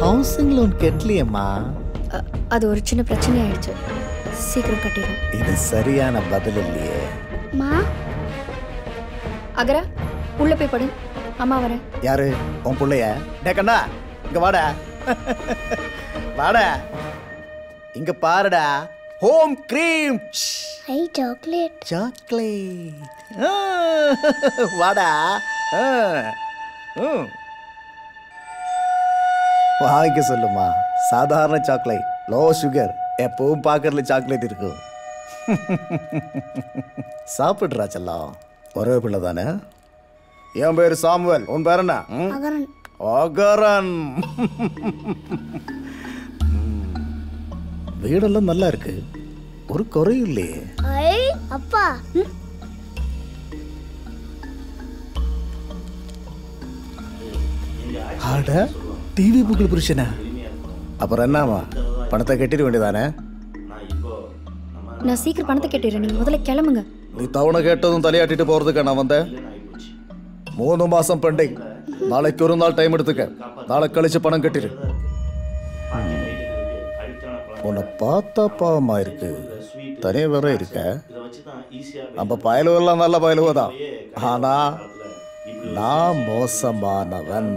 ஹவுசிங் லோன் கட்டலையம்மா. அது ஒரு சின்ன பிரச்சனை ஆயிடுச்சு. சீக்கிரம் கட்டிடும். இது சரியான பதில் இல்லையே. அகரா, உள்ள போய் படு. அம்மா வரேன். யாரு? உன் பிள்ளைய? டேக்கண்ணா, இங்க வாடா. வாடா, இங்க பாருடா. Home cream. ஐ சாக்லேட். சாக்லேட். வாடா. வாங்கிக்க சொல்லுமா. சாதாரண சாக்லேட், லோ சுகர். எப்பவும் பாக்கறதுல சாக்லேட் இருக்கும். சாப்பிடுறா செல்லம். ஒரே பிள்ளை தானே? என் பேரு சாமுவேல். உன் பேர் என்ன? அகரன். வீடெல்லாம் நல்லா இருக்கு, ஒரு குறையும் இல்லையே. அப்பா, ஆட டிவி புக்கில் புருஷனா? அப்புறம் என்னமா, பணத்தை கட்டிட வேண்டியதானே? நான் சீக்கிரம் பணத்தை கட்டிடுறேன், நீங்க முதல்ல கிளம்புங்க. நீ தவணை கேட்டதும் தலையாட்டிட்டு போறதுக்கு நான் வந்தேன். 3 மாசம் பெண்டிங். நாளைக்கு ஒரு நாள் டைம் எடுத்துக்க. நாளை கழிச்சு பணம் கட்டிடு. உன்னை பார்த்தா பாவமா இருக்கு, தனியாக வேற இருக்க. நம்ம பயலுவெல்லாம் நல்ல பயலுவதான், ஆனா நான் மோசமானவன்.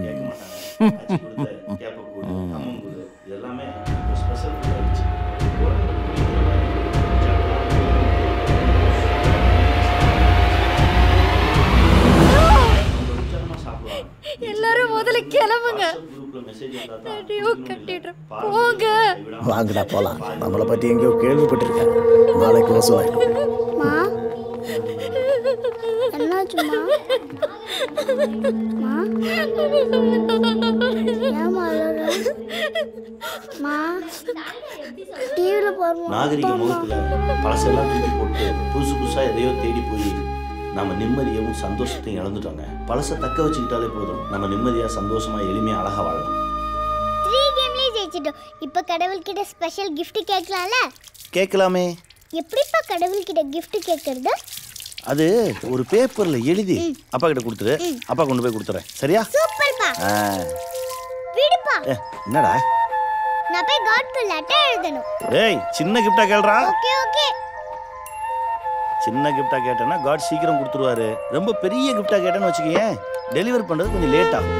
எல்லாரும் முதல்ல கிளம்புங்க. போங்க. வாங்கடா போலாம். நம்மளை பத்தி எங்கேயோ கேள்விப்பட்டிருக்கேன். நாளைக்கு வசூலாயிடும். என்னாச்சுமா? நாகரிக முகத்துல பழசெல்லாம் தூக்கி போட்டு புதுசு புதுசா எதையோ தேடி போய் நம்ம நிம்மதியவும் சந்தோஷத்தையும் இழந்துட்டோங்க. பழசை தக்க வச்சுக்கிட்டாலே போதும், நம்ம நிம்மதியா சந்தோஷமா எளிமையா அழகா வாழலாம். 3 கேம்லயே ஜெயிச்சிட்டோம். இப்போ கடவுள்கிட்ட ஸ்பெஷல் gift கேட்கலாம்ல? கேட்கலாமே. எப்படிப்பா கடவுள்கிட்ட gift கேட்கறது? அது ஒரு பேப்பர்ல எழுதி அப்பா கிட்ட கொடுத்துரு, அப்பா கொண்டு போய் கொடுத்துறேன். சரியா? சூப்பர்ப்பா. விடுப்பா. என்னடா? நான் போய் காட்க்கு லெட்டர் எழுதணும். டேய் சின்ன கிஃப்டா கேளுடா. Okay okay. சின்ன கிஃப்டா கேட்டேன்னா காட் சீக்கிரம் கொடுத்துருவாரு. ரொம்ப பெரிய கிஃப்டா கேட்டேன்னு வச்சுக்கேன், டெலிவர் பண்றது கொஞ்சம் லேட் ஆகும்.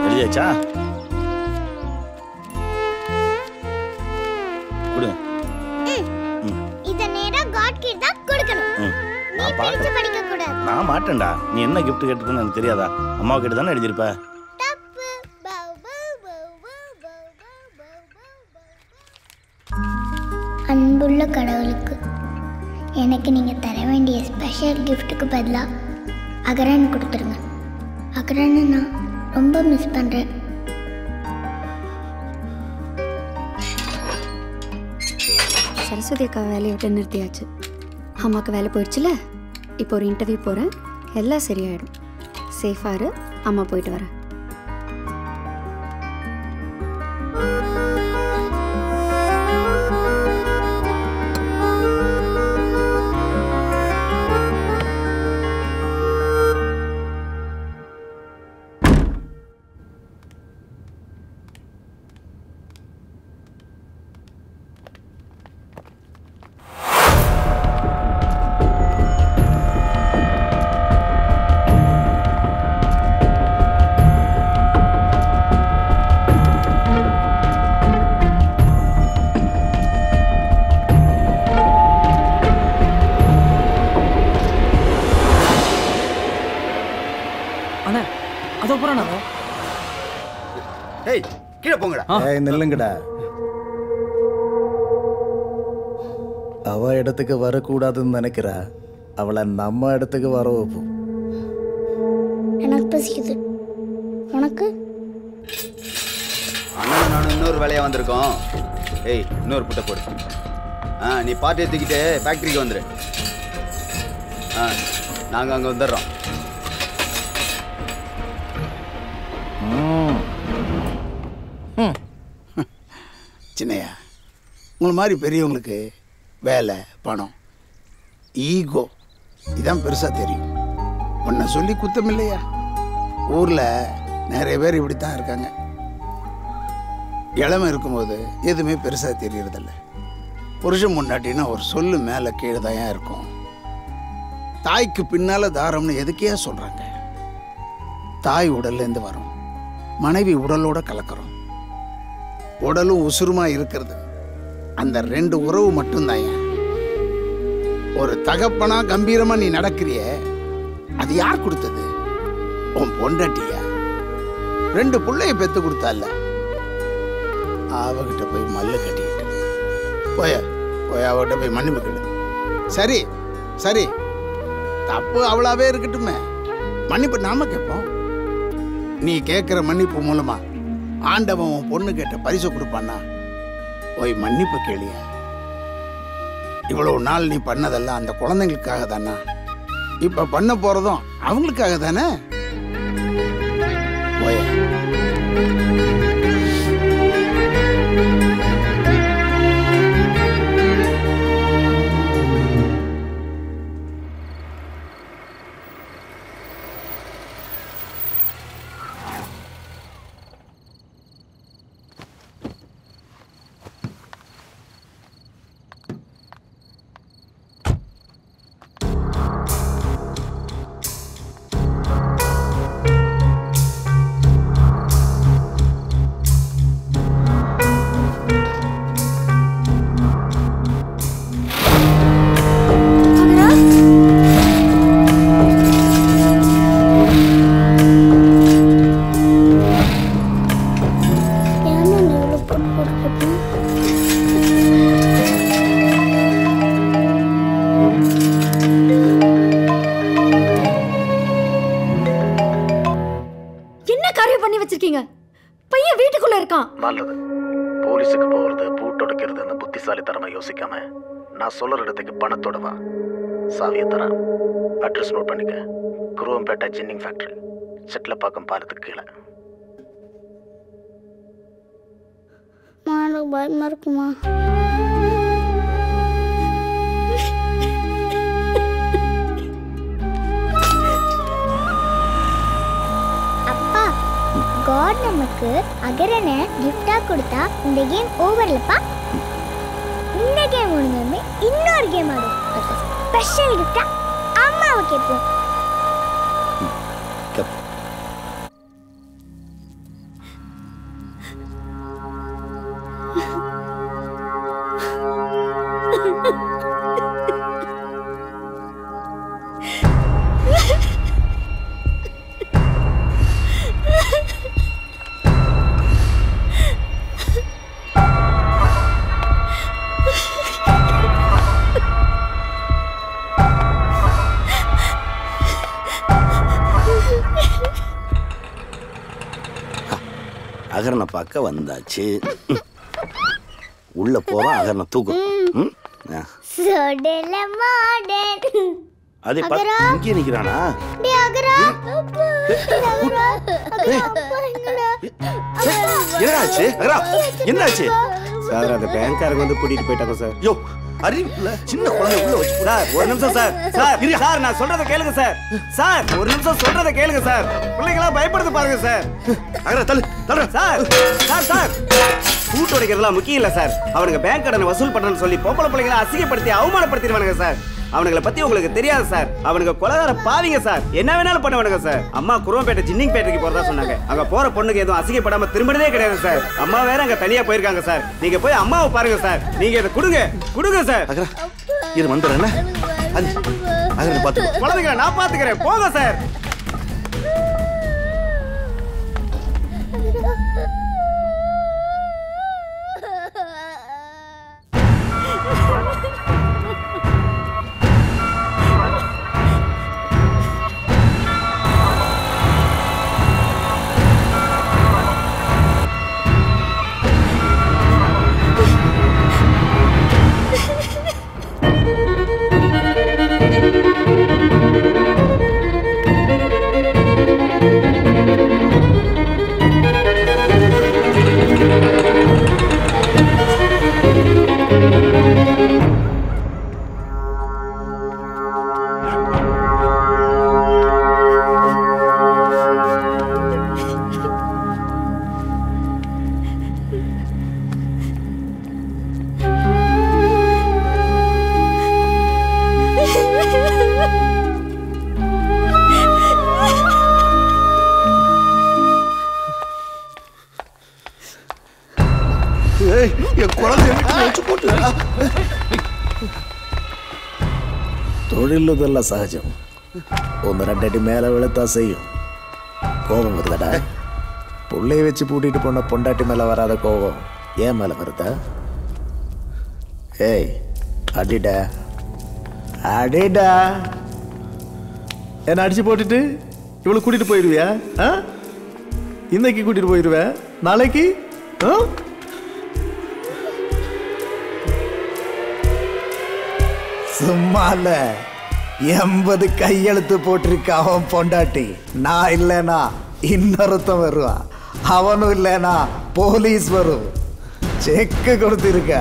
எழுதியாச்சா? கொடுங்க. இத நேரா காட் கிட்ட தான் கொடுக்கணும். நீ பிரிச்சு படிக்க கூடாது. நான் மாட்டேன்டா. நீ என்ன கிஃப்ட் கேட்டிருக்கன்னு எனக்கு தெரியாதா? அம்மா கிட்ட தானே எழுதிருப்ப. அன்புள்ள கடவுளுக்கு எனக்கு நீங்கள் தர வேண்டிய ஸ்பெஷல் கிஃப்ட்டுக்கு பதிலாக அகரன் கொடுத்துருங்க. அகரனை நான் ரொம்ப மிஸ் பண்ணுறேன். சரஸ்வதி அக்கா வேலையை விட்டு நிறுத்தியாச்சு. அம்மாவுக்கு வேலை போயிடுச்சுல, இப்போ ஒரு இன்டர்வியூ போகிறேன், எல்லாம் சரியாயிடும். சேஃபாக இரு, அம்மா போயிட்டு வரேன். நில்லுங்கடா. அவ இடத்துக்கு வரக்கூடாதுன்னு நினைக்கிறா, அவளை நம்ம இடத்துக்கு வர வைப்போம். எனக்கு பசிக்குது. உனக்கு? அண்ணன் நானும் இன்னொரு வேலையா வந்திருக்கோம். ஏய் இன்னொரு புட்டை போடு. நீ பார்ட்டியை தூக்கிட்டு ஃபேக்ட்ரிக்கு வந்துரு. நாங்கள் அங்கே வந்துடுறோம். சின்னையா, உங்களை மாதிரி பெரியவங்களுக்கு வேலை, பணம், ஈகோ இதான் பெருசாக தெரியும். உன்னை சொல்லி குத்தம் இல்லையா? ஊரில் நிறைய பேர் இப்படித்தான் இருக்காங்க. இளமை இருக்கும்போது எதுவுமே பெருசாக தெரியறதில்ல. புருஷன் முன்னாட்டினா ஒரு சொல்லு மேலே கீழே தான் இருக்கும். தாய்க்கு பின்னால் தாரம்னு எதுக்கையா சொல்கிறாங்க? தாய் உடல்லேருந்து வரும், மனைவி உடலோட கலக்கிறோம். உடலும் உசுருமா இருக்கிறது அந்த 2 உறவு மட்டும்தான். ஒரு தகப்பனா கம்பீரமா நீ நடக்கிறிய, அது யார் கொடுத்தது? உன் பொண்டாட்டியா? 2 பிள்ளைய பெத்து கொடுத்தால, அவகிட்ட போய் மல்லு கட்டிக்கிட்டு போய் அவகிட்ட போய் மன்னிப்பு கேளு. சரி சரி, தப்பு அவளாவே இருக்கட்டுமே, மன்னிப்பு நாம கேட்போம். நீ கேட்கிற மன்னிப்பு மூலமா ஆண்டவன் உன் பொண்ணு கேட்ட பரிசு கொடுப்பான்னா போய் மன்னிப்பு கேளியா. இவ்வளவு நாள் நீ பண்ணதெல்லாம் அந்த குழந்தைங்களுக்காக தானா? இப்ப பண்ண போறதும் அவங்களுக்காக தானே? போய வச்சிருக்கீங்க? பையன் வீட்டுக்குள்ள இருக்கான். நல்லது. போலீஸுக்கு போகிறது பூட்டு உடைக்கிறதுன்னு புத்திசாலித்தனமா யோசிக்காம நான் சொல்ற இடத்துக்கு பணத்தோட வா. சாவியை தரேன். அட்ரஸ் நோட் பண்ணிக்க. குருவம்பேட்டை ஜின்னிங் ஃபேக்டரி, செட்டிலப்பாக்கம் பாலத்துக்கு கீழே. எனக்கு பயமா இருக்குமா? அப்பா, காட் நமக்கு அகரனை கிஃப்டா கொடுத்தா இந்த கேம் ஓவர்லப்பா. இந்த கேம் முடிஞ்சதுமே இன்னொரு கேம் ஆடும். ஸ்பெஷல் கிஃப்டா அம்மாவை கேட்போம். அகரனை பார்க்க வந்தாச்சு. உள்ள போவான், அகரனை தூக்கும். அதே இங்கே நிக்கிறானா? என்னாச்சு? என்னாச்சு சார்? அந்த பேங்க்காரங்க வந்து கூட்டிட்டு போயிட்டாங்க சார். யோ அறிவில்ல, சின்ன குழந்தை உள்ள வச்சு. சார் ஒரு நிமிஷம் சார். சார் நான் சொல்றத கேளுங்க சார். சார் ஒரு நிமிஷம் சொல்றத கேளுங்க சார். பிள்ளைங்களா பயப்படுது பாருங்க சார். சார் பூட்டு உடைக்கிறதுலாம் முக்கியம் இல்ல சார். அவனுங்க பேங்க் கடனை வசூல் பண்றேன்னு சொல்லி பொம்பளை பிள்ளைங்களை அசிங்கப்படுத்தி அவமானப்படுத்திடுவானுங்க சார். அவனுங்களை பத்தி உங்களுக்கு தெரியாது சார். அவனுங்க கொலகார பாவிங்க சார். என்ன வேணாலும் பண்ணுவானுங்க சார். அம்மா குருவம்பேட்டை ஜின்னிங் பேட்டைக்கு போறதா சொன்னாங்க. அங்க போற பொண்ணுக்கு எதுவும் அசிங்கப்படாம திரும்பினதே கிடையாது சார். அம்மா வேற அங்க தனியா போயிருக்காங்க சார். நீங்க போய் அம்மாவை பாருங்க சார். நீங்க இதை கொடுங்க சார். இது வந்துடுறேன். குழந்தைங்களை நான் பாத்துக்கிறேன். போங்க சார். தொழிலுதெல்லாம் சகஜம். ஒன்று ரெண்டு அடி மேலே விழுத்தா செய்யும். கோபம் வருதடா. பிள்ளைய வச்சு பூட்டிட்டு போன பொண்டாட்டி மேலே வராத கோபம் ஏன் மேலே வருதா? ஏய் அடிடா அடிடா. என்ன அடிச்சு போட்டுட்டு இவளை கூட்டிட்டு போயிடுவியா? இன்னைக்கு கூட்டிட்டு போயிடுவேன், நாளைக்கு சும்மால 80 கையெழுத்து போட்டிருக்க அவன் பொண்டாட்டி. நான் இல்லைனா இன்னொருத்தன் வருவான். அவனும் இல்லைனா போலீஸ் வரும். செக்கு கொடுத்திருக்க.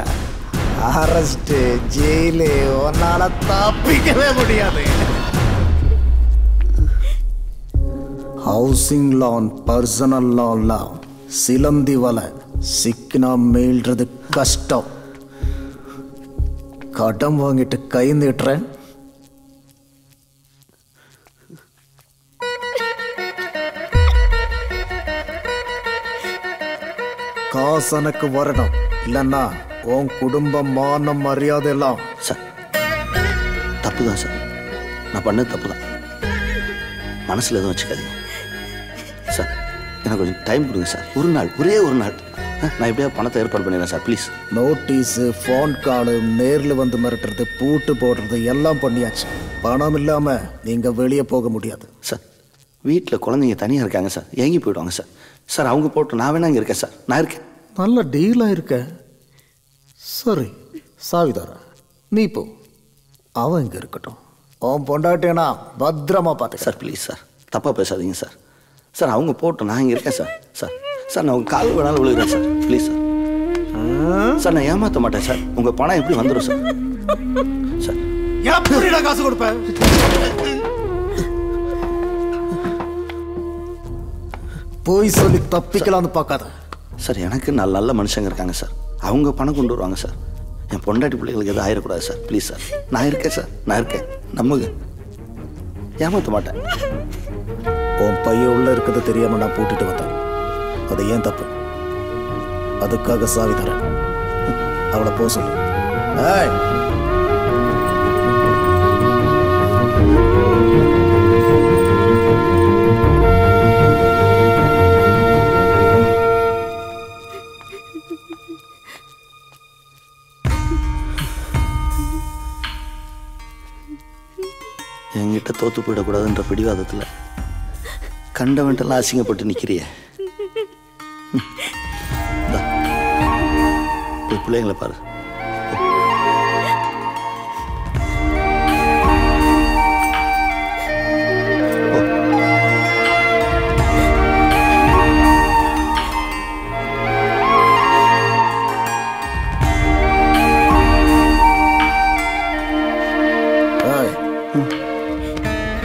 அரெஸ்ட், ஜெயிலு, உன்னால தப்பிக்கவே முடியாது. ஹவுசிங் லோன், பர்சனல் லோன்லாம் சிலந்தி வலை. சிக்கினா மீள்றது கஷ்டம். கடன் வாங்கிட்டு கை நீட்டுறேன். காசு எனக்கு வரணும், இல்லைன்னா உன் குடும்பம் மானம் மரியாதை எல்லாம். சார் தப்பு தான் சார், நான் பண்ணது தப்பு தான். மனசில் எதுவும் வச்சுக்காதீங்க சார். எனக்கு கொஞ்சம் டைம் கொடுங்க சார். ஒரு நாள், ஒரே ஒரு நாள் நான் எப்படியா பணத்தை ஏற்பாடு பண்ணிடுறேன் சார், ப்ளீஸ். நோட்டீஸு, ஃபோன் காலு, நேரில் வந்து மிரட்டுறது, பூட்டு போடுறது எல்லாம் பண்ணியாச்சு. பணம் இல்லாமல் நீங்கள் வெளியே போக முடியாது சார். வீட்டில் குழந்தைங்க தனியாக இருக்காங்க சார், ஏங்கி போயிடுவாங்க சார். சார் அவங்க போட்டு நான் வேணா இங்கே இருக்கேன் சார். நான் இருக்கேன். நல்ல டீலாக இருக்க. சரி சாவிதாரா, நீ போ, அவன் இங்கே இருக்கட்டும். அவன் பொண்டாட்டேனா பத்திரமா பார்த்து. சார் ப்ளீஸ் சார், தப்பாக பேசாதீங்க சார். சார் அவங்க போட்டு நான் இங்கே இருக்கேன் சார். சார் சார் நான் உங்கள் கால் வேணாலும் விழுகிறேன் சார். Please sir. சார் நான் ஏமாற்ற மாட்டேன் சார். உங்கள் பணம் எப்படி வந்துடும் சார்? சார் எப்படிடா காசு கொடுப்பேன்? போய் சொல்லி தப்பிக்கலாம்னு பார்க்காத சார். எனக்கு நல்ல மனுஷங்க இருக்காங்க சார். அவங்க பணம் கொண்டு வருவாங்க சார். என் பொண்டாட்டி பிள்ளைகளுக்கு எதுவும் ஆயிடக்கூடாது சார். Please sir. நான் இருக்கேன் சார். நான் இருக்கேன். நம்புங்க, ஏமாற்ற மாட்டேன். உன் பையன் உள்ள இருக்கிறது தெரியாம நான் பூட்டிட்டு வந்தேன். அது ஏன் தப்பு? அதுக்காக சாவி தரேன். அவளை போக சொல்லு. என்கிட்ட தோத்து போயிடக்கூடாதுன்ற பிடிவாதத்தில் கண்டவன்ட்டெல்லாம் அசிங்கப்பட்டு நிற்கிறிய. போய் பிள்ளைங்களை பாரு.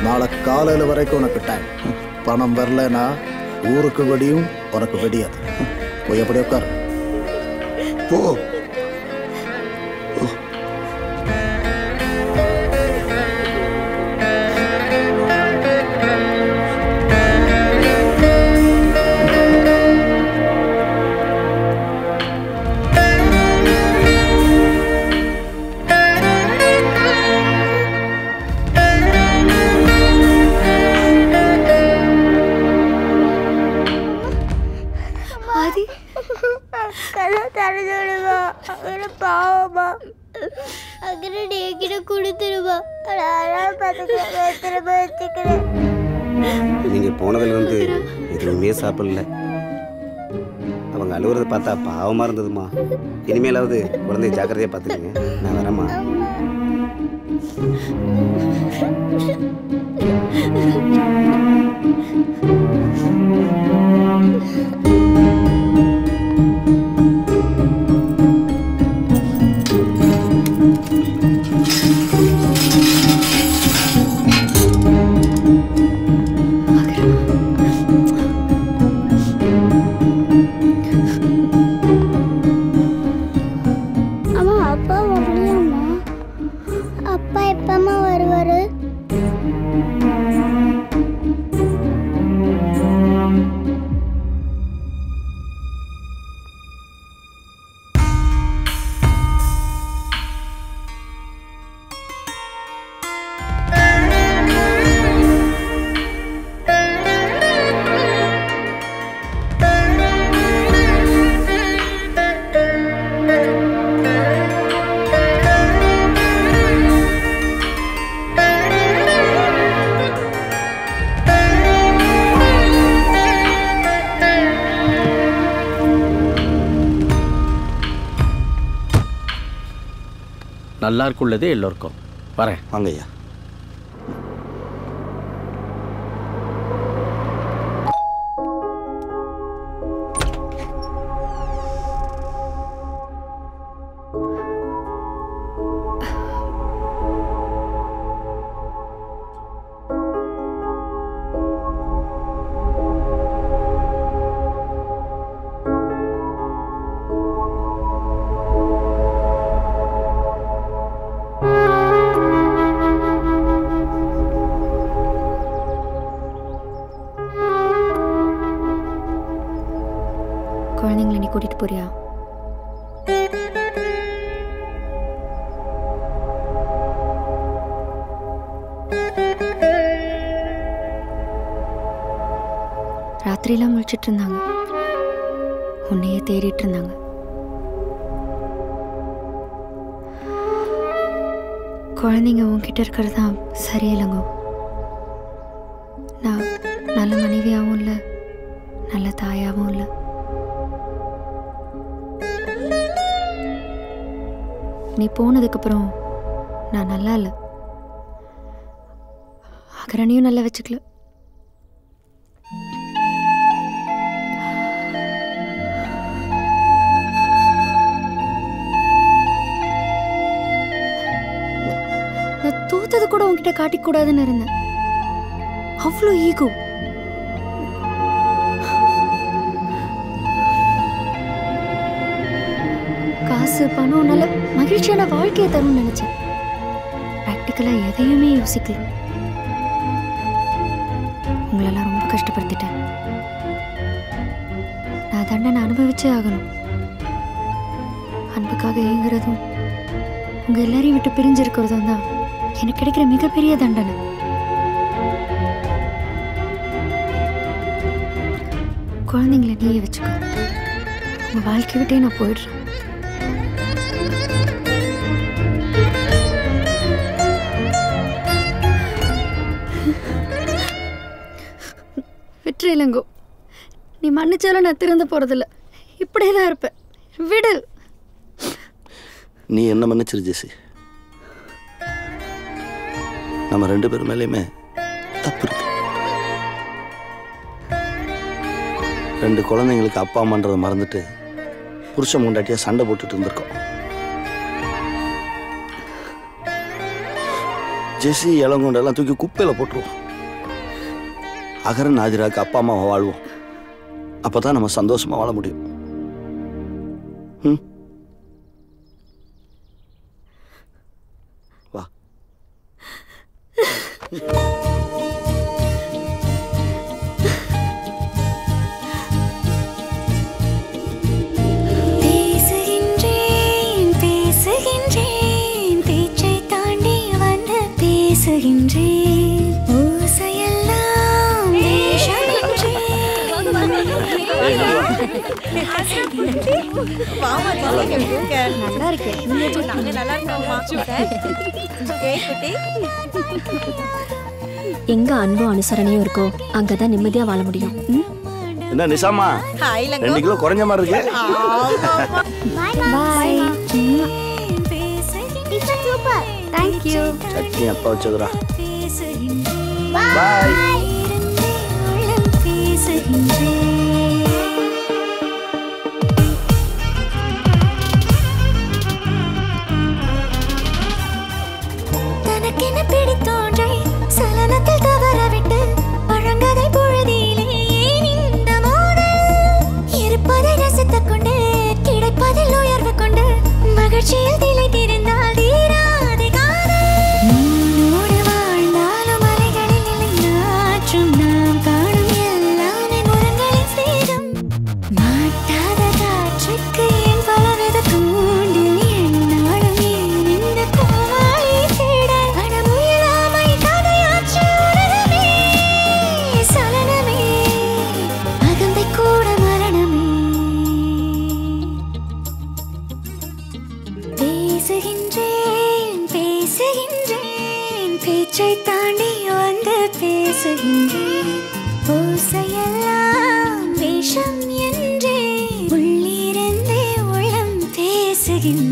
நாளை காலையில் வரைக்கும் உனக்கு டைம். பணம் வரலன்னா ஊருக்கு வெடியும், உனக்கு வெடியாது. போய் அப்படி உட்காரு. போ. நீங்கள் போனதுலேருந்து எதுவுமே சாப்பிடல. அவங்க அழுகுறத பார்த்தா பாவமாக இருந்ததுமா. இனிமேலாவது குழந்தைய ஜாக்கிரதையாக பார்த்துக்கங்க. நான் வரேம்மா. நல்லா இருக்குள்ளதே எல்லோருக்கும். வரேன். வாங்கய்யா. குழந்தைங்களை நீ கூட்டிட்டு போறியா? ராத்திரியெல்லாம் முழிச்சிட்டு இருந்தாங்க, உன்னையே தேடிட்டு இருந்தாங்க. குழந்தைங்க உன்கிட்ட இருக்கிறது தான் சரியில்லைங்கோ. நான் நல்ல மனைவியாகவும் இல்லை, நல்ல தாயாவும் இல்லை. நீ போனதுக்கப்புறம் நான் நல்லா இல்லை. அகரணையும் நல்லா வச்சுக்கல. நான் தோத்தது கூட உன்கிட்ட காட்டிக்கூடாதுன்னு இருந்தேன். அவ்வளோ ஈகோ. காசு பணம் நல்ல மகிழ்ச்சியான வாழ்க்கையை தரும்னு நினைச்சேன். ப்ராக்டிக்கலா எதையுமே யோசிக்கல. உங்களெல்லாம் ரொம்ப கஷ்டப்படுத்திட்டேன். நான் தண்டனை அனுபவிச்சே ஆகணும். அன்புக்காக ஏங்குறதும் உங்க எல்லாரையும் விட்டு பிரிஞ்சிருக்கிறதும் தான் எனக்கு கிடைக்கிற மிகப்பெரிய தண்டனை. குழந்தைங்களை நீயே வச்சுக்கோ. உங்க வாழ்க்கை விட்டே நான் போயிடுறேன். விட்டுரு இளங்கோ. நீ மன்னிச்சாலும் நான் திறந்து போறதில்ல. இப்படியே தான் இருப்பேன். விடு. நீ என்ன மன்னிச்சிரு ஜெசி. நம்ம 2 பேர் மேலேயுமே தப்பு இருக்கு. 2 குழந்தைங்களுக்கு அப்பா அம்மான்றதை மறந்துட்டு புருஷன் முண்டாட்டியா சண்டை போட்டுட்டு இருந்திருக்கோம். ஜெசி இளங்கொண்டெல்லாம் தூக்கி குப்பையில் போட்டுருவோம். அகரன் ஆதிராக்கு அப்பா அம்மாவை வாழ்வோம். அப்பதான் நம்ம சந்தோஷமா வாழ முடியும். வா. பேசுகின்றேன் பேசுகின்றேன் பேச்சை தாண்டி வந்து பேசுகின்றேன். ஓசையெல்லாம் நல்லா இருக்கு. எங்க அன்பும் அனுசரணையும் இருக்கோ அங்கதான் நிம்மதியா வாழ முடியும். என்ன நிசாமா 2 கிலோ குறைஞ்ச மாதிரி இருக்கு. பாய். சூப்பர். Thank you. சட்னி அப்பா வச்சதுரா. பாய். தனக்கென பிடித்தோன்றை சலனத்தில் தவறவிட்டு பழங்கதை பொழுதிலே ஏன் இந்த மோதல்? இருப்பதை ரசித்துக் கொண்டு கிடைப்பதில் உயர்வு கொண்டு மகிழ்ச்சியில் திளைத்திருந்தால் தீராதே காதல். உன்னோடு வாழ்ந்தாலும் அலைகளில் இணைந்த ஆற்றும் நாம் காணும் எல்லாமே முரங்களின் சேதம். மாட்டாத காற்றுக்கு என் பலவித தூண்டில் என்னாலும் ஏன் இந்த கோமாளி தேட அடமுயலாமை கதையாற்று உலகமே சலனமே அகந்தை கூட மரணமே. பேசுகின்றேன் பேசுகின்றேன் பேச்சை தாண்டி வந்து பேசுகின்றேன். ஓசையெல்லாம் வேஷம் என்றே உள்ளிருந்தே உள்ளம் பேசுகின்றேன்.